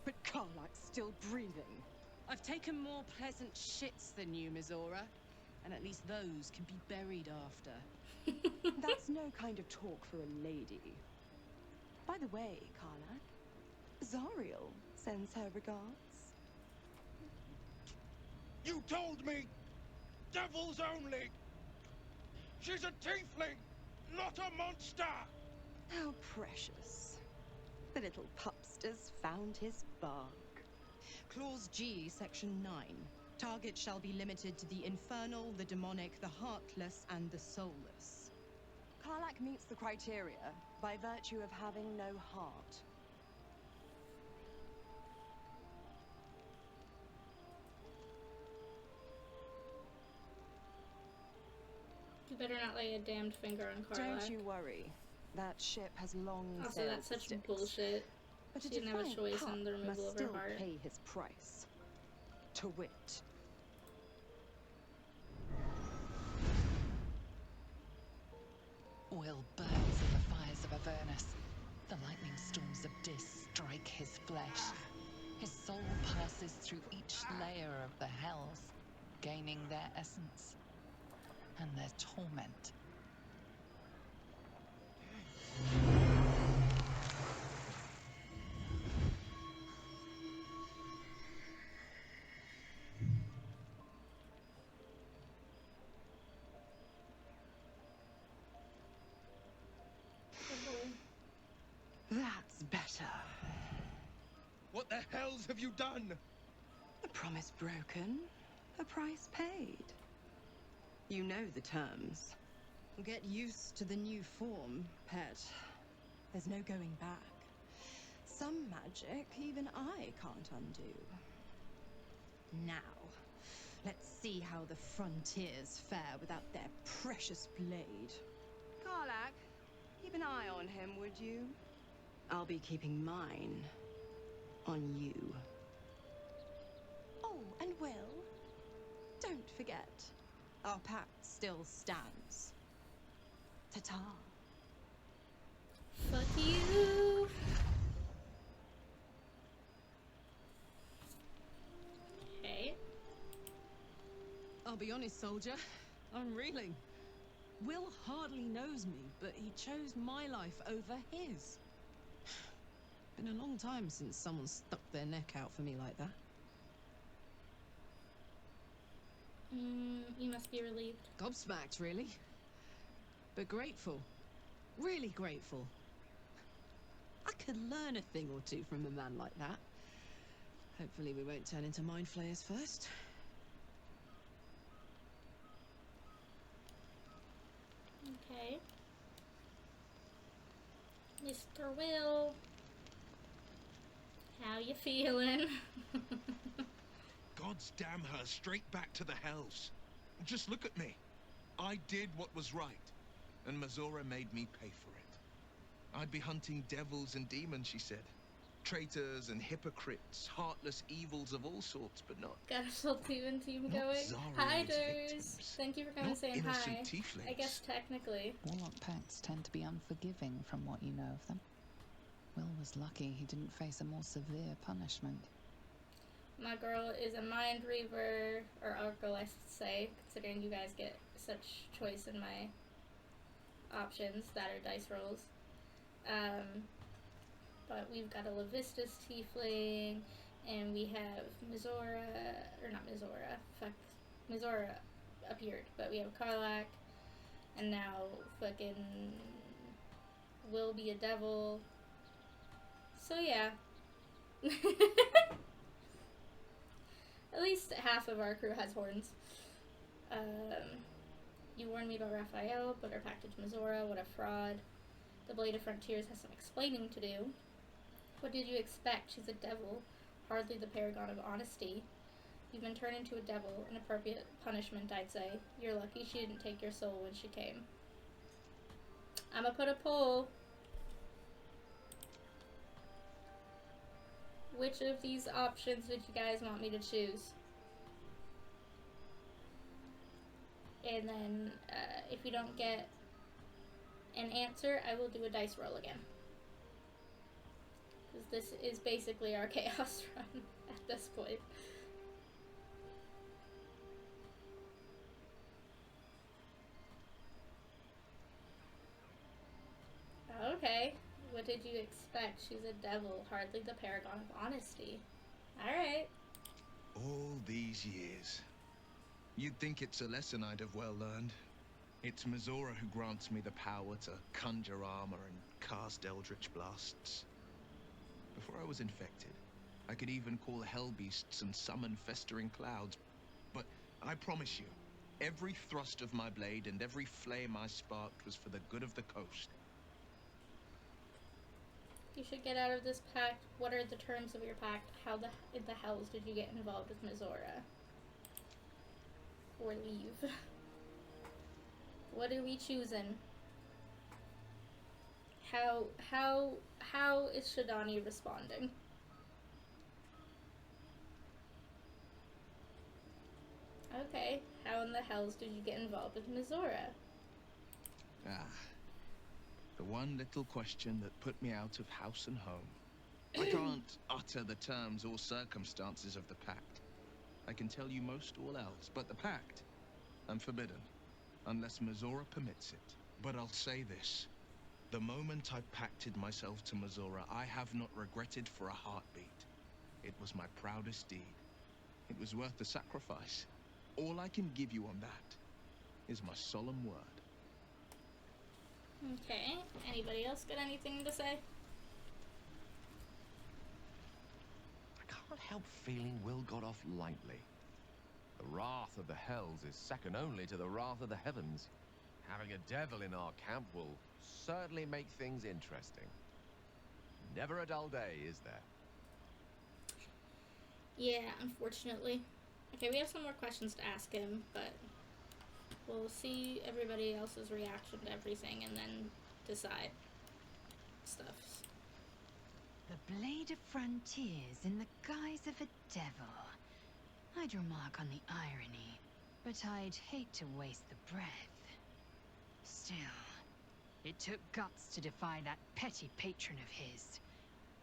But Carlack's still breathing. I've taken more pleasant shits than you, Mizora. And at least those can be buried after. That's no kind of talk for a lady. By the way, Carlack, Zariel sends her regards. You told me! Devils only! She's a tiefling, not a monster! How precious. The little pupster's found his bark. Clause G, Section 9. Target shall be limited to the infernal, the demonic, the heartless, and the soulless. Carlack meets the criteria by virtue of having no heart. You better not lay a damned finger on Carlack. Don't you worry. That ship has long Also, sailed that's the such Styx. bullshit. But She a didn't have a defiant choice pup in the removal must of her still heart. pay his price. To wit. Will burns in the fires of Avernus. The lightning storms of Dis strike his flesh. His soul passes through each layer of the hells, gaining their essence. and their torment. Oh boy. That's better. What the hells have you done? A promise broken, a price paid. You know the terms. Get used to the new form, pet. There's no going back. Some magic even I can't undo. Now, let's see how the frontiers fare without their precious blade. Karlak, keep an eye on him, would you? I'll be keeping mine on you. Oh, and Will, don't forget, our pact still stands. Ta-ta. Fuck you. Okay. I'll be honest, soldier. I'm reeling. Will hardly knows me, but he chose my life over his. Been a long time since someone stuck their neck out for me like that. You must be relieved. Gobsmacked, really. But grateful. Really grateful. I could learn a thing or two from a man like that. Hopefully we won't turn into mind flayers first. Okay. Mr. Will. How you feeling? God's damn her, straight back to the hells. Just look at me. I did what was right, and Mazora made me pay for it. I'd be hunting devils and demons, she said. Traitors and hypocrites, heartless evils of all sorts, but not... Got a full team Not going. Zariel's Hi, Durs. victims. Thank you for coming and Not saying innocent hi. tieflings. I guess technically. Warlock pacts tend to be unforgiving from what you know of them. Will was lucky he didn't face a more severe punishment. My girl is a mind reaver, or our girl, I should say, considering you guys get such choice in my options that are dice rolls. But we've got a Levistus tiefling, and we have Mizora, or not Mizora, fuck, Mizora appeared, but we have Karlak, and now fucking will be a devil. So yeah. At least half of our crew has horns. You warned me about Raphael, but our package Mizora, what a fraud. The Blade of Frontiers has some explaining to do. What did you expect? She's a devil, hardly the paragon of honesty. You've been turned into a devil, an appropriate punishment, I'd say. You're lucky she didn't take your soul when she came. I'ma put a poll. Which of these options did you guys want me to choose? And then, if you don't get an answer, I will do a dice roll again. Because this is basically our chaos run at this point. Okay. What did you expect? She's a devil, hardly the paragon of honesty. Alright. All these years. You'd think it's a lesson I'd have well learned. It's Mazora who grants me the power to conjure armor and cast eldritch blasts. Before I was infected, I could even call hell beasts and summon festering clouds. But I promise you, every thrust of my blade and every flame I sparked was for the good of the coast. You should get out of this pact. What are the terms of your pact? How in the hells did you get involved with Mizora? Or leave? What are we choosing? How is Shadani responding? Okay, how in the hells did you get involved with Mizora? Ah, the one little question that put me out of house and home. I can't utter the terms or circumstances of the pact. I can tell you most all else, but the pact, I'm forbidden. unless Mizora permits it. But I'll say this. The moment I pacted myself to Mizora, I have not regretted for a heartbeat. It was my proudest deed. It was worth the sacrifice. All I can give you on that is my solemn word. Okay, anybody else got anything to say? I can't help feeling Will got off lightly. The wrath of the Hells is second only to the wrath of the heavens. Having a devil in our camp will certainly make things interesting. Never a dull day, is there? Yeah, unfortunately. Okay, we have some more questions to ask him, but we'll see everybody else's reaction to everything and then decide stuff. The Blade of Frontiers in the guise of a devil. I'd remark on the irony, but I'd hate to waste the breath. Still, it took guts to defy that petty patron of his.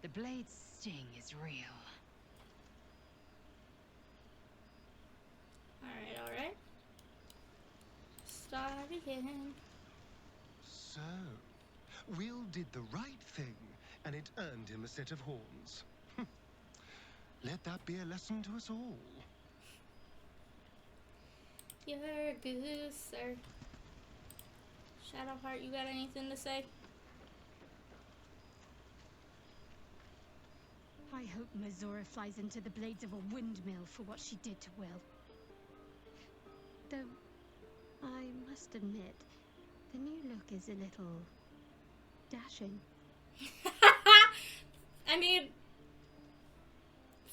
The Blade's sting is real. Alright. Start again. So, Will did the right thing, and it earned him a set of horns. Let that be a lesson to us all. You're a goose, sir. Shadowheart, you got anything to say? I hope Mizora flies into the blades of a windmill for what she did to Will. Though, I must admit, the new look is a little dashing. I mean,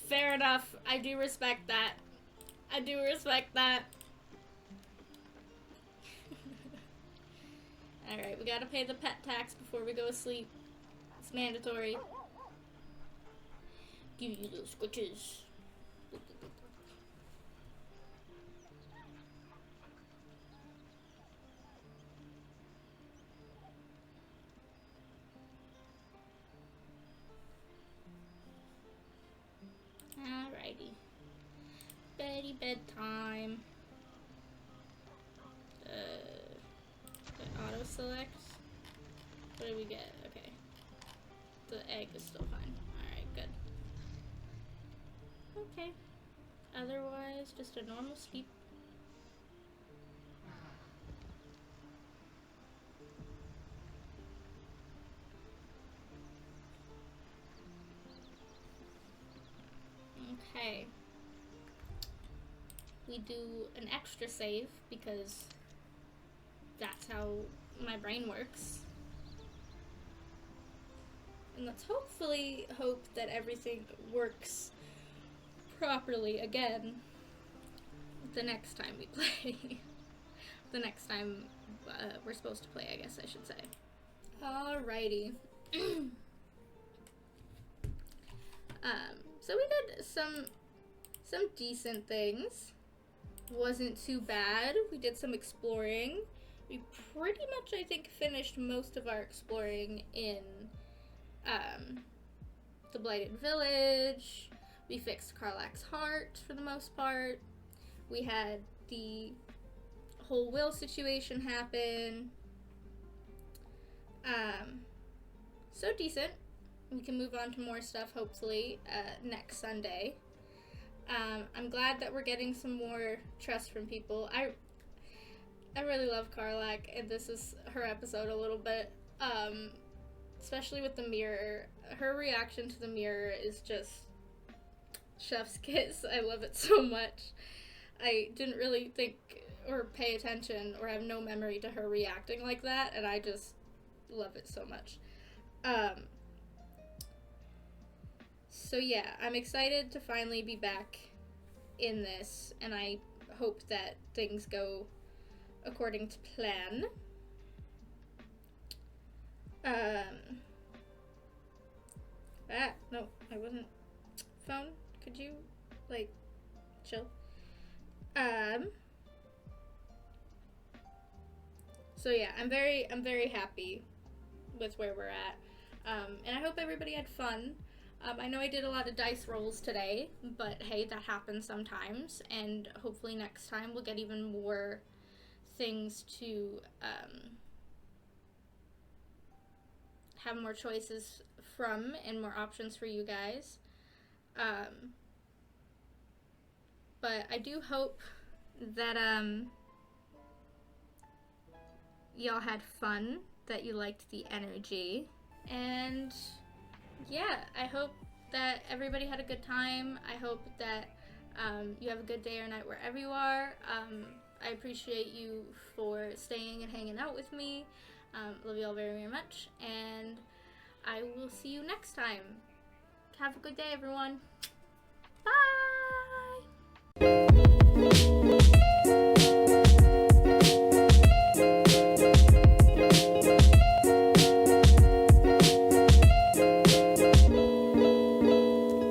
fair enough. I do respect that. Alright, we gotta pay the pet tax before we go to sleep. It's mandatory. Give you those squitches. Alrighty. Bedtime. Auto select. What did we get? Okay. The egg is still fine. Alright, good. Okay. Otherwise, just a normal sleep. Okay. We do an extra save because that's how my brain works. And let's hopefully hope that everything works properly again the next time we play. The next time we're supposed to play, I guess I should say. Alrighty. So we did some decent things. Wasn't too bad. We did some exploring. We pretty much, I think, finished most of our exploring in the Blighted Village. We fixed Karlach's heart for the most part. We had the whole Will situation happen. So decent. We can move on to more stuff, hopefully, next Sunday. I'm glad that we're getting some more trust from people. I really love Karlach, and this is her episode a little bit. Especially with the mirror. Her reaction to the mirror is just chef's kiss. I love it so much. I didn't really think or pay attention or have no memory to her reacting like that, and I just love it so much. So yeah, I'm excited to finally be back in this, and I hope that things go according to plan. No, I wasn't. Phone, could you, like, chill? So yeah, I'm very happy with where we're at. And I hope everybody had fun. I know I did a lot of dice rolls today, but hey, that happens sometimes, and hopefully next time we'll get even more things to have more choices from and more options for you guys. But I do hope that y'all had fun, that you liked the energy, and yeah, I hope that everybody had a good time. I hope that you have a good day or night wherever you are. I appreciate you for staying and hanging out with me. Love you all very, very much, and I will see you next time. Have a good day, everyone. Bye!